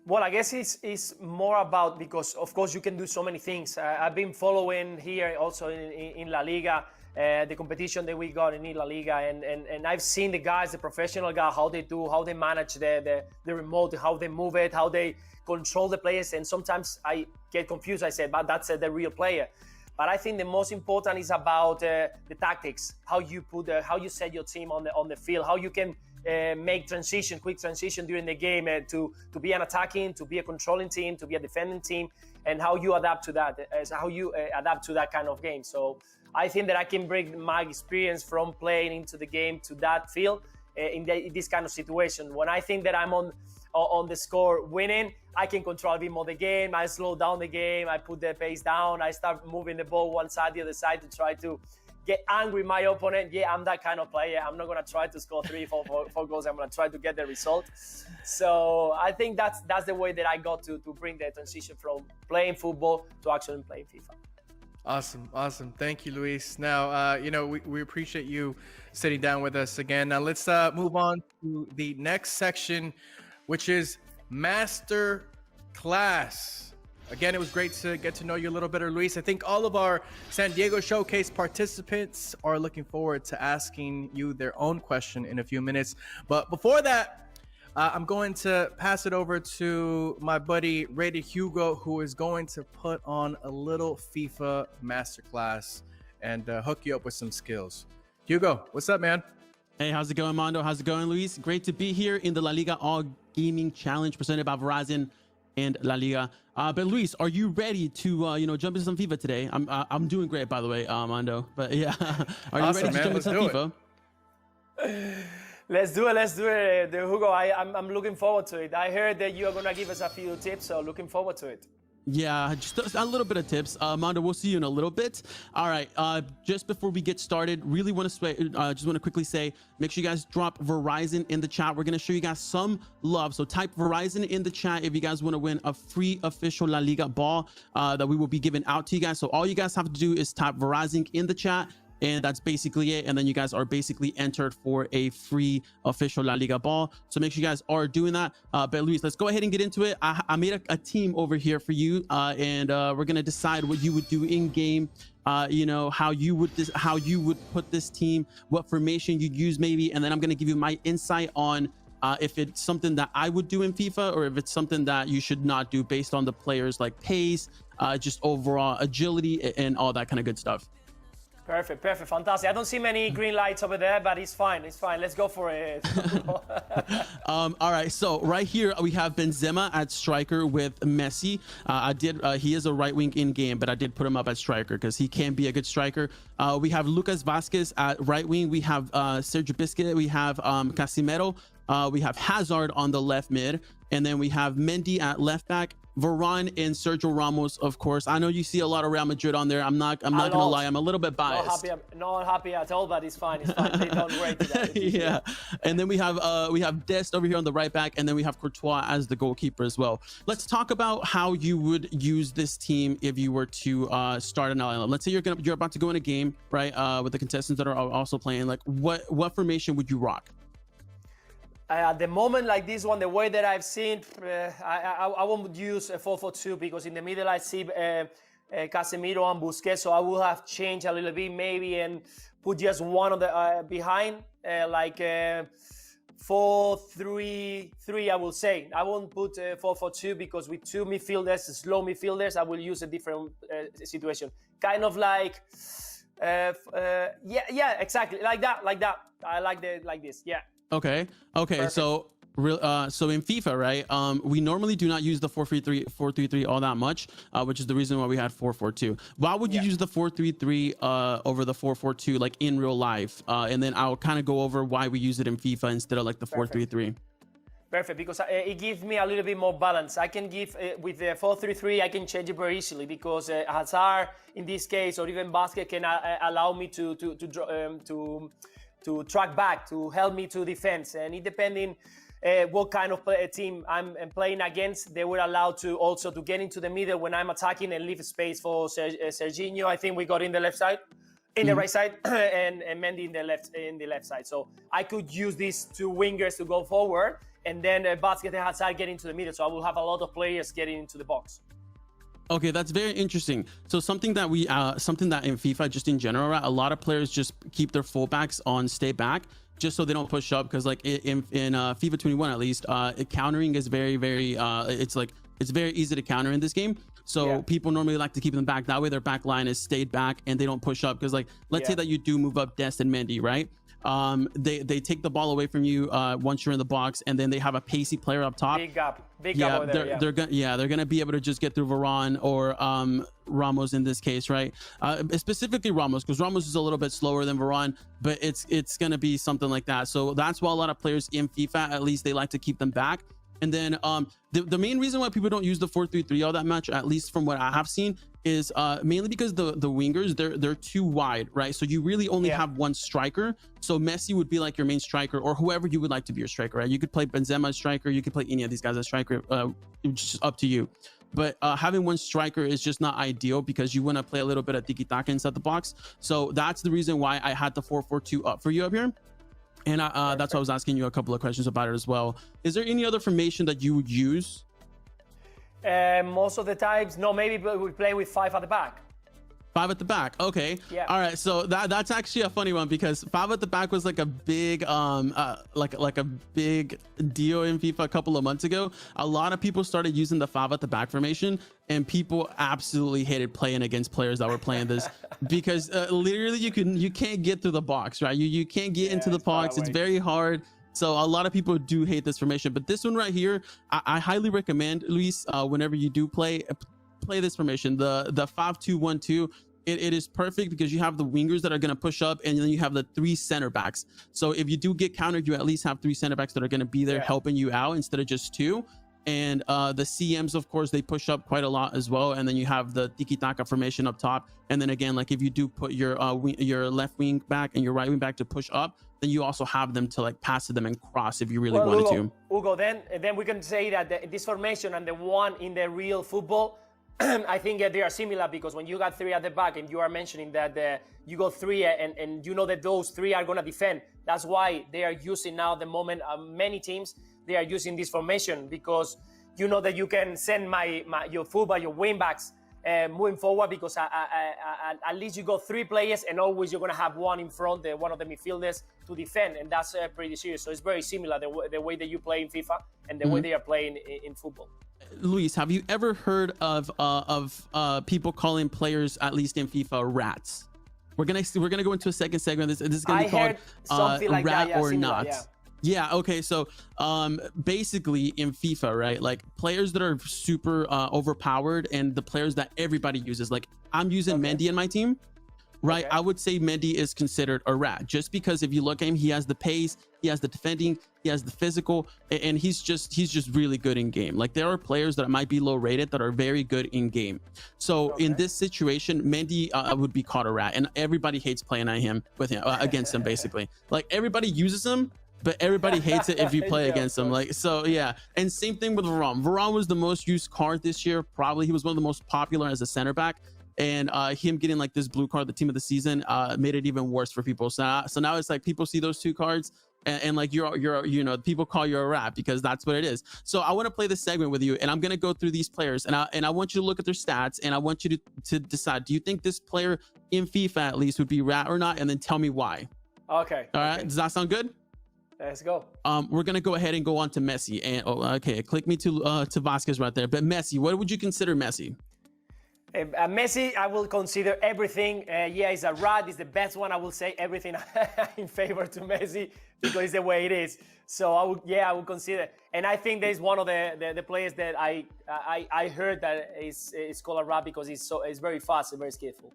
Well, I guess it's more about, because of course you can do so many things. I've been following here also in La Liga, the competition that we got in La Liga, and I've seen the guys, the professional guys, how they manage the remote, how they move it, how they control the players, and sometimes I get confused. I say, but that's the real player. But I think the most important is about the tactics, how you set your team on the field, how you can make quick transition during the game to be an attacking, to be a controlling team, to be a defending team, and how you adapt to that, adapt to that kind of game. So I think that I can bring my experience from playing into the game to that field in this kind of situation. When I think that I'm on the score winning, I can control a bit more the game. I slow down the game. I put the pace down. I start moving the ball one side, the other side to try to get angry with my opponent. Yeah, I'm that kind of player. I'm not going to try to score 4 goals. I'm going to try to get the result. So I think that's the way that I got to bring the transition from playing football to actually playing FIFA. Awesome. Thank you, Luis. Now, we appreciate you sitting down with us again. Now let's move on to the next section, which is Master Class. Again, it was great to get to know you a little better, Luis. I think all of our San Diego Showcase participants are looking forward to asking you their own question in a few minutes. But before that, I'm going to pass it over to my buddy Rated Hugo, who is going to put on a little FIFA Masterclass and hook you up with some skills. Hugo, what's up, man? Hey, how's it going, Mondo? How's it going, Luis? Great to be here in the La Liga All Gaming Challenge presented by Verizon and La Liga. But Luis, are you ready to jump into some FIFA today? I'm doing great, by the way, Mondo. But yeah, are you ready to jump into some FIFA? Let's do it, Hugo. I'm looking forward to it. I heard that you are gonna give us a few tips, so looking forward to it. Yeah, just a little bit of tips. Mondo, we'll see you in a little bit. All right, just before we get started, really want to quickly say, make sure you guys drop Verizon in the chat. We're going to show you guys some love. So type Verizon in the chat if you guys want to win a free official La Liga ball that we will be giving out to you guys. So all you guys have to do is type Verizon in the chat, and that's basically it. And then you guys are basically entered for a free official La Liga ball. So make sure you guys are doing that. But Luis, let's go ahead and get into it. I made a team over here for you, and we're gonna decide what you would do in game. How you would put this team, what formation you'd use maybe, and then I'm gonna give you my insight on if it's something that I would do in FIFA or if it's something that you should not do based on the players, like pace, just overall agility and all that kind of good stuff. Perfect, fantastic. I don't see many green lights over there, but it's fine. Let's go for it. All right, so right here we have Benzema at striker with Messi. He is a right wing in game, but I did put him up at striker because he can be a good striker. We have Lucas Vazquez at right wing. We have Sergio Busquets. We have Casemiro We have Hazard on the left mid, and then we have Mendy at left back, Varane and Sergio Ramos, of course. I know you see a lot of Real Madrid on there. I'm not gonna lie, I'm a little bit biased. Not happy at all, but it's fine. It's fine. They done great today. Yeah, and then we have Dest over here on the right back, and then we have Courtois as the goalkeeper as well. Let's talk about how you would use this team if you were to start an lineup. Let's say you're about to go in a game, right? With the contestants that are also playing. Like, what formation would you rock? At the moment like this one, the way that I've seen, I won't use a 4-4-2 because in the middle I see Casemiro and Busquets, so I will have changed a little bit maybe and put just one on the behind, like 4-3-3. I will say I won't put 4-4-2 because with two midfielders, slow midfielders, I will use a different situation, kind of like yeah, exactly like that. I like this, yeah. Okay. Perfect. So in FIFA, right? We normally do not use the 4-3-3 all that much, which is the reason why we had 4-4-2. Why would you use the 4-3-3 over the 4-4-2 like in real life? And then I'll kind of go over why we use it in FIFA instead of like the 4-3-3. Perfect, because it gives me a little bit more balance. I can give with the 4-3-3, I can change it very easily because Hazard in this case, or even Basket, can allow me to track back, to help me to defense. And it depending what kind of team I'm playing against, they were allowed to also to get into the middle when I'm attacking and leave space for Serginho. I think we got in the left side, in the right side, and Mendy in the left side. So I could use these two wingers to go forward, and then Basket and Hazard get into the middle. So I will have a lot of players getting into the box. Okay, that's very interesting. So something that in FIFA, just in general, right, a lot of players just keep their fullbacks on stay back just so they don't push up, because like in FIFA 21 at least, countering is very it's very easy to counter in this game. So people normally like to keep them back. That way their back line is stayed back and they don't push up, because like let's say that you do move up Dest and Mendy, right? They take the ball away from you once you're in the box, and then they have a pacey player up top. Big gap over there. They're gonna be able to just get through Varane or Ramos in this case, right? Specifically Ramos, because Ramos is a little bit slower than Varane, but it's gonna be something like that. So that's why a lot of players in FIFA, at least, they like to keep them back. And then the main reason why people don't use the 4-3-3 all that much, at least from what I have seen, is mainly because the wingers, they're too wide, right? So you really only have one striker. So Messi would be like your main striker, or whoever you would like to be your striker, right? You could play Benzema as striker, you could play any of these guys as striker, just up to you. But having one striker is just not ideal, because you want to play a little bit of tiki-taka inside the box. So that's the reason why I had the 4-4-2 up for you up here. And that's why I was asking you a couple of questions about it as well. Is there any other formation that you would use? Most of the times, no, maybe we play with 5 at the back. 5 at the back. Okay. Yeah. All right. So that's actually a funny one, because 5 at the back was like a big like a big deal in FIFA a couple of months ago. A lot of people started using the 5 at the back formation, and people absolutely hated playing against players that were playing this because literally you can't get through the box, right? You can't get into the box. It's very hard. So a lot of people do hate this formation, but this one right here, I highly recommend, Luis, whenever you do play this formation, the 5-2-1-2. It is perfect because you have the wingers that are going to push up, and then you have the 3 center backs. So if you do get countered, you at least have 3 center backs that are going to be there helping you out instead of just 2. And the CMs, of course, they push up quite a lot as well. And then you have the tiki-taka formation up top. And then again, like if you do put your left wing back and your right wing back to push up, then you also have them to like pass to them and cross if you really wanted to. Hugo, then we can say that this formation and the one in the real football, I think they are similar, because when you got 3 at the back and you are mentioning that you got 3 and you know that those 3 are going to defend. That's why they are using now the moment many teams, they are using this formation, because you know that you can send your fullback, your wing backs moving forward, because at least you got 3 players, and always you're going to have one in front, one of the midfielders to defend, and that's pretty serious. So it's very similar, the way that you play in FIFA and the way they are playing in football. Luis, have you ever heard of people calling players, at least in FIFA, rats? We're gonna go into a second segment. This is gonna be called like rat that, or similar, not. Yeah. Okay. So basically in FIFA, right, like players that are super overpowered, and the players that everybody uses. Like I'm using Mendy in my team. right? Okay. I would say Mendy is considered a rat, just because if you look at him, he has the pace, he has the defending, he has the physical, and he's just really good in game. Like, there are players that might be low rated that are very good in game. So in this situation, Mendy would be called a rat, and everybody hates playing at him against him. Basically, like, everybody uses him, but everybody hates it if you play against him. Like, so yeah. And same thing with Veron. Veron was the most used card this year. Probably he was one of the most popular as a center back. And him getting like this blue card, the team of the season, made it even worse for people. So now it's like people see those two cards and like you're people call you a rat because that's what it is. So I want to play this segment with you, and I'm gonna go through these players, and I want you to look at their stats, and I want you to decide, do you think this player in FIFA at least would be rat or not, and then tell me why. Okay. All right. Does that sound good? Let's go. We're gonna go ahead and go on to Messi, and okay, click me to Vasquez right there. But Messi, what would you consider Messi? Messi, I will consider everything. Yeah, he's a rat. He's the best one. I will say everything in favor to Messi because it's the way it is. So I would consider. And I think there's one of the players that I heard that is called a rat because he's very fast and very skillful.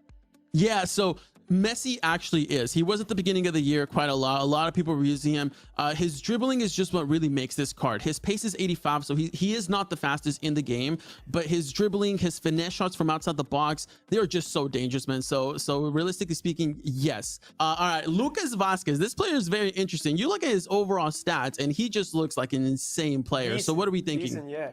Yeah, so Messi actually is. He was at the beginning of the year quite a lot. A lot of people were using him. His dribbling is just what really makes this card. His pace is 85, so he is not the fastest in the game, but his dribbling, his finesse shots from outside the box, they're just so dangerous, man. So realistically speaking, yes. All right, Lucas Vasquez. This player is very interesting. You look at his overall stats, and he just looks like an insane player. So what are we thinking? Decent, yeah.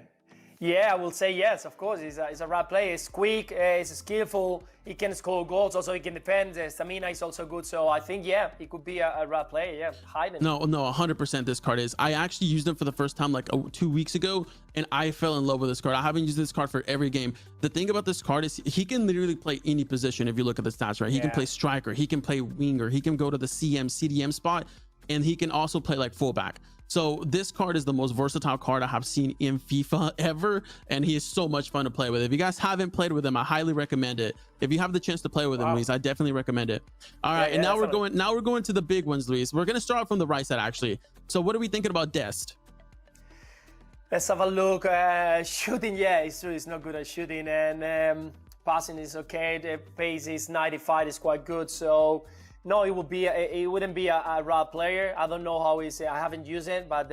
Yeah, I will say yes, of course. He's a right player. He's quick, he's skillful, he can score goals, also he can defend. Stamina is also good. So I think, yeah, he could be a right player, yeah. Hiding. No, 100% this card is. I actually used him for the first time like 2 weeks ago, and I fell in love with this card. I haven't used this card for every game. The thing about this card is he can literally play any position if you look at the stats, right? He can play striker, he can play winger, he can go to the CDM spot, and he can also play like fullback. So this card is the most versatile card I have seen in FIFA ever, and he is so much fun to play with. If you guys haven't played with him, I highly recommend it. If you have the chance to play with him, Luis, I definitely recommend it. All right, and now we're going to the big ones, Luis. We're gonna start from the right side actually. So what are we thinking about Dest? Let's have a look. Shooting, yeah, it's true. He's not good at shooting, and passing is okay. The pace is 95, is quite good. So. No, it wouldn't be a raw player. I don't know how he's. I haven't used it, but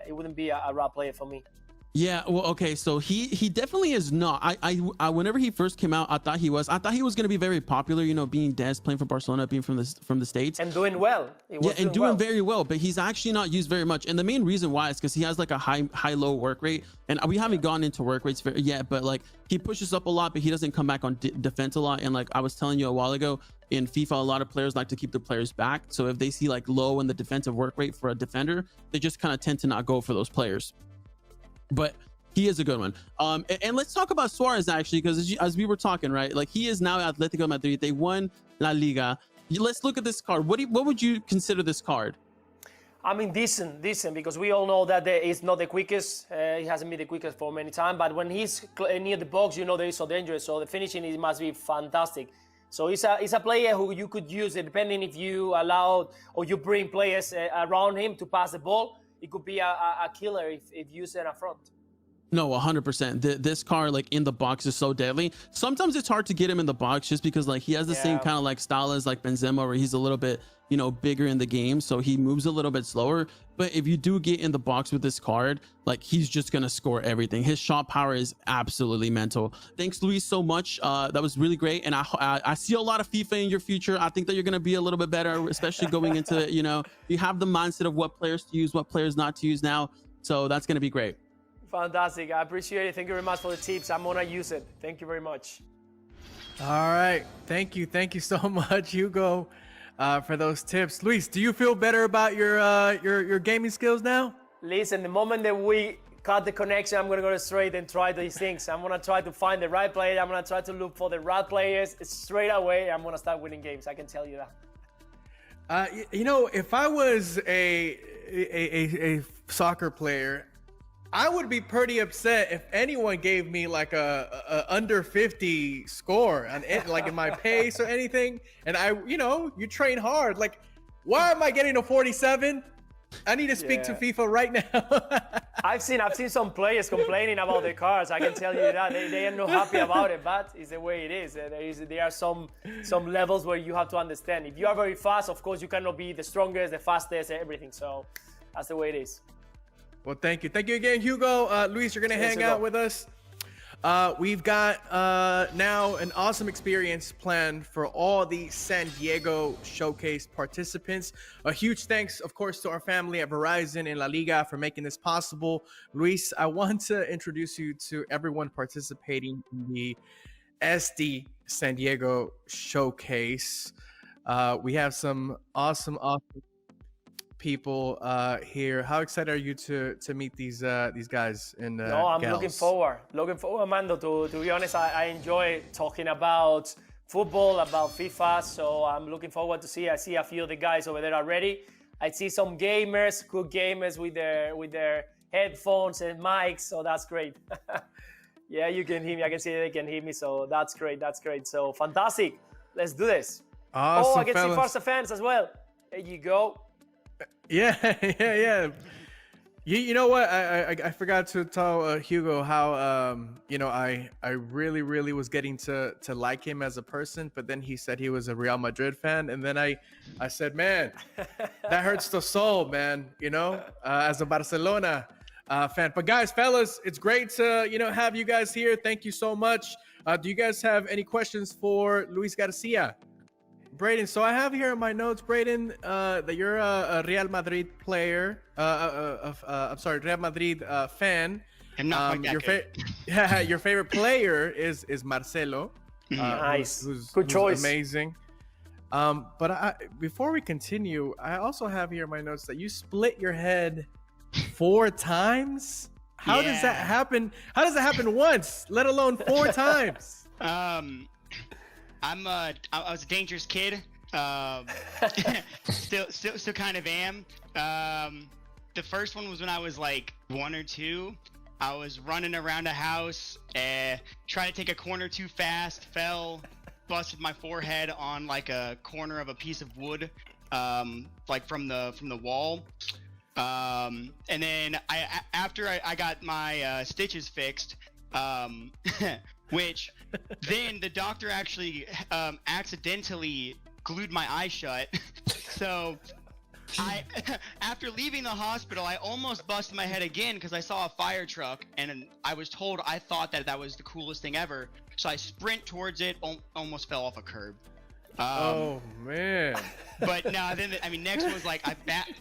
it wouldn't be a raw player for me. Yeah, well, okay, so he definitely is not. I whenever he first came out, I thought he was going to be very popular. You know, being Des, playing for Barcelona, being from the States, and doing well. Doing very well. But he's actually not used very much, and the main reason why is because he has like a high-low work rate, and we haven't gone into work rates yet. But like he pushes up a lot, but he doesn't come back on defense a lot. And like I was telling you a while ago, in FIFA, a lot of players like to keep the players back. So if they see like low in the defensive work rate for a defender, they just kind of tend to not go for those players. But he is a good one. And let's talk about Suarez actually, because as we were talking, right? Like he is now at Atletico Madrid. They won La Liga. Let's look at this card. What would you consider this card? I mean, decent, because we all know that he's not the quickest. He hasn't been the quickest for many times. But when he's near the box, you know that he's so dangerous. So the finishing must be fantastic. So he's a player who you could use it depending if you allow or you bring players around him to pass the ball. It could be a killer if you set up front. No, 100%. This card, like in the box, is so deadly. Sometimes it's hard to get him in the box just because like he has the same kind of like style as like Benzema, where he's a little bit, you know, bigger in the game, so he moves a little bit slower. But if you do get in the box with this card, like he's just gonna score everything. His shot power is absolutely mental. Thanks, Luis, so much. That was really great, and I see a lot of FIFA in your future. I think that you're gonna be a little bit better, especially going into, you know, you have the mindset of what players to use, what players not to use now. So that's gonna be great. Fantastic. I appreciate it. Thank you very much for the tips. I'm gonna use it. Thank you very much. All right. Thank you so much, Hugo, for those tips. Luis, do you feel better about your gaming skills now? Listen, the moment that we cut the connection, I'm gonna go straight and try these things. I'm gonna try to find the right player. I'm gonna try to look for the right players straight away. I'm gonna start winning games. I can tell you that. You know, if I was a soccer player, I would be pretty upset if anyone gave me like a under 50 score on it, like in my pace or anything. And you train hard. Like, why am I getting a 47? I need to speak to Yeah. FIFA right now. I've seen some players complaining about the cars. I can tell you that they are not happy about it, but it's the way it is. There are some levels where you have to understand. If you are very fast, of course you cannot be the strongest, the fastest, everything. So that's the way it is. Well, thank you again, Hugo. Luis, you're gonna Cheers, hang out Hugo. with us. We've got now an awesome experience planned for all the San Diego Showcase participants. A huge thanks, of course, to our family at Verizon and LaLiga for making this possible. Luis, I want to introduce you to everyone participating in the SD San Diego Showcase. We have some awesome people here. How excited are you to meet these guys and No, I'm gals? looking forward, Mando. To be honest, I enjoy talking about football, about FIFA. So I'm looking forward to see. I see a few of the guys over there already. I see some gamers, good gamers with their headphones and mics. So that's great. Yeah, you can hear me. I can see they can hear me. So that's great. That's great. So fantastic. Let's do this. Awesome, I can fellas. see Barca fans as well. There you go. Yeah. You know what? I forgot to tell Hugo how I really was getting to like him as a person, but then he said he was a Real Madrid fan, and then I said, man, that hurts the soul, man. As a Barcelona fan. But guys, fellas, it's great to have you guys here. Thank you so much. Do you guys have any questions for Luis Garcia? Braden, so I have here in my notes, Braden, that you're a Real Madrid player. I'm sorry, Real Madrid fan. I'm not quite that good. Your favorite player is Marcelo. Nice. Who's Good choice. Amazing. But before we continue, I also have here in my notes that you split your head 4 times. How does that happen? How does it happen once, let alone 4 times? I was a dangerous kid. Still kind of am. The first one was when I was like 1 or 2. I was running around a house, tried to take a corner too fast, fell, busted my forehead on like a corner of a piece of wood, like from the wall. And then after I got my stitches fixed, which then the doctor actually accidentally glued my eye shut. So after leaving the hospital, I almost busted my head again because I saw a fire truck, and I was told I thought that was the coolest thing ever. So I sprint towards it, almost fell off a curb. Oh man! But no, then next was like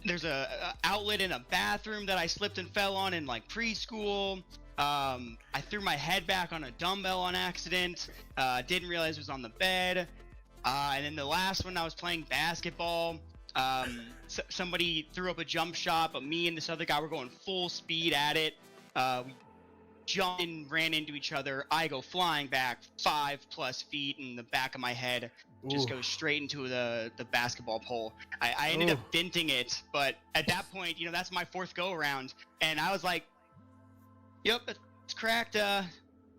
there's a outlet in a bathroom that I slipped and fell on in like preschool. I threw my head back on a dumbbell on accident. Didn't realize it was on the bed. And then the last one, I was playing basketball. Somebody threw up a jump shot, but me and this other guy were going full speed at it. We jumped and ran into each other. I go flying back 5+ feet, and the back of my head just goes straight into the basketball pole. I ended up denting it, but at that point, that's my 4th go around, and I was like, yep, it's cracked.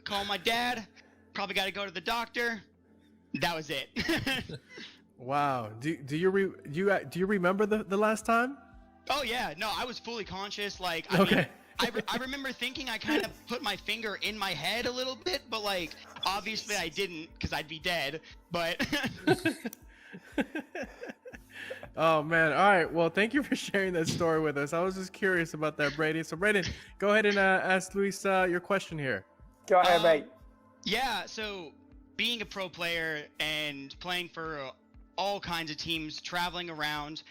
Call my dad. Probably got to go to the doctor. That was it. Wow. Do you remember the last time? Oh yeah, no, I was fully conscious. Like, I remember thinking I kind of put my finger in my head a little bit, but like obviously I didn't because I'd be dead. But oh man! All right. Well, thank you for sharing that story with us. I was just curious about that, Brady. So, Brayden, go ahead and ask Luis your question here. Go ahead, mate. Yeah. So, being a pro player and playing for all kinds of teams, traveling around,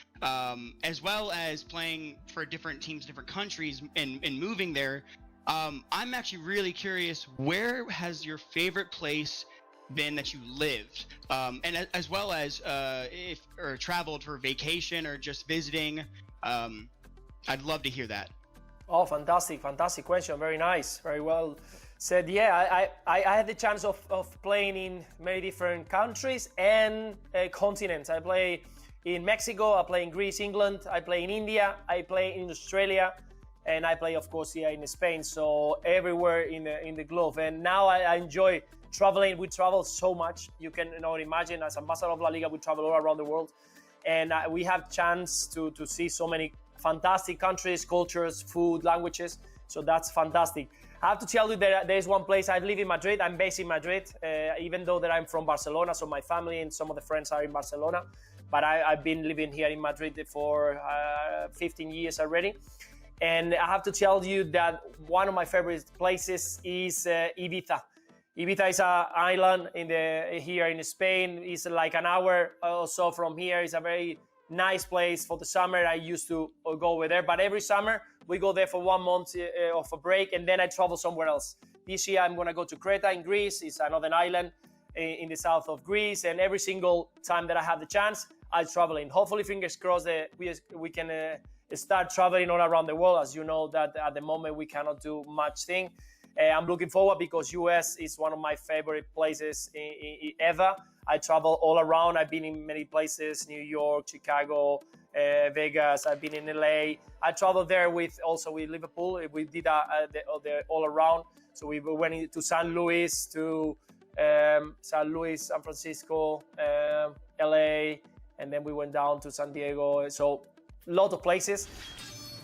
as well as playing for different teams, different countries, and moving there. I'm actually really curious. Where has your favorite place been that you lived, and as well as or traveled for vacation or just visiting? I'd love to hear that. Oh, fantastic question. Very nice, very well said. Yeah, I had the chance of playing in many different countries and continents. I play in Mexico, I play in Greece, England, I play in India, I play in Australia, and I play, of course, here in Spain. So everywhere in the globe. And now I enjoy traveling. We travel so much. You can imagine, as ambassador of La Liga, we travel all around the world, and we have chance to see so many fantastic countries, cultures, food, languages. So that's fantastic. I have to tell you that there's one place. I live in Madrid. I'm based in Madrid, even though that I'm from Barcelona. So my family and some of the friends are in Barcelona. But I've been living here in Madrid for 15 years already. And I have to tell you that one of my favorite places is Ibiza. Ibiza is an island here in Spain. It's like an hour or so from here. It's a very nice place for the summer. I used to go over there, but every summer we go there for 1 month of a break, and then I travel somewhere else. This year I'm gonna go to Creta in Greece. It's another island in the south of Greece, and every single time that I have the chance, I travel in. Hopefully, fingers crossed, that we can start traveling all around the world. As you know, that at the moment we cannot do much thing. I'm looking forward because US is one of my favorite places ever. I travel all around. I've been in many places: New York, Chicago, Vegas. I've been in LA. I traveled there with Liverpool. We did the all around. So we went to San Luis, San Francisco, LA, and then we went down to San Diego. So a lot of places.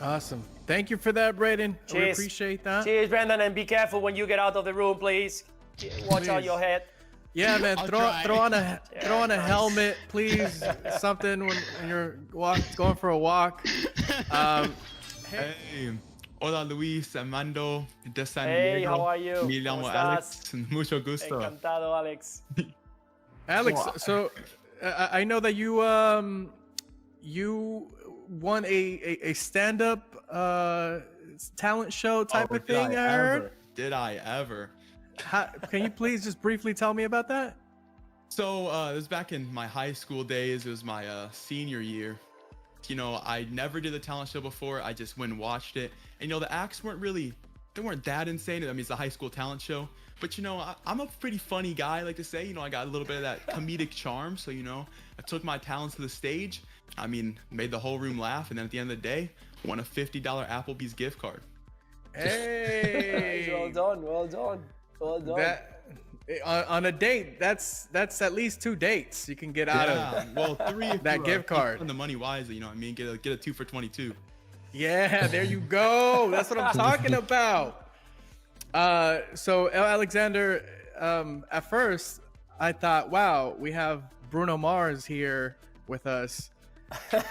Awesome. Thank you for that, Braden. Cheers. We appreciate that. Cheers, Brendan, and be careful when you get out of the room, please. Watch out your head. Yeah, man. Throw on a helmet, please. Something when you're going for a walk. Hey. Hola, Luis, Armando, de San Hey, Diego. how are you? Me llamo Alex. Mucho gusto. Encantado, Alex. Alex, so I know that you won a stand-up talent show type of thing. I heard. Did I ever? Can you please just briefly tell me about that? So it was back in my high school days. It was my senior year. You know, I never did a talent show before. I just went and watched it. And, you know, the acts weren't that insane. I mean, it's a high school talent show. But, you know, I'm a pretty funny guy, I like to say. You know, I got a little bit of that comedic charm. So, you know, I took my talents to the stage. I mean, made the whole room laugh. And then at the end of the day, won a $50 Applebee's gift card. Hey! Well done. On a date, that's at least 2 dates you can get out of. Well, 3 if that gift card. And the money wisely, you know what I mean? Get a 2 for 22. Yeah, there you go. That's what I'm talking about. So Alexander, at first I thought, wow, we have Bruno Mars here with us. Wait,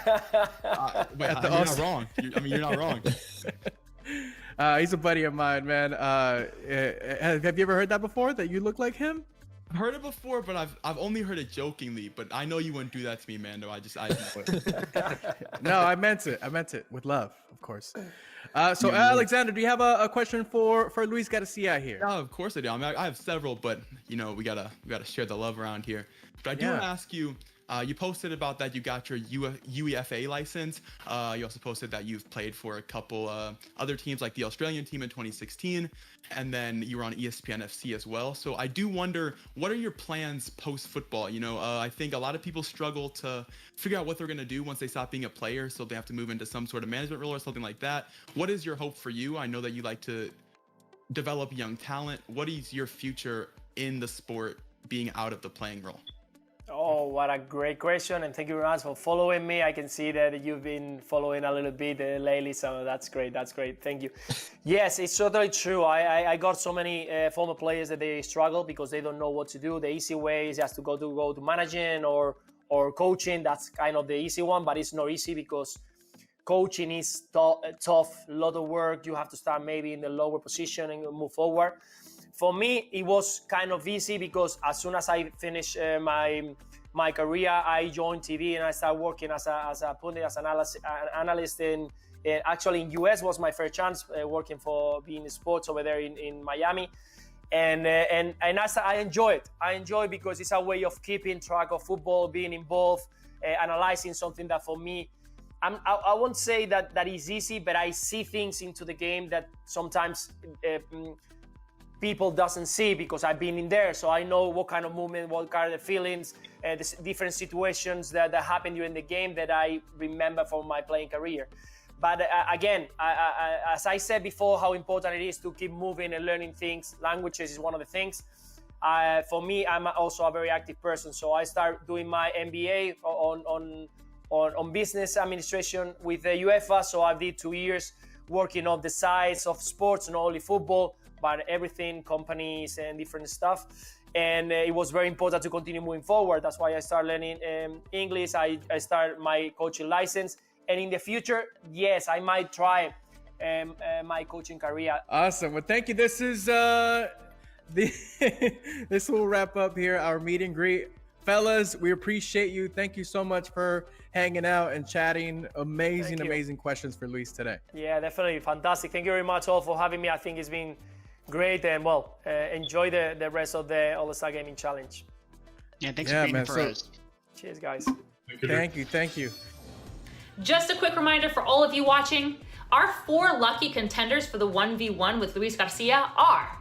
you're not wrong. You're not wrong. He's a buddy of mine, man. Have you ever heard that before? That you look like him? I've heard it before, but I've only heard it jokingly. But I know you wouldn't do that to me, Mando. I know it. No, I meant it with love, of course. So Alexander, do you have a question for Luis Garcia here? Yeah, of course I do. I mean, I have several, but you know, we gotta share the love around here. But I do want to ask you. You posted about that you got your UEFA license. You also posted that you've played for a couple other teams like the Australian team in 2016, and then you were on ESPN FC as well. So I do wonder, what are your plans post-football? You know, I think a lot of people struggle to figure out what they're going to do once they stop being a player, so they have to move into some sort of management role or something like that. What is your hope for you? I know that you like to develop young talent. What is your future in the sport being out of the playing role? Oh, what a great question, and thank you very much for following me. I can see that you've been following a little bit lately, so that's great. Thank you. Yes, it's totally true. I got so many former players that they struggle because they don't know what to do. The easy way is just to go to managing or coaching. That's kind of the easy one, but it's not easy because coaching is tough, a lot of work. You have to start maybe in the lower position and move forward. For me, it was kind of easy because as soon as I finished my career, I joined TV and I started working as a pundit, as an analyst in actually in US was my first chance working for being sports over there in Miami, and I enjoy it. I enjoy it because it's a way of keeping track of football, being involved, analyzing something that for me, I won't say that is easy, but I see things into the game that sometimes people doesn't see because I've been in there, so I know what kind of movement, what kind of feelings, the different situations that happen during the game that I remember from my playing career. But again, as I said before, how important it is to keep moving and learning things. Languages is one of the things. For me, I'm also a very active person, so I start doing my MBA on business administration with the UEFA. So I did 2 years working on the sides of sports, not only football, but everything, companies and different stuff. And it was very important to continue moving forward. That's why I started learning English. I started my coaching license. And in the future, yes, I might try my coaching career. Awesome. Well, thank you. This is this will wrap up here our meet and greet. Fellas, we appreciate you. Thank you so much for hanging out and chatting. Amazing questions for Luis today. Yeah, definitely. Fantastic. Thank you very much all for having me. I think it's been great. And well, enjoy the rest of the All-Star Gaming Challenge. Yeah, thanks for being for us. Cheers, guys. Thank you. Just a quick reminder for all of you watching, our 4 lucky contenders for the 1v1 with Luis Garcia are: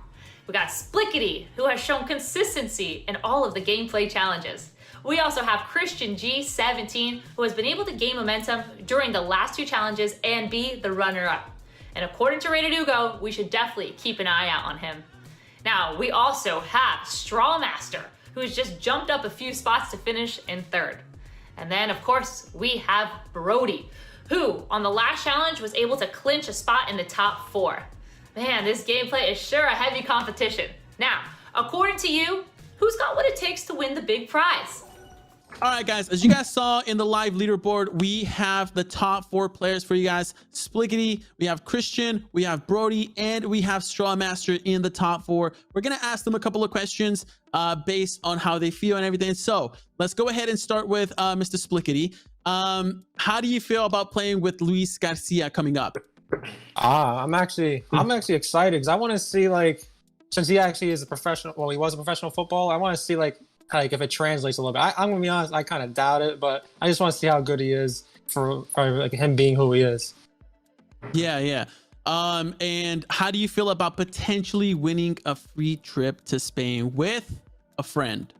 we got Splitties, who has shown consistency in all of the gameplay challenges. We also have Christian G17, who has been able to gain momentum during the last 2 challenges and be the runner-up. And according to Rated Ugo, we should definitely keep an eye out on him. Now, we also have Strawmaster, who has just jumped up a few spots to finish in 3rd. And then, of course, we have Brody, who on the last challenge was able to clinch a spot in the top 4. Man, this gameplay is sure a heavy competition. Now, according to you, who's got what it takes to win the big prize? All right, guys, as you guys saw in the live leaderboard, we have the top 4 players for you guys. Splitties, we have Christian, we have Brody, and we have Strawmaster in the top 4. We're going to ask them a couple of questions based on how they feel and everything. So let's go ahead and start with Mr. Splitties. How do you feel about playing with Luis Garcia coming up? I'm actually excited because I want to see, like, since he actually is a professional, well, he was a professional footballer, I want to see like if it translates a little bit. I'm gonna be honest, I kind of doubt it, but I just want to see how good he is for like him being who he is. Yeah. And how do you feel about potentially winning a free trip to Spain with a friend?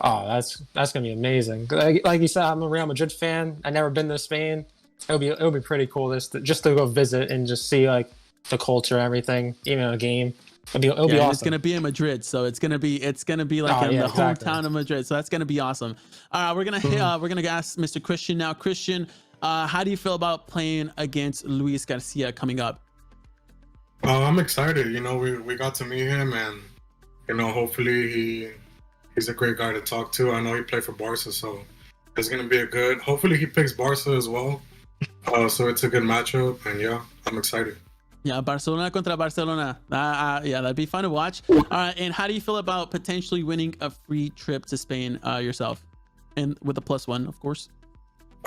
Oh, that's gonna be amazing. Like you said, I'm a Real Madrid fan. I've never been to Spain. It'll be pretty cool just to go visit and just see like the culture, everything, even a game. It'll be awesome. It's gonna be in Madrid, so it's gonna be like hometown of Madrid. So that's gonna be awesome. All right, we're gonna ask Mr. Christian now. Christian, how do you feel about playing against Luis Garcia coming up? I'm excited. You know, we got to meet him, and you know, hopefully he's a great guy to talk to. I know he played for Barca, so it's gonna be hopefully he picks Barca as well. So it's a good matchup, and yeah, I'm excited. Yeah, Barcelona contra Barcelona. Yeah, that'd be fun to watch. All right, and how do you feel about potentially winning a free trip to Spain yourself, and with a +1, of course?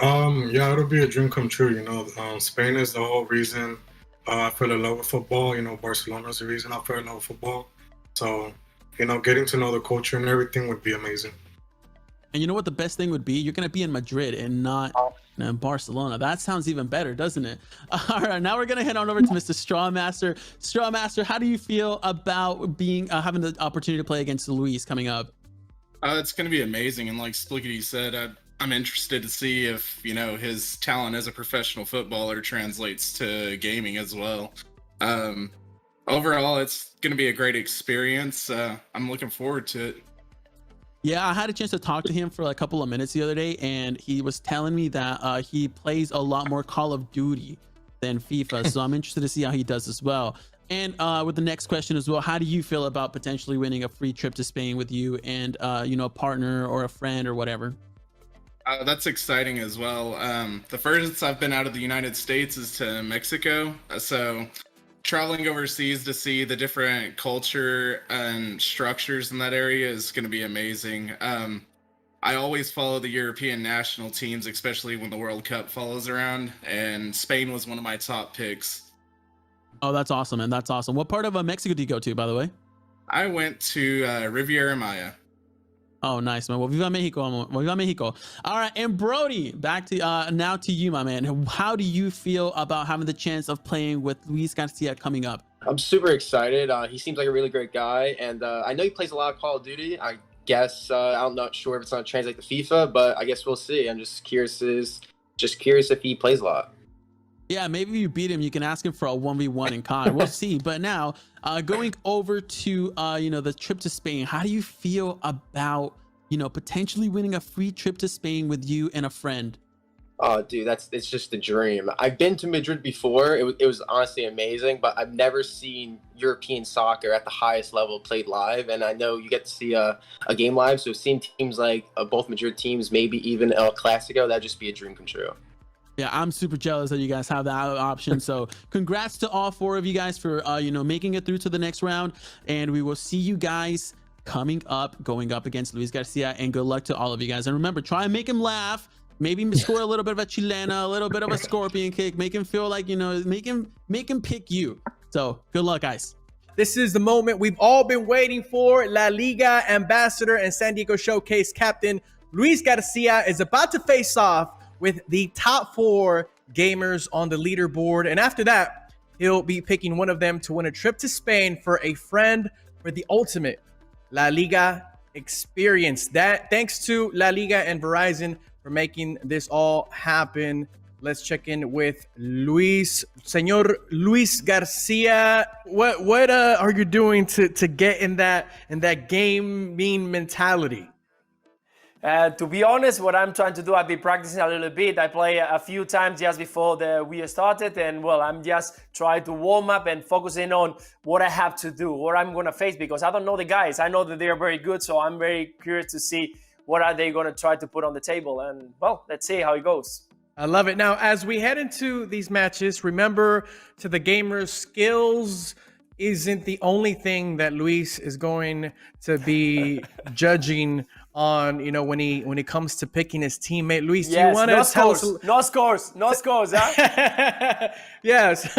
Yeah, it'll be a dream come true. You know, Spain is the whole reason I fell in love with football. You know, Barcelona is the reason I fell in love with football. So, you know, getting to know the culture and everything would be amazing. And you know what the best thing would be? You're gonna be in Madrid and not in Barcelona. That sounds even better, doesn't it? All right, now we're gonna head on over to Mr. Strawmaster. Strawmaster, how do you feel about being having the opportunity to play against Luis coming up? It's gonna be amazing, and like Splitties said, I'm interested to see if his talent as a professional footballer translates to gaming as well. Overall, it's gonna be a great experience. I'm looking forward to it. Yeah, I had a chance to talk to him for a couple of minutes the other day, and he was telling me that he plays a lot more Call of Duty than FIFA. So I'm interested to see how he does as well. And with the next question as well, how do you feel about potentially winning a free trip to Spain with you and a partner or a friend or whatever? That's exciting as well. The furthest I've been out of the United States is to Mexico. So traveling overseas to see the different culture and structures in that area is going to be amazing. I always follow the European national teams, especially when the World Cup follows around, and Spain was one of my top picks. Oh, that's awesome, man. That's awesome. What part of Mexico do you go to, by the way? I went to Riviera Maya. Oh, nice, man. Well, Viva Mexico. Viva Mexico. All right, and Brody, back to now to you, my man. How do you feel about having the chance of playing with Luis Garcia coming up? I'm super excited. He seems like a really great guy, and I know he plays a lot of Call of Duty. I guess I'm not sure if it's going to translate to FIFA, but I guess we'll see. I'm just curious if he plays a lot. Yeah, maybe if you beat him, you can ask him for a 1v1 in COD. We'll see. But now, going over to the trip to Spain, how do you feel about potentially winning a free trip to Spain with you and a friend? Oh, dude, it's just a dream. I've been to Madrid before. It was honestly amazing, but I've never seen European soccer at the highest level played live. And I know you get to see a game live. So seeing teams like both Madrid teams, maybe even El Clasico, that'd just be a dream come true. Yeah, I'm super jealous that you guys have that option. So congrats to all 4 of you guys for, making it through to the next round. And we will see you guys going up against Luis Garcia. And good luck to all of you guys. And remember, try and make him laugh. Maybe score a little bit of a chilena, a little bit of a scorpion kick. Make him feel like, make him pick you. So good luck, guys. This is the moment we've all been waiting for. La Liga ambassador and San Diego Showcase captain Luis Garcia is about to face off with the top 4 gamers on the leaderboard. And after that, he'll be picking one of them to win a trip to Spain for a friend for the ultimate La Liga experience. That thanks to La Liga and Verizon for making this all happen. Let's check in with Senor Luis Garcia. What are you doing to get in that gaming mentality? To be honest, what I'm trying to do, I've been practicing a little bit. I play a few times just before we started, and well, I'm just trying to warm up and focusing on what I have to do, what I'm going to face, because I don't know the guys. I know that they are very good, so I'm very curious to see what are they going to try to put on the table. And well, let's see how it goes. I love it. Now, as we head into these matches, remember, to the gamers, skills isn't the only thing that Luis is going to be judging on, when it comes to picking his teammate. Luis, do you want to tell us? No scores, huh? Yes.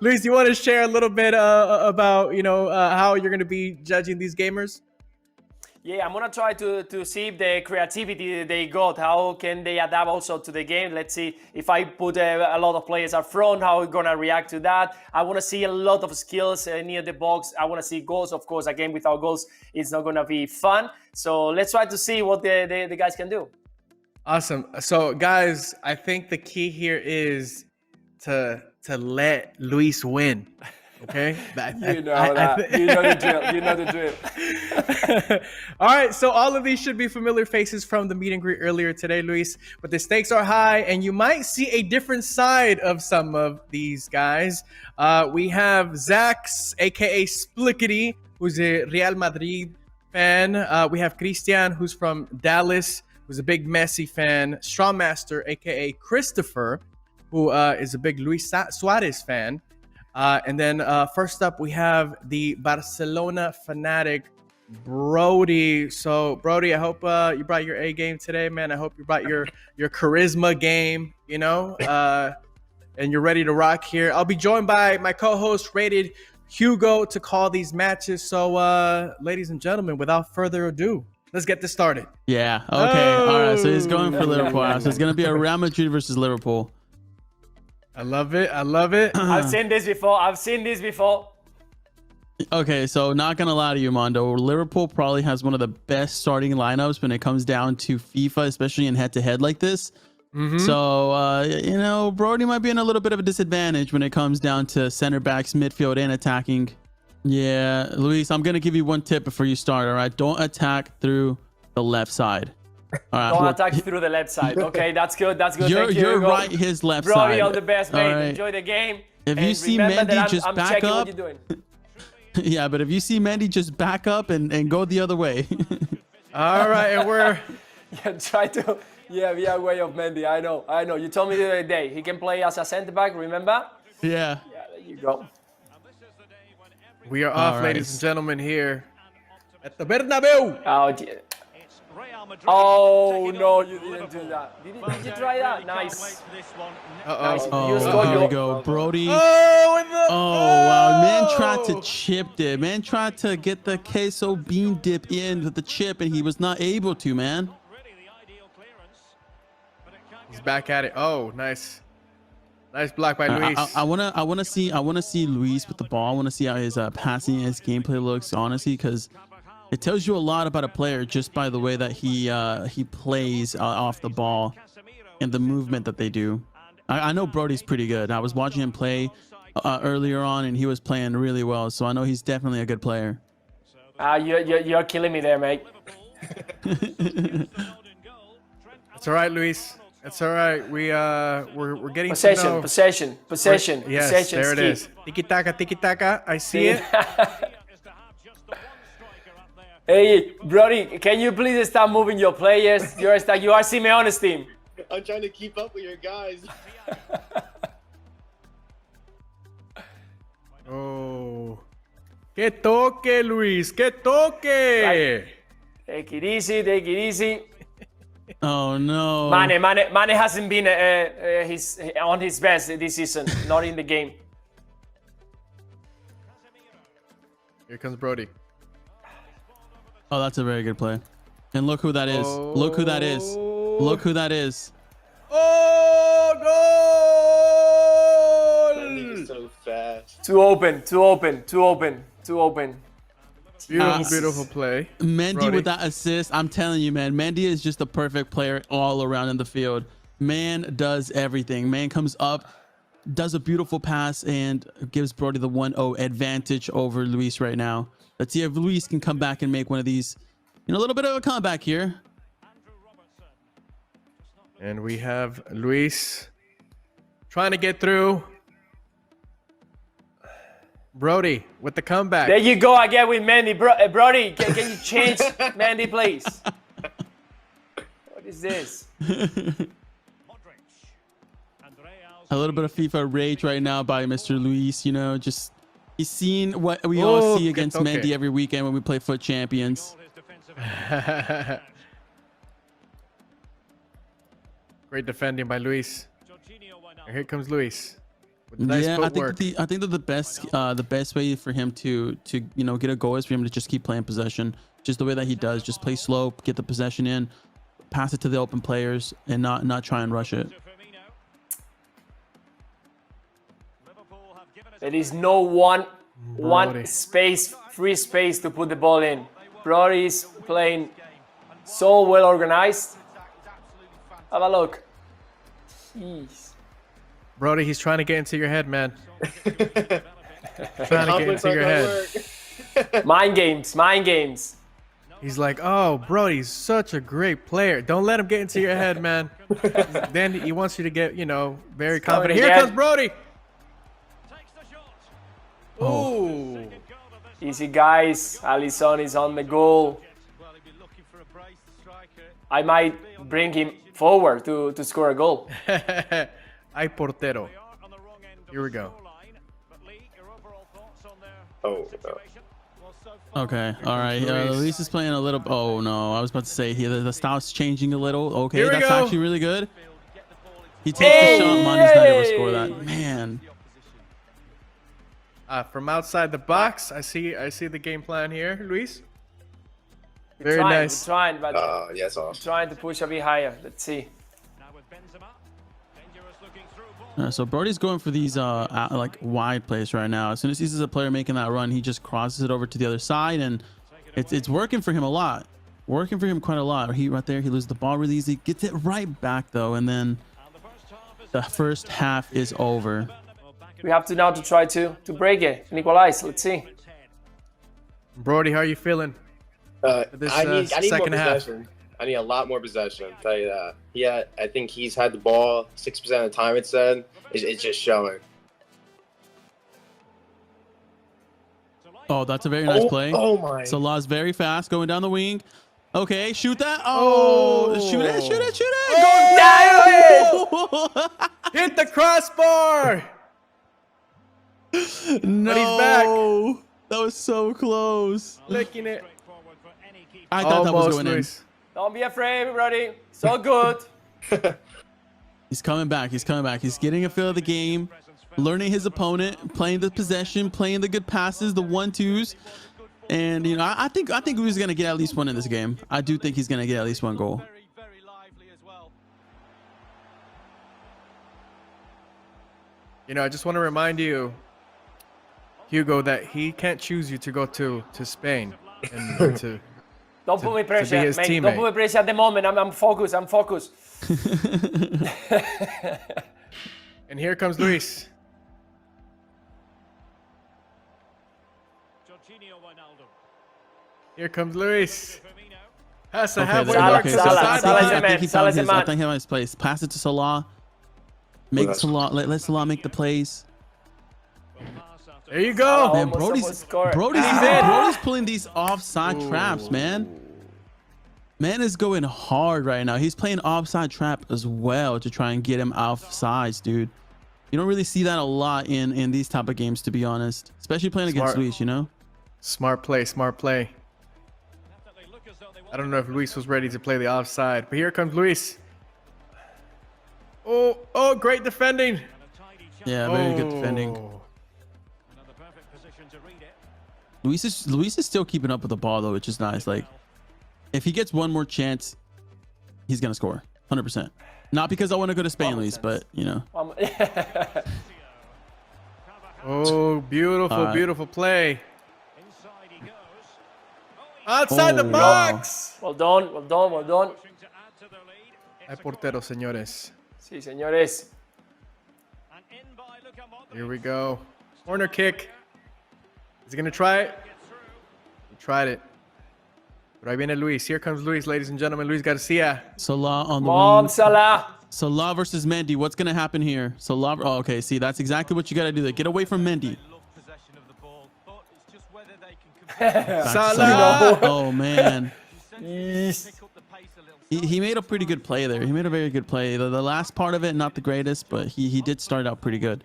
Luis, do you want to share a little bit about, how you're going to be judging these gamers? Yeah, I'm going to try to see if the creativity they got, how can they adapt also to the game. Let's see if I put a lot of players up front, how we're going to react to that. I want to see a lot of skills near the box. I want to see goals. Of course, a game without goals, it's not going to be fun. So let's try to see what the guys can do. Awesome. So, guys, I think the key here is to let Luis win. Okay, you know the drill. All right, so all of these should be familiar faces from the meet and greet earlier today, Luis. But the stakes are high, and you might see a different side of some of these guys. We have Zax, aka Splitties, who's a Real Madrid fan. We have Christian, who's from Dallas, who's a big Messi fan. Strawmaster, aka Christopher, who is a big Luis Suarez fan. And then first up, we have the Barcelona fanatic, Brody. So, Brody, I hope you brought your A game today, man. I hope you brought your charisma game, and you're ready to rock here. I'll be joined by my co-host, Rated Hugo, to call these matches. So, ladies and gentlemen, without further ado, let's get this started. Yeah, okay. All right, so he's going for Liverpool. So it's going to be a Real Madrid versus Liverpool. I love it. I've seen this before. Okay, so not gonna lie to you, Mondo. Liverpool probably has one of the best starting lineups when it comes down to FIFA, especially in head-to-head like this. Mm-hmm. So, Brody might be in a little bit of a disadvantage when it comes down to center backs, midfield, and attacking. Yeah, Luis, I'm gonna give you one tip before you start. All right, don't attack through the left side. All right, don't attack through the left side. Okay, that's good. Thank you. You're right, his left Brody, side. all the best, mate. Right. Enjoy the game. If you see Mendy just I'm back up, what you're doing. yeah, but if you see Mendy just back up and go the other way. All right, and we're be aware of Mendy. I know. You told me the other day he can play as a centre back. Remember? Yeah. Yeah, there you go. We are off, ladies and gentlemen, here at the Bernabeu. Oh dear. Oh no, you didn't do that. Did you try that? Nice. Uh-oh. Oh, here we go. Brody. Oh, wow. Man tried to chip it. Man tried to get the queso bean dip in with the chip, and he was not able to, man. He's back at it. Oh, nice. Nice block by Luis. I wanna see Luis with the ball. I wanna see how his passing and his gameplay looks, honestly, because it tells you a lot about a player just by the way that he plays off the ball and the movement that they do. I know Brody's pretty good. I was watching him play earlier on, and he was playing really well. So I know he's definitely a good player. You're killing me there, mate. It's all right, Luis. It's all right. We're getting to know. Possession. Yes, Possession there it scheme. is. Tiki taka. I see it. Hey, Brody, can you please stop moving your players? You are Simeone's team. I'm trying to keep up with your guys. Oh. Que toque, Luis. Que toque. Right. Take it easy. Oh no. Mane hasn't been on his best this season. Not in the game. Here comes Brody. Oh, that's a very good play. And look who that is. Look who that is. Look who that is. Oh, goal! He's so fast. Too open. Beautiful play. Mendy Brody. with that assist. I'm telling you, man. Mendy is just the perfect player all around in the field. Man does everything. Man comes up, does a beautiful pass, and gives Brody the 1-0 advantage over Luis right now. Let's see if Luis can come back and make one of these, a little bit of a comeback here. And we have Luis trying to get through. Brody with the comeback. There you go again with Mendy. Brody, can you change Mendy, please? What is this? A little bit of FIFA rage right now by Mr. Luis, just he's seen what we all see against Mendy every weekend when we play Foot Champions. Great defending by Luis. And here comes Luis. With nice Yeah, footwork. I think that the best way for him to get a goal is for him to just keep playing possession, just the way that he does. Just play slow, get the possession in, pass it to the open players, and not try and rush it. There is no one free space to put the ball in. Brody is playing so well organized. Have a look. Jeez. Brody, he's trying to get into your head, man. Trying to get into your head. Mind games. He's like, oh, Brody's such a great player. Don't let him get into your head, man. Then he wants you to get, very confident. Here comes Brody. Oh. Easy, guys. Alisson is on the goal. I might bring him forward to score a goal. Ay portero. Here we go. Oh, no. Okay, all right. Luis is playing a little. Oh no, I was about to say here the style's changing a little. Okay, Here we that's go. actually really good. He takes the shot. Monty's not able to score that. Man. From outside the box, I see the game plan here, Luis. We're Very nice. trying, but Yes, awesome. trying to push a bit higher. Let's see. So Brody's going for these like wide plays right now. As soon as he sees a player making that run, he just crosses it over to the other side, and it's working for him a lot. Working for him quite a lot. He right there, he loses the ball really easy, gets it right back though, and then the first half is over. We have to now try to break it and equalize. Let's see. Brody, how are you feeling? I need more second half. possession. I need a lot more possession. I'll tell you that. Yeah, I think he's had the ball 6% of the time. It said it's just showing. Oh, that's a very nice play. Oh my! Salah's very fast going down the wing. Okay, shoot that. Oh, shoot it. Oh, hit the crossbar. No, he's back. That was so close. Licking it. I thought that was going Luis. Don't be afraid, everybody. So good. in. He's coming back. He's getting a feel of the game, learning his opponent, playing the possession, playing the good passes, the 1-2s. And, I think he's going to get at least one in this game. I do think he's going to get at least one goal. I just want to remind you, Hugo, that he can't choose you to go to Spain and to. Don't put me pressure, his mate. teammate. Don't put me pressure at the moment. I'm focused. And here comes Luis. Here comes Luis. That's the Okay, halfway there- mark. okay, to so the I side. think he- I Salah's think he found the his. I man. think he found his place. Pass it to Salah. Make Salah. Let Salah make the plays. There you go. Man, Almost scored. Brody's pulling these offside traps, man. Man is going hard right now. He's playing offside trap as well to try and get him offsides, dude. You don't really see that a lot in these type of games, to be honest. Especially playing against Smart. Luis, you know? Smart play, smart play. I don't know if Luis was ready to play the offside, but here comes Luis. Oh, great defending. Yeah, very good defending. Luis is still keeping up with the ball though, which is nice. Like, if he gets one more chance, he's gonna score 100%. Not because I want to go to Spain, Luis, but you know. Oh, beautiful, All right. beautiful play. Outside the box. Well done, well done, well done. Hay portero, señores. Sí, señores. Here we go. Corner kick. Is he gonna try it? He tried it. Pero ahí viene Luis. Here comes Luis, ladies and gentlemen. Luis Garcia. Salah on the Mom, wing. Salah. Salah versus Mendy. What's gonna happen here? Salah. Oh, okay. See, that's exactly what you gotta do. There. Get away from Mendy. Back to Salah. Oh man. He made a pretty good play there. He made a very good play. The last part of it, not the greatest, but he did start out pretty good.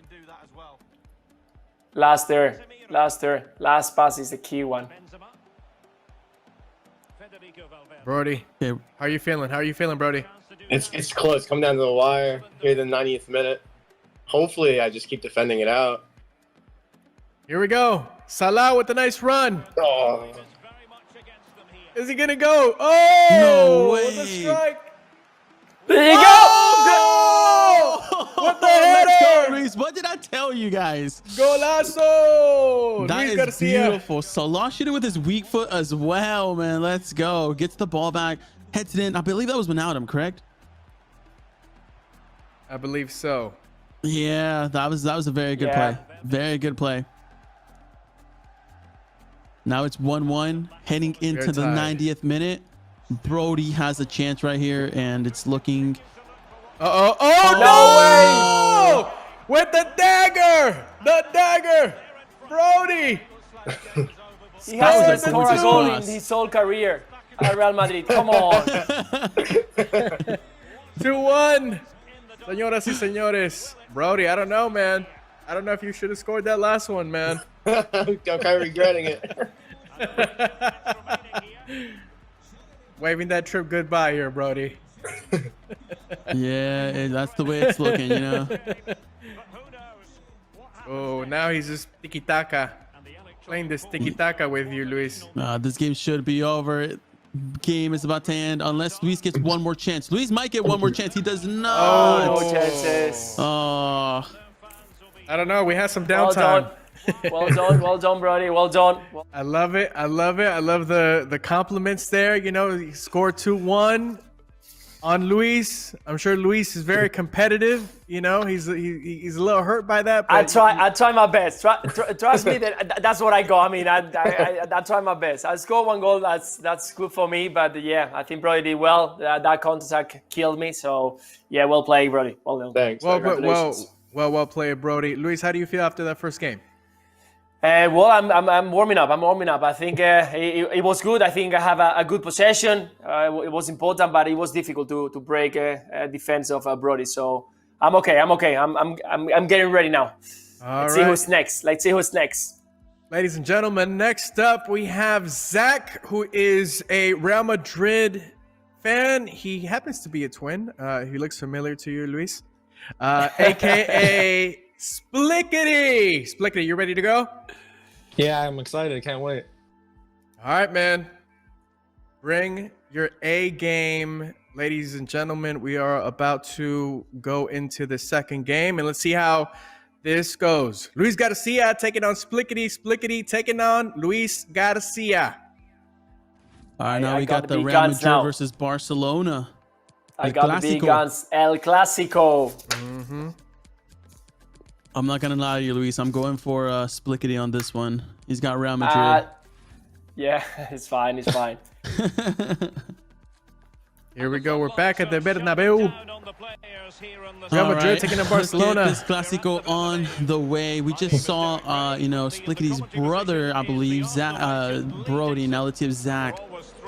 Last pass is the key one. Brody, Okay. how are you feeling? How are you feeling, Brody? It's close. Come down to the wire here, the 90th minute. Hopefully, I just keep defending it out. Here we go. Salah with a nice run. Oh, Is he gonna go? Oh! No With a way. strike. There you Oh! What the Let's go, header? Luis. What did I tell you guys? Golazo! That Luis is Garcia. beautiful. Salah shooting with his weak foot as well, man. Let's go. Gets the ball back. Heads it in. I believe that was Wijnaldum, correct? I believe so. Yeah, that was a very good Yeah. play. Very good play. Now it's 1-1 heading into the tied. 90th minute. Brody has a chance right here, and it's looking. Uh-oh. Oh, no way! With the dagger! The dagger! Brody! He That was hasn't a scored a gorgeous goal cross. in his whole career at Real Madrid. Come on. 2-1. Señoras y señores. Brody, I don't know, man. I don't know if you should have scored that last one, man. I'm kind of regretting it. Waving that trip goodbye here, Brody. Yeah, that's the way it's looking, you know. Oh, now he's just tiki-taka. Playing this tiki-taka with you, Luis. This game should be over. Game is about to end unless Luis gets one more chance. Luis might get one more chance. He does not. No chances. Oh, I don't know. We had some Well downtime. done. Well done, Brody. Well done. I love it. I love it. I love the compliments there. You know, he scored 2-1 on Luis. I'm sure Luis is very competitive. You know, he's a little hurt by that. But I try my best. Trust me, that's what I got. I mean, I try my best. I scored one goal. That's good for me. But yeah, I think Brody did well. That counter-attack killed me. So yeah, well played, Brody. Well done. Thanks. well played, Brody. Luis, how do you feel after that first game? Well, I'm warming up. I think it was good. I think I have a good possession. It was important, but it was difficult to break a defense of Brody. So I'm okay. I'm getting ready now. Let's see who's next. Ladies and gentlemen, next up we have Zach, who is a Real Madrid fan. He happens to be a twin. He looks familiar to you, Luis. AKA Splickety. Splickety, you ready to go? Yeah, I'm excited. Can't wait. All right, man. Bring your A game. Ladies and gentlemen, we are about to go into the second game, and let's see how this goes. Luis Garcia taking on Splickety. Splickety taking on Luis Garcia. all right. Now I we got got the the big Real guns Madrid now. versus Barcelona. I El got the big Clásico. guns. El Clásico. Mm-hmm. I'm not gonna lie to you, Luis. I'm going for Splickety on this one. He's got Real Madrid. Yeah, it's fine. Here we go. We're back at the Bernabeu. Real Madrid taking on Barcelona. Let's get this Clásico on the way. We just saw, Splickity's brother, I believe, Brody. Now let's see if Zach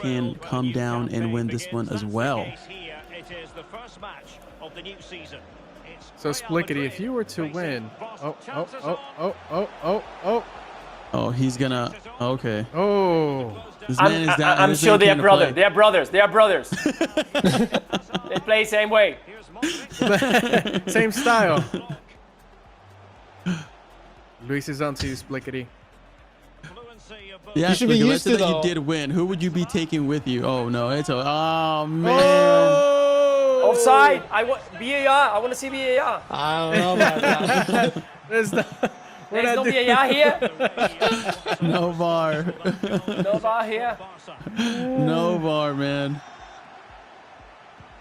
can come down and win this one as well. So Splickity, if you were to win, Oh, he's gonna. Okay. oh, This man is down. I'm this sure man they are can't brothers. play. They are brothers. They are brothers. They play same way. same style. Luis is on to you, Splickity. Yeah, You should be Splicky, let's used say to that you though. did win. Who would you be taking with you? Oh no, it's a. Oh man. Oh! Offside. VAR. I want to see VAR. I don't know about that. There's no, we're There's not no doing- VAR here. No VAR. No VAR here. No VAR, man.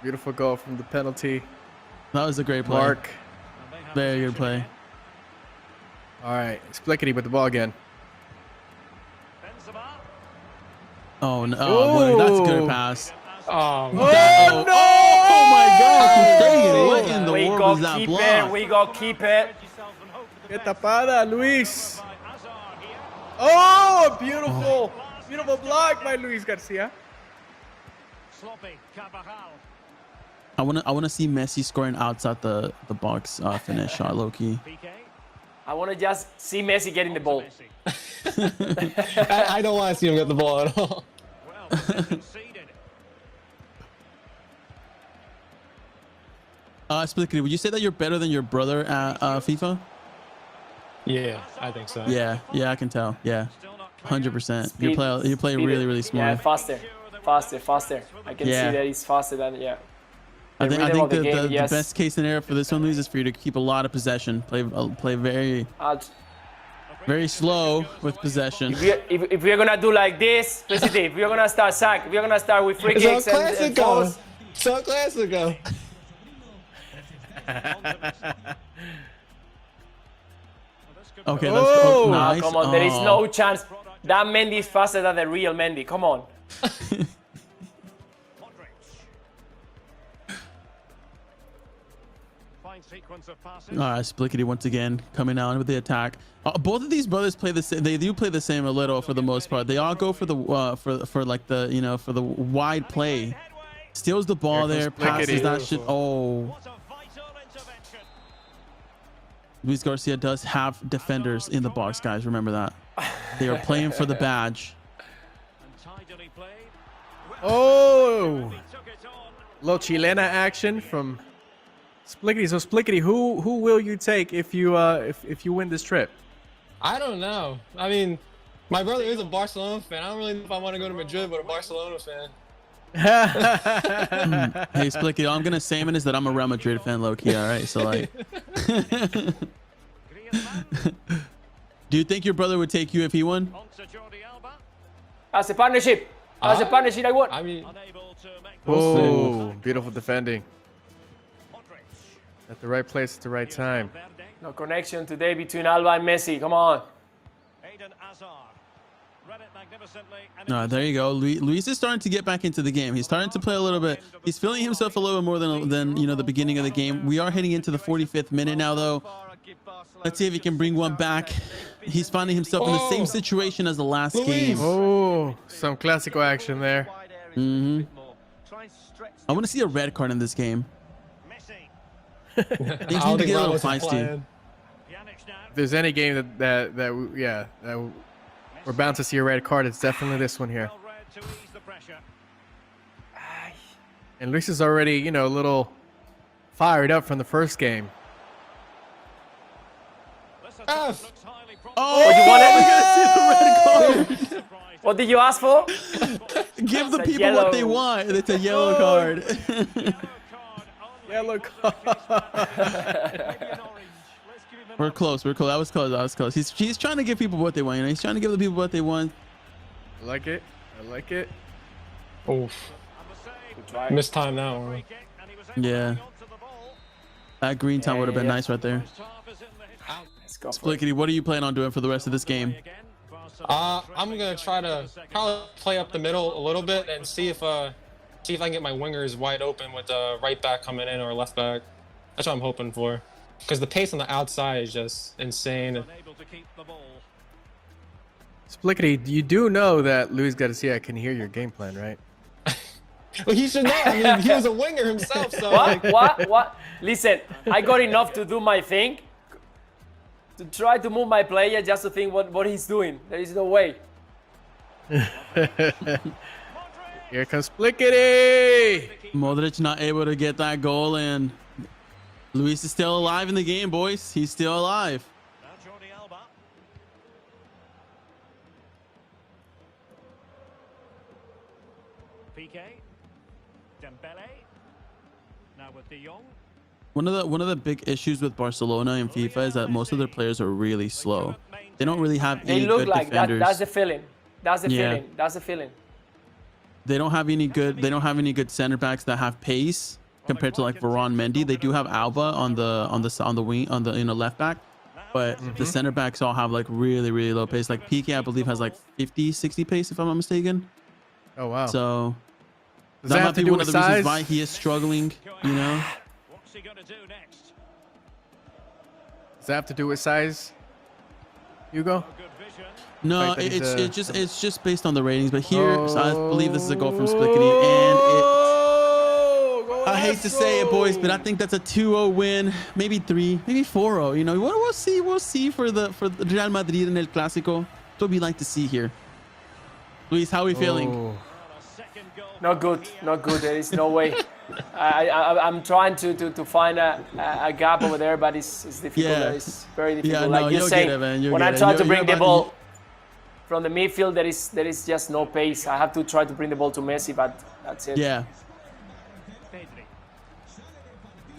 Beautiful goal from the penalty That was a great play. mark. Very good play. All right, Splickity with the ball again. Oh no, oh, that's a Ooh. good pass. Oh, Oh, Oh, no! oh my gosh, he's taking it. What in the We world go was that keep block? it. We go keep it. Que tapada, Luis. Oh, beautiful, beautiful block by Luis Garcia. I wanna see Messi scoring outside the box finish shot, low key. I want to just see Messi getting the ball. I don't want to see him get the ball at all. Splickity, would you say that you're better than your brother at FIFA? Yeah, I think so. Yeah, I can tell. Yeah, 100%. Speed- You play speed- really Yeah, smooth. faster. I can Yeah. see that he's faster than I the think rhythm of the game, the yes. best case scenario for this one, Luis, is for you to keep a lot of possession. Play very slow with possession. If we're gonna do like this, basically, if we're gonna start sack, if we're gonna start with free It's kicks so and classico. fouls, So classico. Okay, Oh! let's go. oh, Nice. come on, there is Oh. no chance. That Mendy is faster than the real Mendy. Come on. All right, Splickity once again coming out with the attack. Both of these brothers play the same. They do play the same a little for the most part. They all go for the for like the for the wide play. Steals the ball Here there, comes passes Splickity. that shit. Oh, Luis Garcia does have defenders in the box, guys. Remember that. They are playing for the badge. Oh, little Chilena action from Splickity. So Splickity, who will you take if you win this trip? I don't know. I mean, my brother is a Barcelona fan. I don't really know if I want to go to Madrid, but a Barcelona fan. Hey, Splickity, all I'm gonna say, man, is that I'm a Real Madrid fan, low key. All right, so like. Do you think your brother would take you if he won? As a partnership. As a partnership, I won. I mean, Oh, beautiful defending. At the right place at the right time. No connection today between Alba and Messi. Come on. All right, there you go. Luis is starting to get back into the game. He's starting to play a little bit. He's feeling himself a little bit more than the beginning of the game. We are heading into the 45th minute now, though. Let's see if he can bring one back. He's finding himself in the same situation as the last game. Oh, some classical action there. I want to see a red card in this game. Things I need don't to think get a little Ramos is feisty. playing. If there's any game that we're bound to see a red card, it's definitely this one here. And Luis is already, a little fired up from the first game. F. Oh, you want it? we gotta see the red card. What did you ask for? Give the It's a people what they yellow. want. It's a yellow card. Yellow card. We're close. That was close. He's trying to give people what they want. He's trying to give the people what they want. I like it. Oof. Missed time that one. Yeah. That green time would have been nice right there. Let's go for it. Splickity, what are you planning on doing for the rest of this game? I'm gonna try to probably play up the middle a little bit and see if see if I can get my wingers wide open with the right back coming in or left back. That's what I'm hoping for. Because the pace on the outside is just insane. Unable to keep the ball. Splickety, you do know that Luis Garcia can hear your game plan, right? Well, he should know. I mean, he was a winger himself, so What? Listen, I got enough to do my thing. To try to move my player just to think what he's doing. There is no way. Here comes Splickety! Modric not able to get that goal, and Luis is still alive in the game, boys. He's still alive. Now Jordi Alba. Piqué. Dembele. Now with De Jong. One of the big issues with Barcelona in FIFA is that most of their players are really slow. They don't really have They any look good like that. defenders. That's the feeling. That's the Yeah. feeling. That's the feeling. They don't have any good. They don't have any good center backs that have pace compared to like Varane, Mendy. They do have Alba on the wing on the left back, but the center backs all have like really low pace. Like Piqué, I believe, has like 50, 60 pace if I'm not mistaken. Oh wow. So Does that that might have to be do one with of the reasons size? why he is struggling. You know. What's he going to do next? Does that have to do with size? Hugo? Good vision. No, Fact that he's, it's just based on the ratings. But here, so I believe this is a goal from Splickety, and I hate to say it, boys, but I think that's a 2-0 win, maybe 3, maybe 4-0. You know, we'll see for the Real Madrid in El Clásico. What we like to see here. Luis, how are we feeling? Oh. A second goal. Not good. There is no way. I'm trying to find a gap over there, but it's difficult. Yeah. It's very difficult. Yeah, like no, you you'll say, get it, man. You'll when get I it. try to You're bring the about- ball from the midfield, there is just no pace. I have to try to bring the ball to Messi, but that's it. Yeah. Pedri.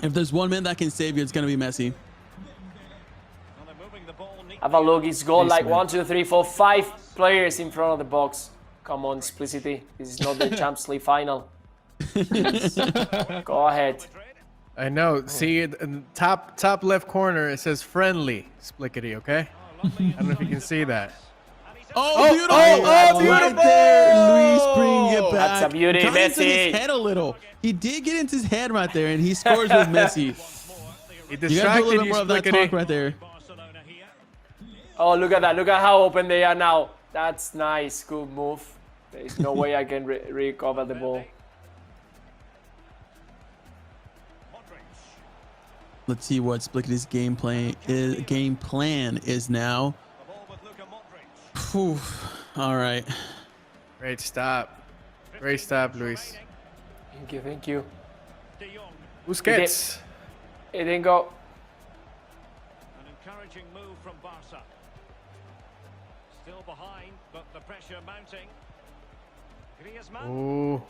If there's one man that can save you, it's gonna be Messi. Well, they're moving the ball neatly. Have a look. It's got like man. 1, 2, 3, 4, 5 players in front of the box. Come on, Splicity. This is not the Champions League final. Go ahead. I know. See, in the top left corner, it says friendly Splickety, okay? I don't know if you can see that. Oh, beautiful! oh, Right beautiful! there, Luis, bring it back. That's a beauty, Got into Messi. his head a little. He did get into his head right there, and he scores with Messi. He You gotta do a distracted little bit you, more of that Splickety. talk right there. Barcelona here. Oh, look at that. Look at how open they are now. That's nice. Good move. There is no way I can recover the ball. Modric. Let's see what Splickety's game plan is now. The ball with Luka Modric. Whew. All right. Great stop. Great stop, Luis. Thank you. De Jong. Busquets. It didn't go. An encouraging move from Barca. Still behind, but the pressure mounting. Griezmann. Ooh.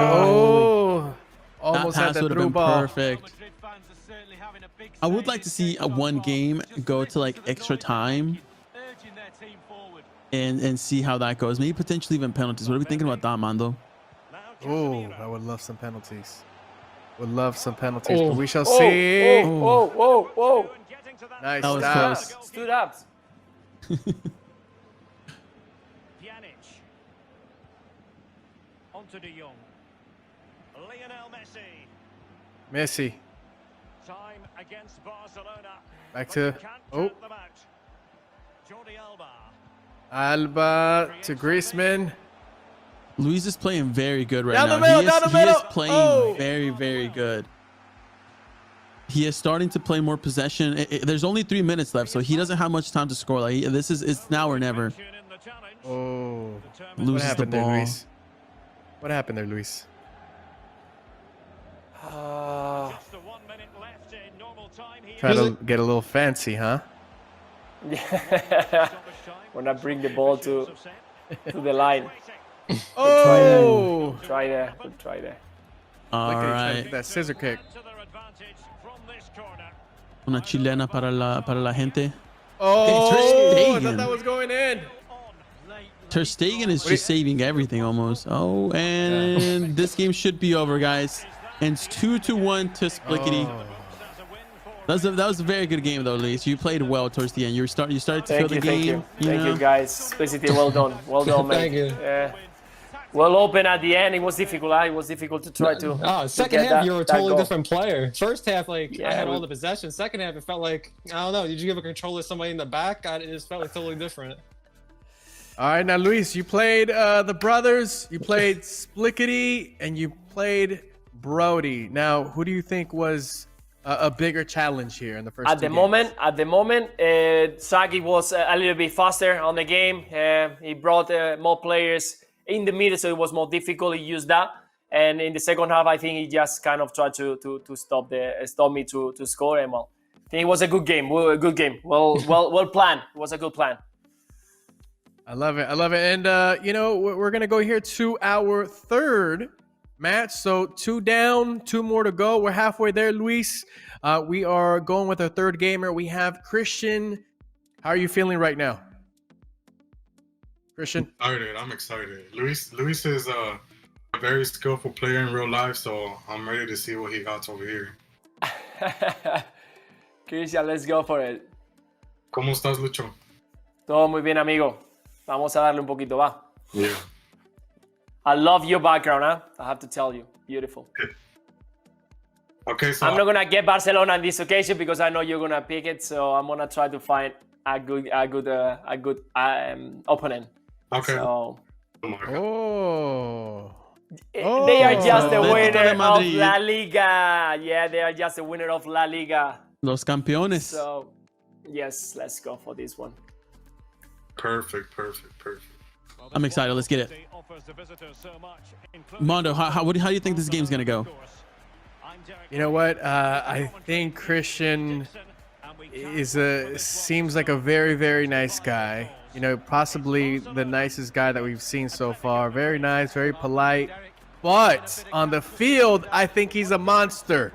Oh. Almost That had pass that would have through been ball. perfect. I would like to see one game go to like extra time and see how that goes. Maybe potentially even penalties. What are we thinking about that, Mando? Oh, I would love some penalties. Would love some penalties, Oh. but we shall Oh, see. whoa. Getting to that. Nice That was stop. close. Stood up. Pjanic. Onto De Jong. Lionel Messi. Messi. Time against Barcelona. Back But to. you can't Oh. count them out. Jordi Alba. Alba to Griezmann. Luis is playing very good right Down now. the middle, he is, down the he is middle. playing Oh. very good. He is starting to play more possession. There's only 3 minutes left, so he doesn't have much time to score. Like it's now or never. In the challenge. Oh. Determined. What Loses the happened there, ball. Luis? What happened there, Luis? Just the 1 minute left in normal time here. Try to get a little fancy, huh? Yeah. When I bring the ball to the line. Oh! Try there. Good try there. All Look at him trying to right. get that scissor kick. To their advantage from this corner. Una chilena para la gente. Oh! Ter I Stegen. thought that was going in. Ter Stegen is just saving everything almost. Oh, and this game should be over, guys. And it's 2-1 to Splickety. Oh. That was a very good game, though, Luis. You played well towards the end. You started to feel Thank the you, game. thank you. Thank know? you, guys. Basically, well done. Well done, man. Thank you. Yeah. well open at the end. It was difficult. It was difficult to try to. Second get half, that- you were a that totally goal. different player. First half, like I Yeah, had all the possession. Second half, it felt like I don't know. Did you give a controller to somebody in the back? It just felt like totally different. All right, now Luis, you played the brothers, you played Splickety, and you played Brody. Now, who do you think was a bigger challenge here in the first? At the moment, Zaki was a little bit faster on the game. He brought more players in the middle, so it was more difficult. He used that, and in the second half, I think he just kind of tried to stop me to score. And well, I think it was a good game. A good game. Well planned. It was a good plan. I love it. And we're gonna go here to our third match. So 2 down, 2 more to go. We're halfway there, Luis. We are going with our third gamer. We have Christian. How are you feeling right now, Christian? I'm excited. Luis is a very skillful player in real life, so I'm ready to see what he got over here. Christian, let's go for it. ¿Cómo estás, Lucho? Todo muy bien, amigo. Vamos a darle un poquito, va. Yeah. I love your background, huh? I have to tell you, beautiful. Okay, so I'm not gonna get Barcelona on this occasion because I know you're gonna pick it. So I'm gonna try to find a good opponent. Okay. So Oh. they are just the Atletico winner de of Madrid. La Liga. Yeah, they are just the winner of La Liga. Los campeones. So yes, let's go for this one. perfect. I'm excited. Let's get it. Mondo, how do you think this game's gonna go? You know what? I think Christian seems like a very, very nice guy. You know, possibly the nicest guy that we've seen so far. Very nice, very polite. But on the field, I think he's a monster.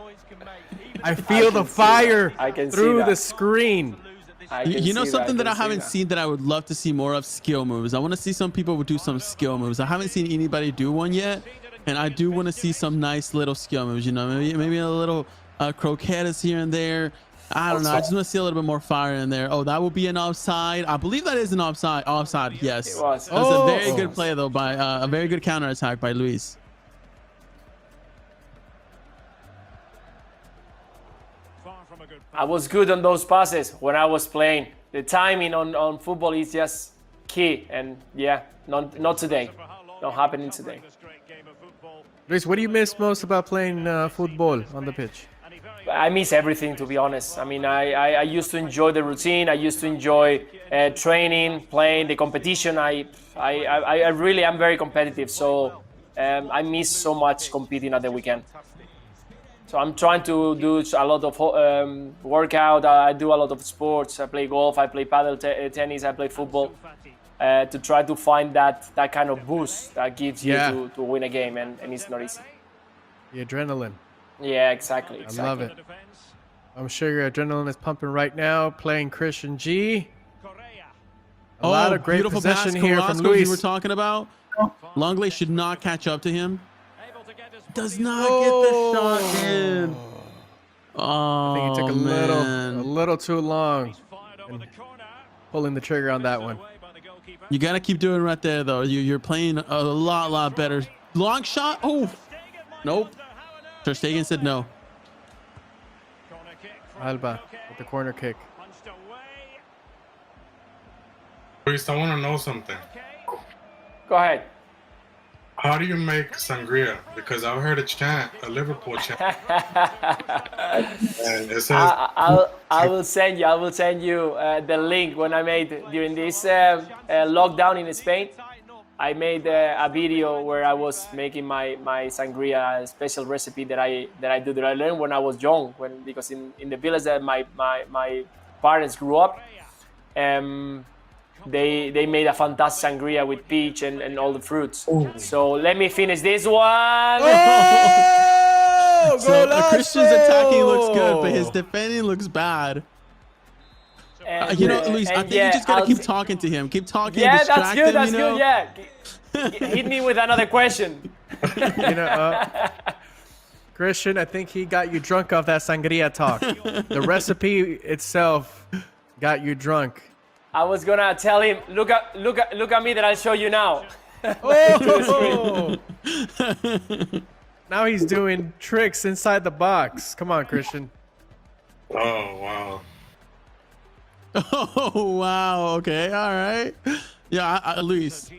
I feel the fire through the screen. You know something that I haven't seen that I would love to see more of? Skill moves. I want to see some people do some skill moves. I haven't seen anybody do one yet, and I do want to see some nice little skill moves. You know, maybe a little croquetas here and there. I don't know. I just want to see a little bit more fire in there. Oh, that will be an offside. I believe that is an offside. Offside, yes. It was. That was a very good play though by a very good counter attack by Luis. I was good on those passes when I was playing. The timing on football is just key, and yeah, not today. Not happening today. Luis, what do you miss most about playing football on the pitch? I miss everything, to be honest. I mean, I used to enjoy the routine. I used to enjoy training, playing, the competition. I really am very competitive, so I miss so much competing at the weekend. So I'm trying to do a lot of workout. I do a lot of sports. I play golf. I play paddle tennis. I play football. To try to find that kind of boost that gives you to win a game, and it's not easy. The adrenaline. Yeah, exactly. I love it. I'm sure your adrenaline is pumping right now. Playing Christian G. A lot of great beautiful possession pass, here Carrasco, from Luis. you were talking about. Longley should not catch up to him. Does not get the shot in. Oh, I think he took man. a little too long pulling the trigger on that one. You got to keep doing right there, though. You're playing a lot better. Long shot. Oh, nope. Ter Stegen said no. Alba with the corner kick. Luis, I want to know something. Go ahead. How do you make sangria? Because I've heard a chant, a Liverpool chant. And it says, I will send you the link when I made during this lockdown in Spain. I made a video where I was making my sangria, a special recipe that I learned when I was young, because in the village that my parents grew up, they made a fantastic sangria with peach and all the fruits. Ooh. So let me finish this one. Oh, so Christian's attacking looks good, but his defending looks bad. You know, Luis, I think you just gotta keep talking to him. Keep talking. Yeah, that's good. That's good. Yeah, hit me with another question. You know, Christian, I think he got you drunk off that sangria talk. The recipe itself got you drunk. I was gonna tell him, look at me that I'll show you now. Oh! Now he's doing tricks inside the box. Come on, Christian. Oh wow. Oh wow. Okay. All right. Yeah, Luis.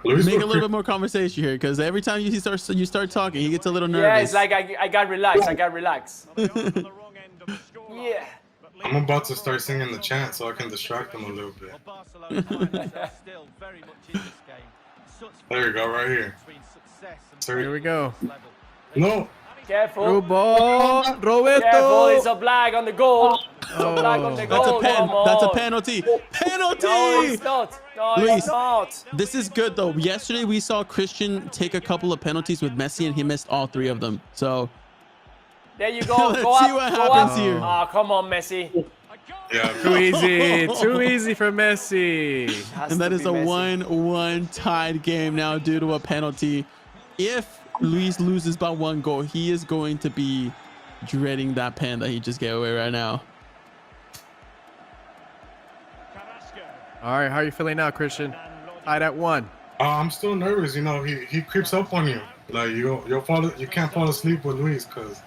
Luis Make a will little bit more conversation here, because every time you start talking, he gets a little nervous. Yeah, it's like I got relaxed. I got relaxed. Yeah. I'm about to start singing the chant so I can distract him a little bit. There you go, right here. Here we go. No. Careful. Through ball. Roberto. Careful. It's a flag on the goal. It's a flag on the That's goal. a pen. Come on. That's a penalty. Penalty. No, it's not. No, Luis, it's not. this is good though. Yesterday we saw Christian take a couple of penalties with Messi, and he missed all 3 of them. So There you go. let's Go see up. what Go happens up. here. Oh, come on, Messi. Yeah. Too easy. Too easy for Messi. Has And that to is be a Messi. 1-1 tied game now due to a penalty. If Luis loses by 1 goal, he is going to be dreading that pen that he just gave away right now. All right, how are you feeling now, Christian? Tied at 1. I'm still nervous. You know, he creeps up on you. Like you can't fall asleep with Luis because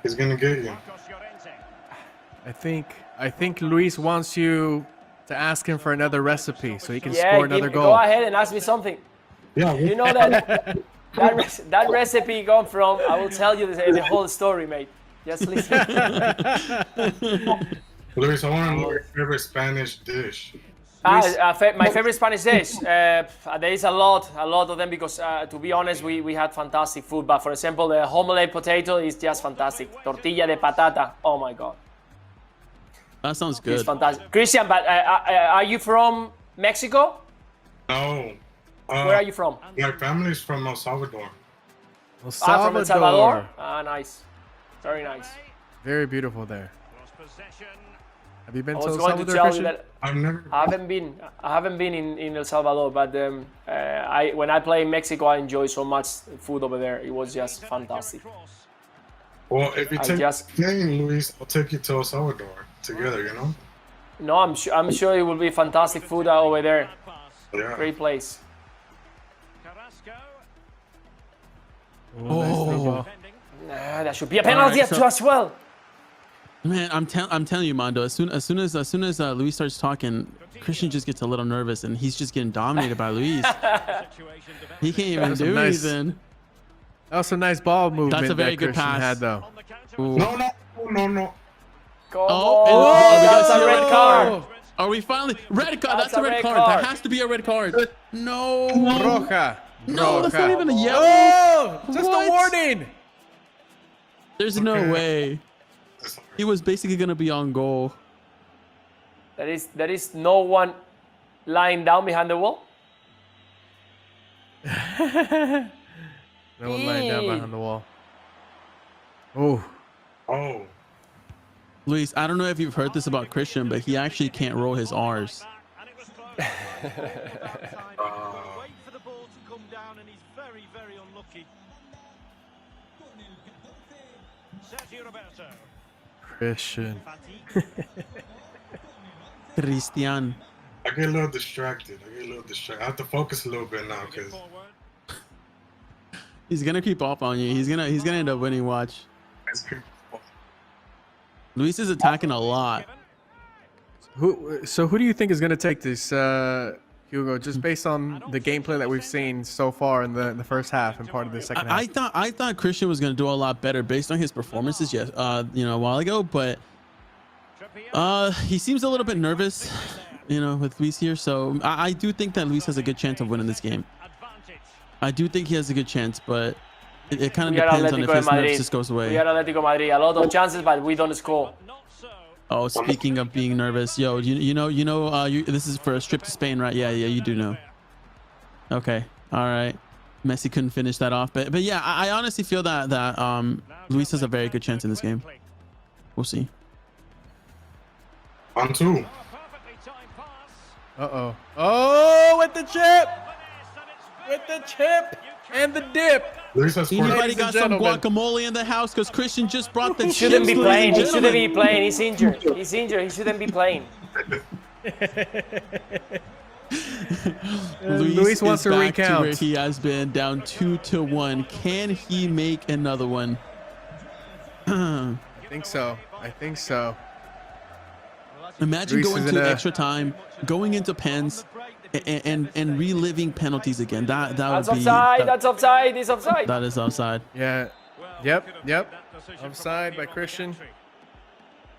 he's gonna get you. I think Luis wants you to ask him for another recipe so he can Yeah, score another go goal. ahead and ask me something. Yeah. You know that recipe come from. I will tell you the whole story, mate. Just listen. Luis, I want to know your favorite Spanish dish. My favorite Spanish dish. There is a lot of them because, to be honest, we had fantastic food. But for example, the omelette potato is just fantastic. Tortilla de patata. Oh my god, That sounds it's good. fantastic. Christian, but are you from Mexico? No. Where are you from? My family's from El Salvador. From El Salvador. Ah, nice. Very nice. Very beautiful there. Have you been I to was El going to Salvador, tell you Christian? that I've never. I haven't been in El Salvador, but when I play in Mexico, I enjoy so much food over there. It was just fantastic. Well, if you I take just- me, Luis, I'll take you to El Salvador together. You know. No, I'm sure it will be fantastic food over there. Yeah. Great place. Oh, That should be a penalty Alright, so- as well. man, I'm telling you, Mondo. As soon as Luis starts talking, Christian just gets a little nervous, and he's just getting dominated by Luis. He can't even do anything. That was a nice ball movement. That's a very that good Christian pass. had, though. Ooh. No. Come Oh, on, and that's are we a gonna red see card. Are we finally red card? That's That's a a red red card. card. That has to be a red card. No. Roja. No, that's not Roja. even a yellow. Oh, just What? a warning. There's no way. He was basically gonna be on goal. There is no one lying down behind the wall. No one lying down behind the wall. Oh. Oh. Luis, I don't know if you've heard this about Christian, but he actually can't roll his R's. Wait for the ball to come down, and he's very, very unlucky. Sergio Roberto. Christian. Christian. I get a little distracted. I have to focus a little bit now because He's gonna creep up on you. He's gonna end up winning. Watch. Luis is attacking a lot. So who do you think is going to take this, Hugo? Just based on the gameplay that we've seen so far in the first half and part of the second half. I thought Christian was gonna do a lot better based on his performances. Yes, a while ago, but he seems a little bit nervous, with Luis here. So I do think that Luis has a good chance of winning this game. I do think he has a good chance, but it kind of We are depends on if Atletico de his nerves Madrid. just goes away. We are Atletico Madrid. A lot of chances, but we don't score. Oh, speaking of being nervous, yo, this is for a trip to Spain, right? Yeah, you do know. Okay, all right. Messi couldn't finish that off, but yeah, I honestly feel that Luis has a very good chance in this game. We'll see. On 2. Uh-oh. Oh, with the chip! With the chip and the dip. Luis has scored. Anybody Ladies got and some gentlemen. guacamole in the house? Because Christian just brought the He shouldn't be chips, playing. He ladies and shouldn't be gentlemen. playing. He's injured. He shouldn't be playing. Luis wants is to back recount. to where he has been, down 2-1. Can he make another one? I think so. Imagine Luis going is in to a- extra time, going into pens, and reliving penalties again. That That's would be offside. That's offside. It's offside. that is offside. Yeah. Yep. Offside by Christian.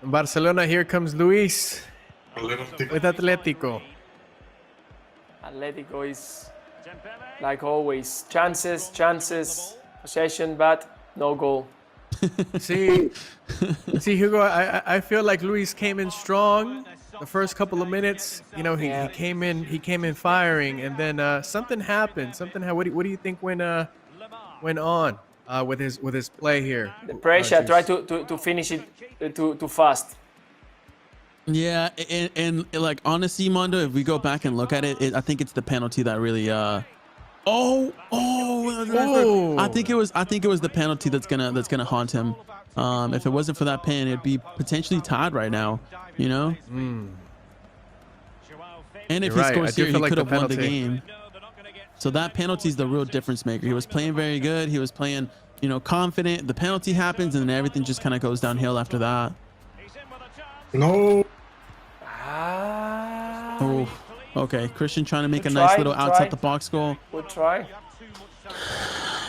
In Barcelona, here comes Luis A little thick. with Atletico. Atletico is like always. Chances, possession, but no goal. See, Hugo, I feel like Luis came in strong the first couple of minutes. You know, he came in firing, and then something happened. What do you think went on with his play here? The pressure, Juice? try to finish it too fast. Yeah, and like honestly, Mondo, if we go back and look at it, I think it's the penalty that really I think it was the penalty that's gonna haunt him. If it wasn't for that pen, it'd be potentially tied right now, you know? And if You're he right. scores I do here, he feel like could have the won the penalty- game. So that penalty is the real difference maker. He was playing very good. He was playing, confident. The penalty happens, and then everything just kind of goes downhill after that. No. Oh, okay. Christian trying to make a Good nice try, little good outside try. the box goal. Good try.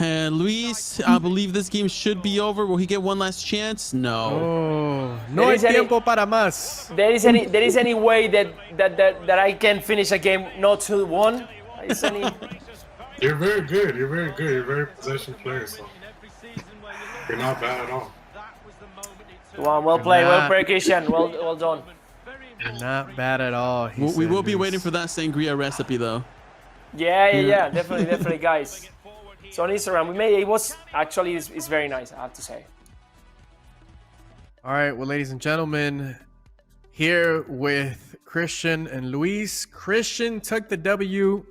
And Luis, I believe this game should be over. Will he get one last chance? No. Oh, no There hay is any- tiempo para más. There is any way that I can finish a game not 2-1? Is any? You're very good. You're very possession player, so you're not bad at all. Well played, Christian. Well done. Not bad at all. he We said, will be Luis. waiting for that sangria recipe, though. Yeah, definitely, guys. So on Instagram, it was actually it's very nice, I have to say. All right, well, ladies and gentlemen, here with Christian and Luis. Christian took the W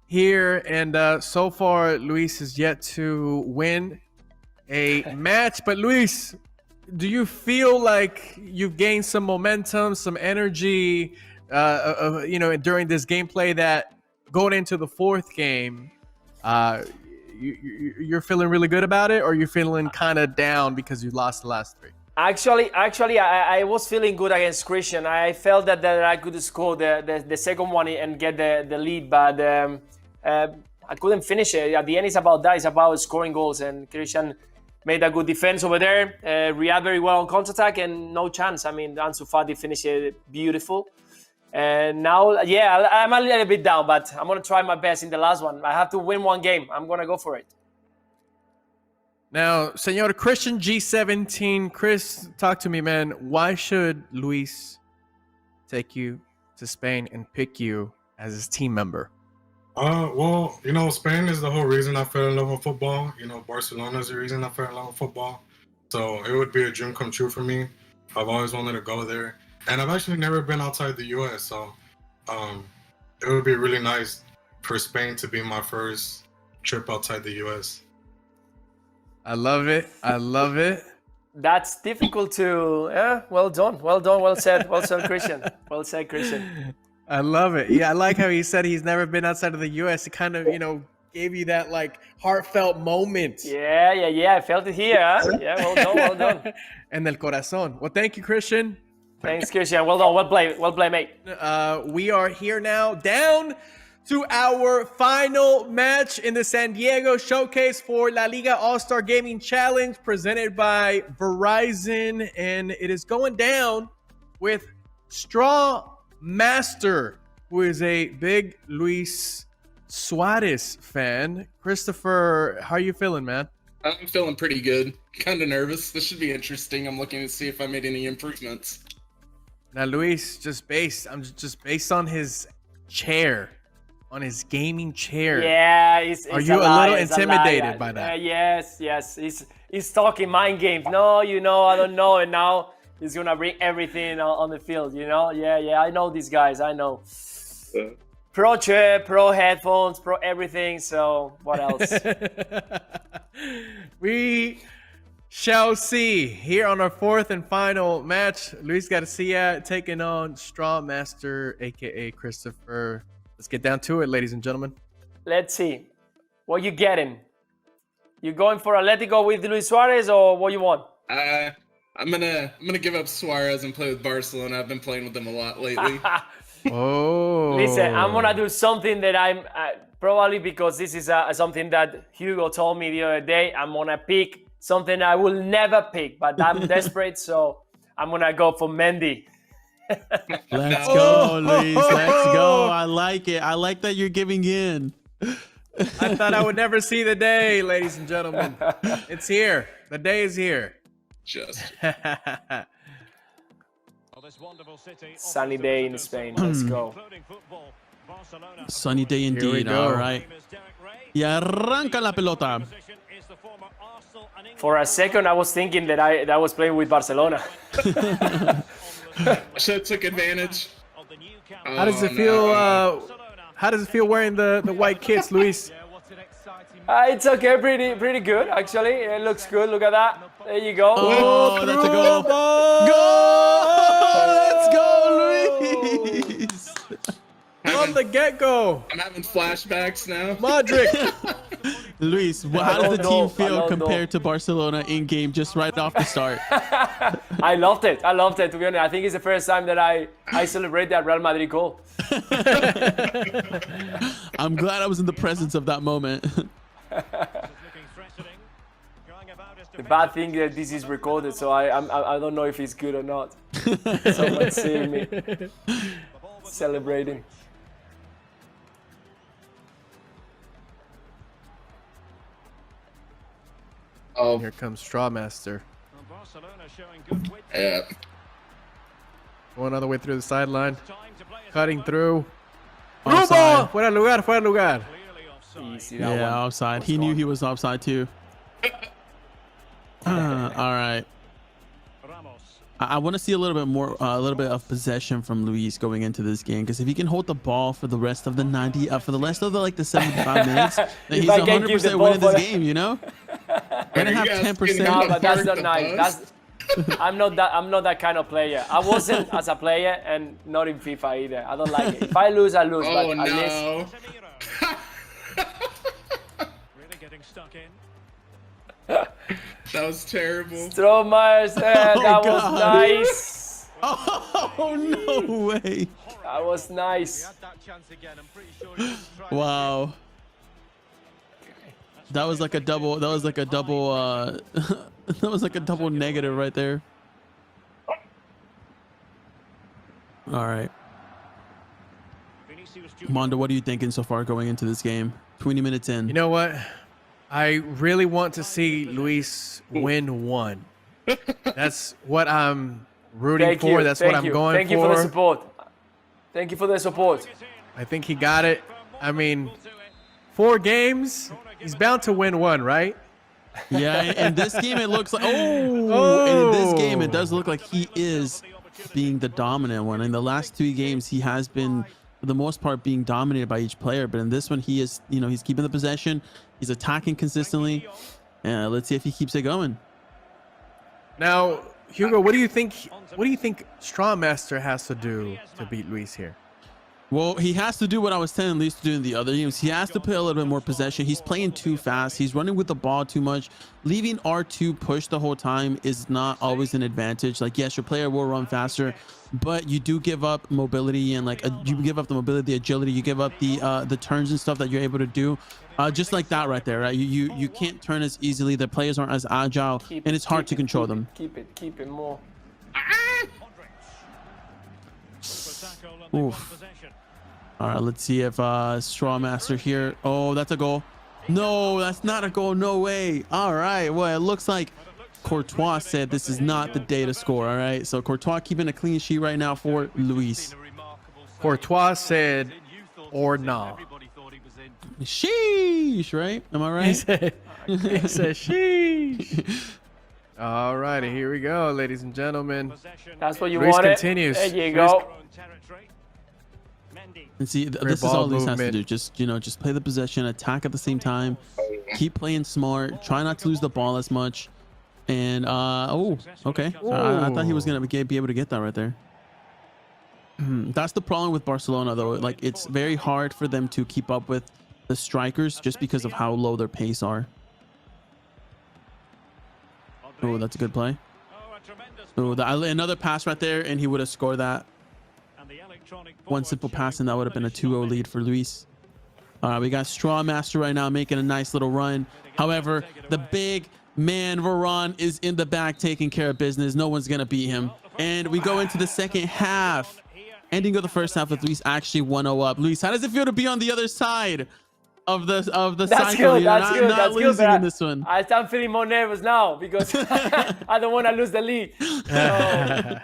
here, and so far, Luis has yet to win a match. But Luis, do you feel like you've gained some momentum, some energy, during this gameplay that going into the fourth game, you're feeling really good about it, or you're feeling kind of down because you lost the last three? Actually, I was feeling good against Christian. I felt that I could score the second one and get the lead, but I couldn't finish it. At the end, it's about that. It's about scoring goals, and Christian made a good defense over there. React very well on counter-attack, and no chance. I mean, Ansu Fati finished it beautiful. And now, I'm a little bit down, but I'm going to try my best in the last one. I have to win one game. I'm going to go for it. Now, Senor Christian G17, Chris, talk to me, man. Why should Luis take you to Spain and pick you as his team member? Well, Spain is the whole reason I fell in love with football. Barcelona is the reason I fell in love with football. So it would be a dream come true for me. I've always wanted to go there. And I've actually never been outside the U.S., so it would be really nice for Spain to be my first trip outside the U.S. I love it. That's difficult to. Yeah, well done. Well said, Christian. Well said, Christian. I love it. Yeah, I like how he said he's never been outside of the U.S. It kind of, gave you that like heartfelt moment. Yeah. I felt it here. Huh? Yeah, well done. And del corazón. Well, thank you, Christian. Thanks, Christian. Well done. Well played, mate. We are here now, down to our final match in the San Diego Showcase for La Liga All-Star Gaming Challenge presented by Verizon. And it is going down with Straw Master, who is a big Luis Suarez fan. Christopher, how are you feeling, man? I'm feeling pretty good. Kind of nervous. This should be interesting. I'm looking to see if I made any improvements. Now, Luis, just based on his chair, on his gaming chair. Yeah, are you a little intimidated by that? Yes. He's talking mind games. No, I don't know, and now he's gonna bring everything on the field. Yeah. I know these guys. I know. Pro chair, pro headphones, pro everything. So what else? We shall see here on our fourth and final match. Luis Garcia taking on Straw Master, aka Christopher Let's get down to it, ladies and gentlemen. Let's see. What you getting? You going for Atletico with Luis Suarez or what you want? I'm gonna give up Suarez and play with Barcelona. I've been playing with them a lot lately. Oh. Listen, I'm gonna do something that I'm probably because this is something that Hugo told me the other day. I'm gonna pick something I will never pick, but I'm desperate, so I'm gonna go for Mendy. Let's go, Luis. Let's go. I like it. I like that you're giving in. I thought I would never see the day, ladies and gentlemen. It's here. The day is here. Just Sunny day in Spain. Let's go. Sunny day indeed. go. All right. Y arranca la pelota. For a second, I was thinking that I was playing with Barcelona. I should have took advantage. How does it feel? How does it feel wearing the white kits, Luis? It's okay, pretty good actually. It looks good. Look at that. There you go. Oh, that's a goal. Go! Let's go, Luis. From the get-go. I'm having flashbacks now. Modric. Luis, how does the team feel Ballon d'Or. compared to Barcelona in game just right off the start? I loved it. To be honest, I think it's the first time that I celebrate that Real Madrid goal. I'm glad I was in the presence of that moment. The bad thing that this is recorded, so I don't know if it's good or not. Someone's seeing me celebrating. Oh, Here comes Strawmaster. yeah. Going all the way through the sideline. Cutting through. Offside. Fuera de lugar, fuera de lugar. Easy, that Yeah, one. offside. He knew he was offside too. All right. I want to see a little bit more, a little bit of possession from Luis going into this game, because if he can hold the ball for the rest of the 90, for the rest of the 75 minutes, then he's I can give the 100% ball winning this for- game. You know, gonna have You guys 10%. can No, have but that's Park not the nice. bus. I'm not that kind of player. I wasn't as a player and not in FIFA either. I don't like it. If I lose, I lose. Oh but at least no. That was terrible. Stromae, that was God. nice. Oh no way! That was nice. Wow. That was like a double. That was like a double. That was like a double negative right there. All right. Mondo, what are you thinking so far going into this game? 20 minutes in. You know what? I really want to see Luis win one. That's what I'm rooting Thank for. you. That's Thank what I'm you. going Thank for. you for the support. Thank you for the support. I think he got it. I mean, 4 games, he's bound to win one, right? Yeah, in this game it looks like and in this game it does look like he is being the dominant one. In the last 2 games he has been for the most part being dominated by each player, but in this one he is, you know, he's keeping the possession, he's attacking consistently. Let's see if he keeps it going. Now, Hugo, what do you think Strawmaster has to do to beat Luis here? Well, he has to do what I was telling Luis to do in the other games. He has to play a little bit more possession. He's playing too fast. He's running with the ball too much. Leaving R2 push the whole time is not always an advantage. Like, yes, your player will run faster, but you do give up mobility and you give up the mobility, the agility. You give up the turns and stuff that you're able to do. Just like that right there, right? You can't turn as easily. The players aren't as agile, and it's hard to control them. Keep it more. Oof. All right, let's see if Strawmaster here. Oh, that's a goal. No, that's not a goal. No way. All right. Well, it looks like Courtois said this is not the day to score. All right. So Courtois keeping a clean sheet right now for Luis. Courtois said, or nah. Sheesh, right? Am I right? He said, sheesh. All righty, here we go, ladies and gentlemen. That's what you Luis wanted. continues. There you go. And see, Great this is ball all Luis has to movement. do. Just play the possession, attack at the same time, keep playing smart, try not to lose the ball as much. And oh, okay. I thought he was gonna be able to get that right there. That's the problem with Barcelona, though. Like, it's very hard for them to keep up with the strikers just because of how low their pace are. Oh, that's a good play. Oh, another pass right there, and he would have scored that. One simple pass, and that would have been a 2-0 lead for Luis. All right, we got Strawmaster right now making a nice little run. However, the big man Varane is in the back taking care of business. No one's gonna beat him. And we go into the second half. Ending of the first half with Luis actually 1-0 up. Luis, how does it feel to be on the other side of the That's cycle? good. That's good. Not That's good. losing But in this one. I'm feeling more nervous now because I don't want to lose the league. So,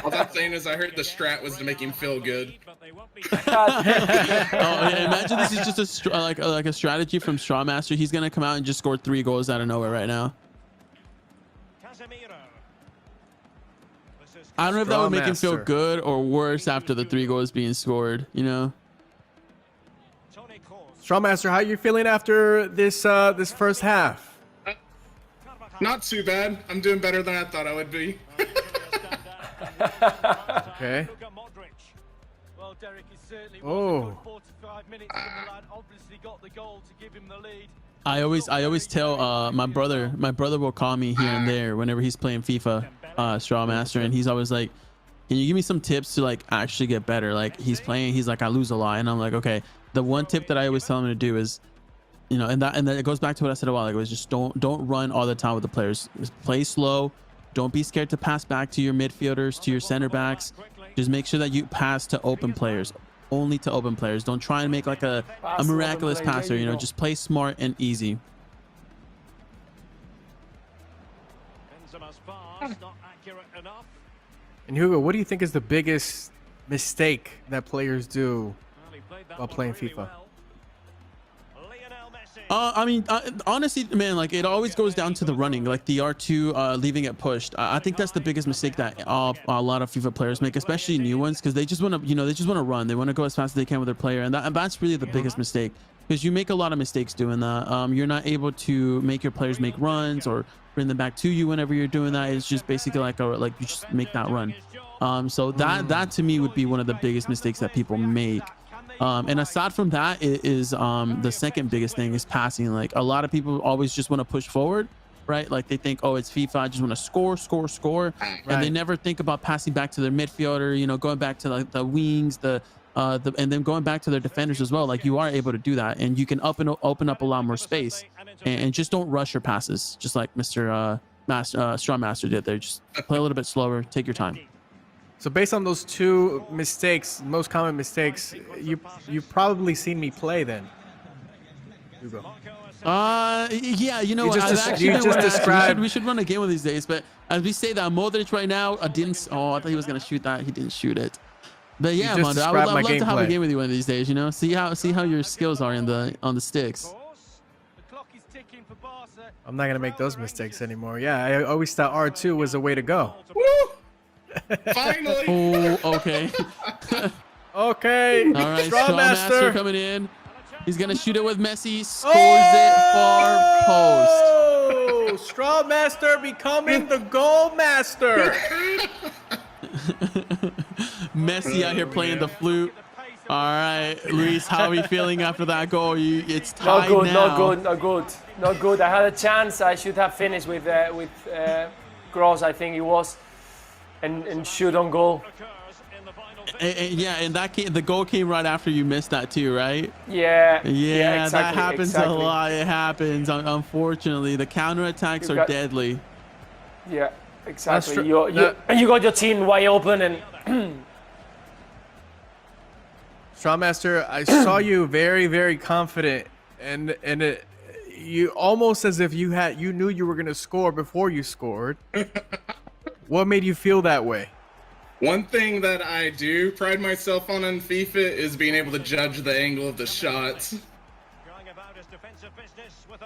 All I'm saying is I heard the strat was to make him feel good. Yeah, imagine this is just like a strategy from Strawmaster. He's gonna come out and just score 3 goals out of nowhere right now. I don't know if that would make him feel good or worse after the 3 goals being scored, you know? Strawmaster, how are you feeling after this this first half? Not too bad. I'm doing better than I thought I would be. Okay. Oh. I always tell my brother will call me here and there whenever he's playing FIFA, Strawmaster, and he's always like, can you give me some tips to like actually get better? Like he's like, I lose a lot, and I'm like, okay, the one tip that I always tell him to do is, you know, and then it goes back to what I said a while ago, is just don't run all the time with the players. Just play slow. Don't be scared to pass back to your midfielders, to your center backs. Just make sure that you pass to open players, only to open players. Don't try and make like a miraculous passer, you know, just play smart and easy. And Hugo, what do you think is the biggest mistake that players do while playing FIFA? I mean, honestly, man, like it always goes down to the running, like the R2 leaving it pushed. I think that's the biggest mistake that a lot of FIFA players make, especially new ones, because they just want to, you know, they just want to run. They want to go as fast as they can with their player, and that's really the biggest mistake, because you make a lot of mistakes doing that. You're not able to make your players make runs or bring them back to you whenever you're doing that. It's just basically like you just make that run. So that to me would be one of the biggest mistakes that people make. And aside from that is the second biggest thing is passing. Like a lot of people always just want to push forward, right? Like they think, oh, it's FIFA, I just want to score, and they never think about passing back to their midfielder, you know, going back to like the wings, and then going back to their defenders as well. Like you are able to do that, and you can open up a lot more space, and just don't rush your passes, just like Mr. Strawmaster did there. Just play a little bit slower, take your time. So based on those 2 mistakes, most common mistakes, you've probably seen me play then, Hugo. Yeah, you know, we should run a game one of these days. But as we say that, Modric right now didn't. Oh, I thought he was gonna shoot that. He didn't shoot it. But yeah, Mondo, I would love to have a game with you one of these days. You know, see how your skills are on the sticks. I'm not gonna make those mistakes anymore. Yeah, I always thought R2 was the way to go. Woo! Finally. Oh, okay. Okay. All right, Strawmaster coming in. He's gonna shoot it with Messi. Scores it far post. Oh, Strawmaster becoming the goal master. Messi out here playing the flute. All right, Luis, how are we feeling after that goal? It's tied now. Not good. I had a chance. I should have finished with Gross, I think it was, and shoot on goal. Yeah, and the goal came right after you missed that too, right? Yeah, exactly, that happens exactly. a lot. It happens, unfortunately. The counterattacks are deadly. Yeah, exactly. You got your team wide open and. Strawmaster, I saw you very, very confident, and you almost as if you knew you were gonna score before you scored. What made you feel that way? One thing that I do pride myself on in FIFA is being able to judge the angle of the shots.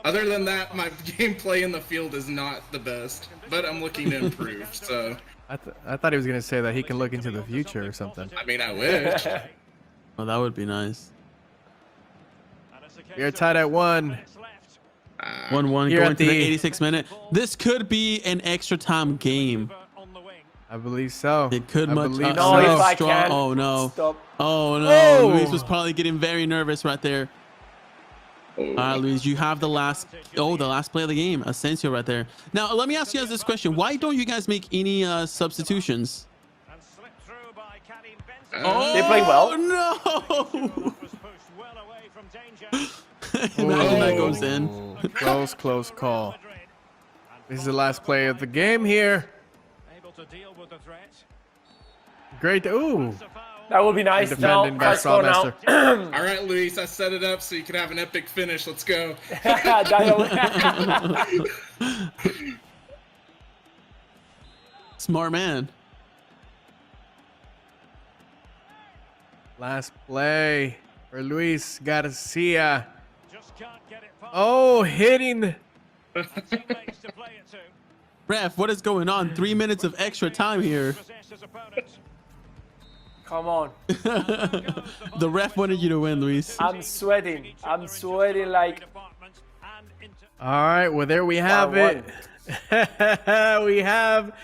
Other than that, my gameplay in the field is not the best, but I'm looking to improve. So I thought he was gonna say that he can look into the future or something. I mean, I wish. Oh, that would be nice. You're tied at 1. 1-1 going to the 86th minute. This could be an extra time game. I believe so. It could I much. believe No, so. if I strong. can. Oh no. Stop. Oh no. Oh. Luis was probably getting very nervous right there. All right, Luis, you have the last play of the game, Asensio right there. Now, let me ask you guys this question. Why don't you guys make any substitutions? And slipped through by Karim Oh, They played well. no. was pushed well away from danger. Imagine that goes in. Close call. This is the last play of the game here. Able to deal with the threat. Great. Ooh. That would be nice. No, Defending by let's go now. Strawmaster. All right, Luis, I set it up so you can have an epic finish. Let's go. Smart man. Last play for Luis Garcia. Just can't get it past. Oh, hitting. Teammates to play it to. Ref, what is going on? 3 minutes of extra time here. Possess his opponent. Come on. The ref wanted you to win, Luis. I'm sweating. I'm sweating like. Department and into All right, well, there we have it. We have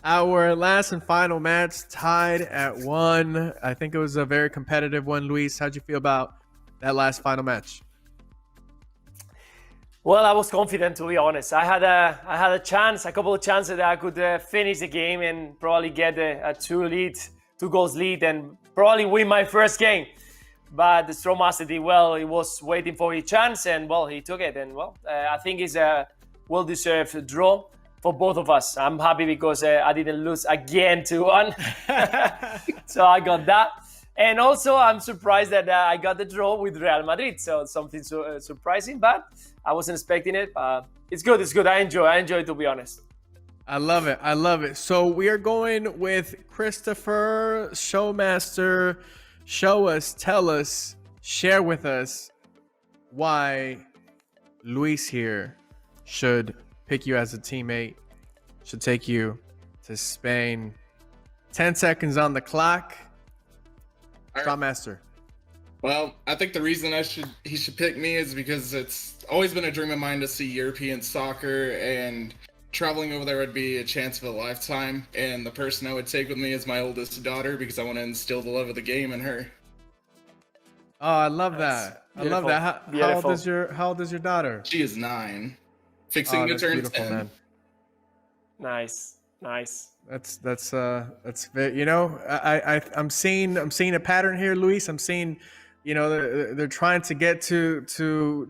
our last and final match tied at 1. I think it was a very competitive one. Luis, how'd you feel about that last final match? Well, I was confident, to be honest. I had a chance, a couple of chances that I could finish the game and probably get a 2 goals lead, and probably win my first game. But the Strawmaster did well. He was waiting for his chance, and well, he took it. And well, I think it's a well-deserved draw for both of us. I'm happy because I didn't lose again 2-1. So I got that. And also, I'm surprised that I got the draw with Real Madrid. So something surprising, but I wasn't expecting it. It's good. It's good. I enjoy it, to be honest. I love it. I love it. So we are going with Christopher, Showmaster. Show us, tell us, share with us why Luis here should pick you as a teammate, should take you to Spain. 10 seconds on the clock. All right. Showmaster. Well, I think the reason he should pick me is because it's always been a dream of mine to see European soccer, and traveling over there would be a chance of a lifetime. And the person I would take with me is my oldest daughter, because I want to instill the love of the game in her. Oh, I love that. I love that. How old is your daughter? She is 9, fixing to That's turn beautiful, 10. man. Nice. That's very, you know, I'm seeing a pattern here, Luis. I'm seeing, you know, they're trying to get to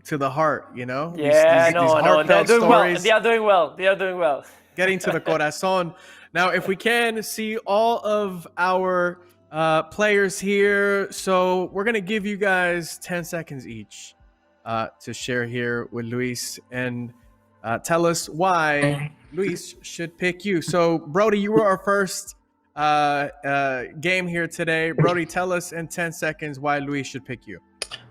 the heart, you know. Yeah, these I know. heartfelt They're doing well. stories, They are doing well. getting to the corazón. Now, if we can see all of our players here, so we're gonna give you guys 10 seconds each to share here with Luis and tell us why Luis should pick you. So, Brody, you were our first game here today. Brody, tell us in 10 seconds why Luis should pick you.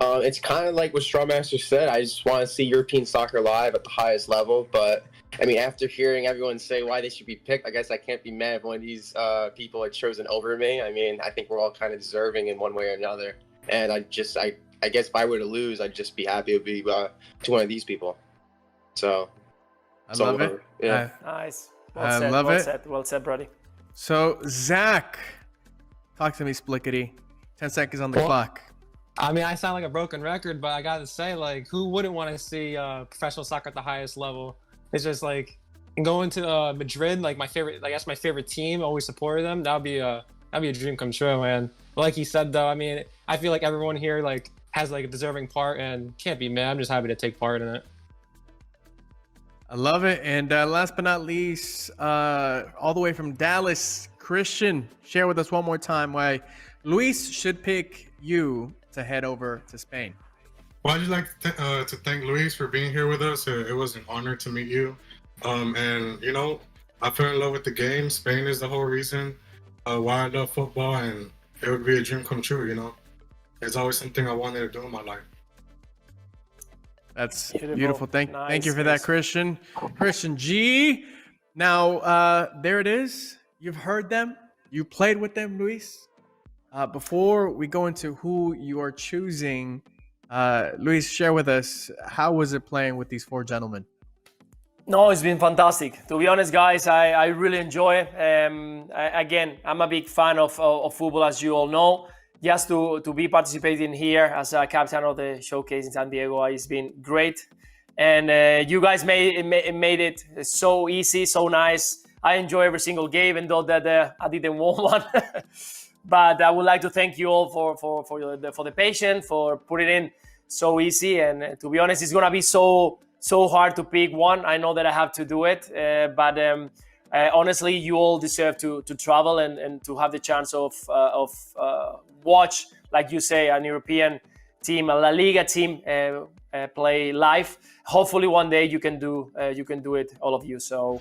It's kind of like what Strawmaster said. I just want to see European soccer live at the highest level. But, I mean, after hearing everyone say why they should be picked, I guess I can't be mad if one of these people are chosen over me. I mean, I think we're all kind of deserving in one way or another. And I guess if I were to lose, I'd just be happy to be to one of these people. So, I love it. Yeah. Nice. I love it. Well said, Brody. So, Zach, talk to me, Splickety. 10 seconds on the clock. I mean, I sound like a broken record, but I gotta say, like, who wouldn't want to see professional soccer at the highest level? It's just like going to Madrid, like my favorite team. Always supported them. That'd be a dream come true, man. But like he said, though, I mean, I feel like everyone here like has like a deserving part and can't be mad. I'm just happy to take part in it. I love it. And last but not least, all the way from Dallas, Christian, share with us one more time why Luis should pick you to head over to Spain. Well, I'd just like to thank Luis for being here with us. It was an honor to meet you. And, you know, I fell in love with the game. Spain is the whole reason why I love football, and it would be a dream come true, you know. It's always something I wanted to do in my life. That's beautiful. Thank you for that, Christian. Christian G. Now, there it is. You've heard them. You played with them, Luis. Before we go into who you are choosing, Luis, share with us, how was it playing with these 4 gentlemen? No, it's been fantastic. To be honest, guys, I really enjoy it. Again, I'm a big fan of football, as you all know. Just to be participating here as a captain of the showcase in San Diego, it's been great. And you guys made it so easy, so nice. I enjoy every single game, even though that I didn't win one. But I would like to thank you all for the patience, for putting in so easy. And to be honest, it's gonna be so hard to pick one. I know that I have to do it, but honestly, you all deserve to travel and to have the chance of watch, like you say, an European team, a La Liga team play live. Hopefully, one day you can do it, all of you. So.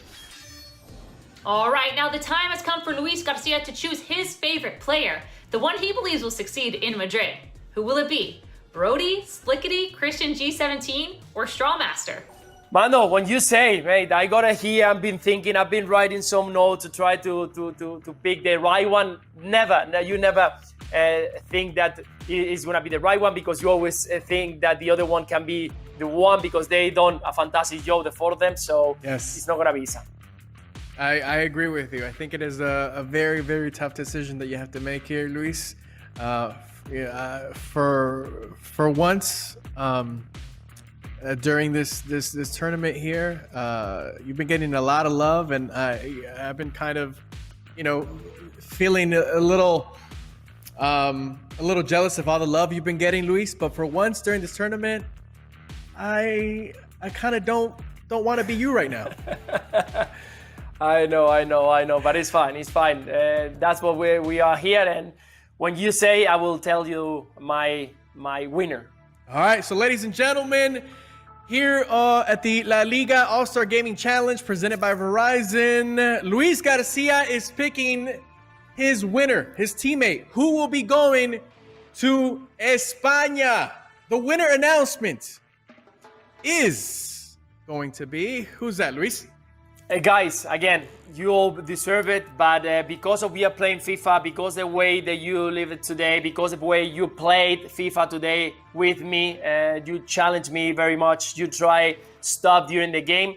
All right, now the time has come for Luis Garcia to choose his favorite player, the one he believes will succeed in Madrid. Who will it be? Brody, Splickety, Christian G17, or Strawmaster? Mano, when you say, mate, I got it here, I've been thinking, I've been writing some notes to try to pick the right one. You never think that it's going to be the right one, because you always think that the other one can be the one because they done a fantastic job, the four of them. So Yes. It's not going to be easy. I agree with you. I think it is a very, very tough decision that you have to make here, Luis. For once, during this tournament here, you've been getting a lot of love, and I've been kind of, feeling a little jealous of all the love you've been getting, Luis. But for once during this tournament, I kind of don't want to be you right now. I know, but it's fine. That's what we are here, and when you say, I will tell you my winner. All right, so ladies and gentlemen, here at the La Liga All-Star Gaming Challenge presented by Verizon, Luis Garcia is picking his winner, his teammate, who will be going to España. The winner announcement is going to be, who's that, Luis? Guys, again, you all deserve it, but because of we are playing FIFA, because the way that you live it today, because of the way you played FIFA today with me, you challenged me very much. You try stuff during the game.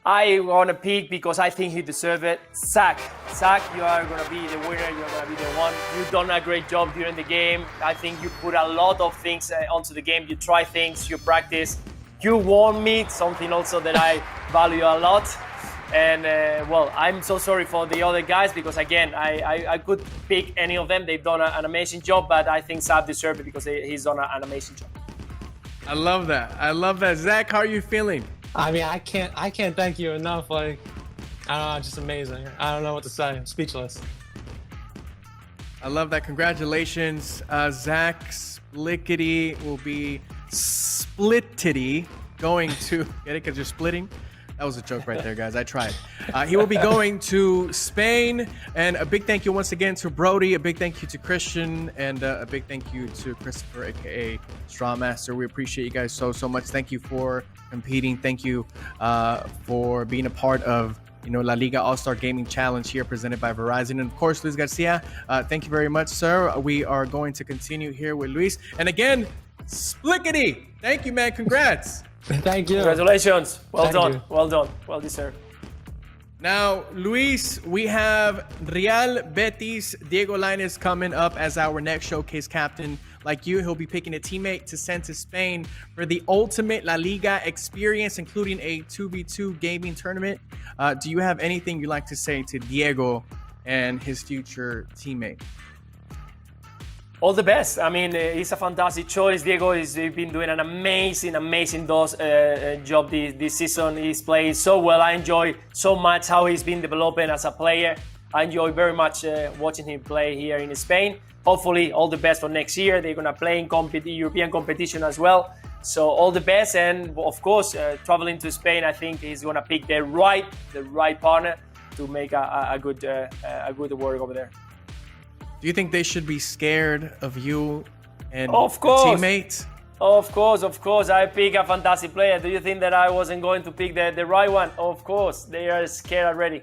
I want to pick because I think he deserves it. Zach, you are going to be the winner. You're going to be the one. You've done a great job during the game. I think you put a lot of things onto the game. You try things, you practice. You won me, something also that I value a lot. And well, I'm so sorry for the other guys because again, I could pick any of them. They've done an amazing job, but I think Saab deserves it because he's done an amazing job. I love that. Zach, how are you feeling? I mean, I can't thank you enough. Like, I don't know, just amazing. I don't know what to say. I'm speechless. I love that. Congratulations. Zach Splickety will be Splitty going to get it because you're splitting. That was a joke right there, guys. I tried. He will be going to Spain, and a big thank you once again to Brody. A big thank you to Christian, and a big thank you to Christopher, aka Strawmaster. We appreciate you guys so much. Thank you for competing. Thank you for being a part of La Liga All-Star Gaming Challenge here presented by Verizon. And of course, Luis Garcia, thank you very much, sir. We are going to continue here with Luis. And again, Splickety, thank you, man. Congrats. Thank you. Congratulations. Well Thank done. you. Well done. Well deserved. Now, Luis, we have Real Betis Diego Lainez coming up as our next showcase captain. Like you, he'll be picking a teammate to send to Spain for the ultimate La Liga experience, including a 2v2 gaming tournament. Do you have anything you'd like to say to Diego and his future teammate? All the best. I mean, he's a fantastic choice. Diego has been doing an amazing job this season. He's playing so well. I enjoy so much how he's been developing as a player. I enjoy very much watching him play here in Spain. Hopefully, all the best for next year. They're gonna play in European competition as well. So all the best, and of course, traveling to Spain, I think he's gonna pick the right partner to make a good work over there. Do you think they should be scared of you and of course. teammates? Of course. I pick a fantastic player. Do you think that I wasn't going to pick the right one? Of course. They are scared already.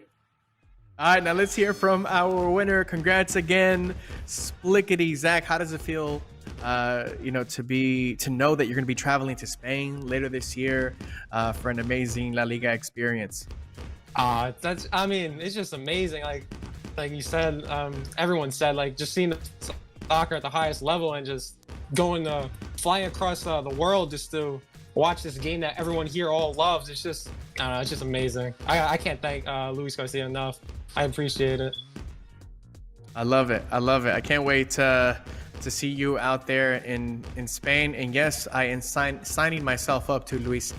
All right, now let's hear from our winner. Congrats again, Splickety. Zach, how does it feel to know that you're going to be traveling to Spain later this year for an amazing La Liga experience? It's just amazing. Like you said, everyone said, like, just seeing the soccer at the highest level and just flying across the world just to watch this game that everyone here all loves. It's just, I don't know, it's just amazing. I can't thank Luis Garcia enough. I appreciate it. I love it. I can't wait to see you out there in Spain. And yes, I am signing myself up to Luis.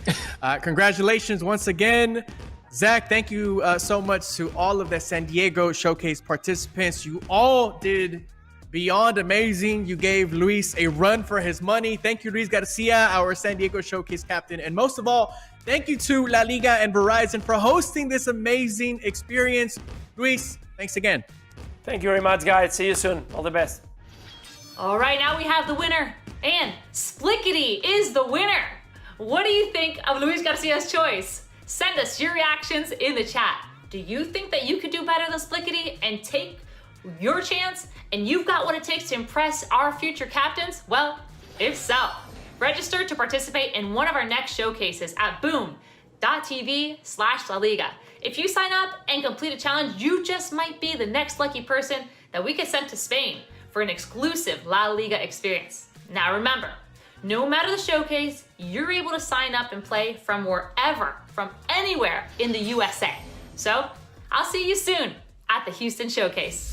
Congratulations once again. Zach, thank you so much to all of the San Diego Showcase participants. You all did beyond amazing. You gave Luis a run for his money. Thank you, Luis Garcia, our San Diego Showcase captain. And most of all, thank you to La Liga and Verizon for hosting this amazing experience. Luis, thanks again. Thank you very much, guys. See you soon. All the best. All right, now we have the winner. And Splickety is the winner. What do you think of Luis Garcia's choice? Send us your reactions in the chat. Do you think that you could do better than Splickety and take your chance and you've got what it takes to impress our future captains? Well, if so, register to participate in one of our next showcases at boom.tv/LaLiga. If you sign up and complete a challenge, you just might be the next lucky person that we can send to Spain for an exclusive La Liga experience. Now remember, no matter the showcase, you're able to sign up and play from wherever, from anywhere in the USA. So I'll see you soon at the Houston Showcase.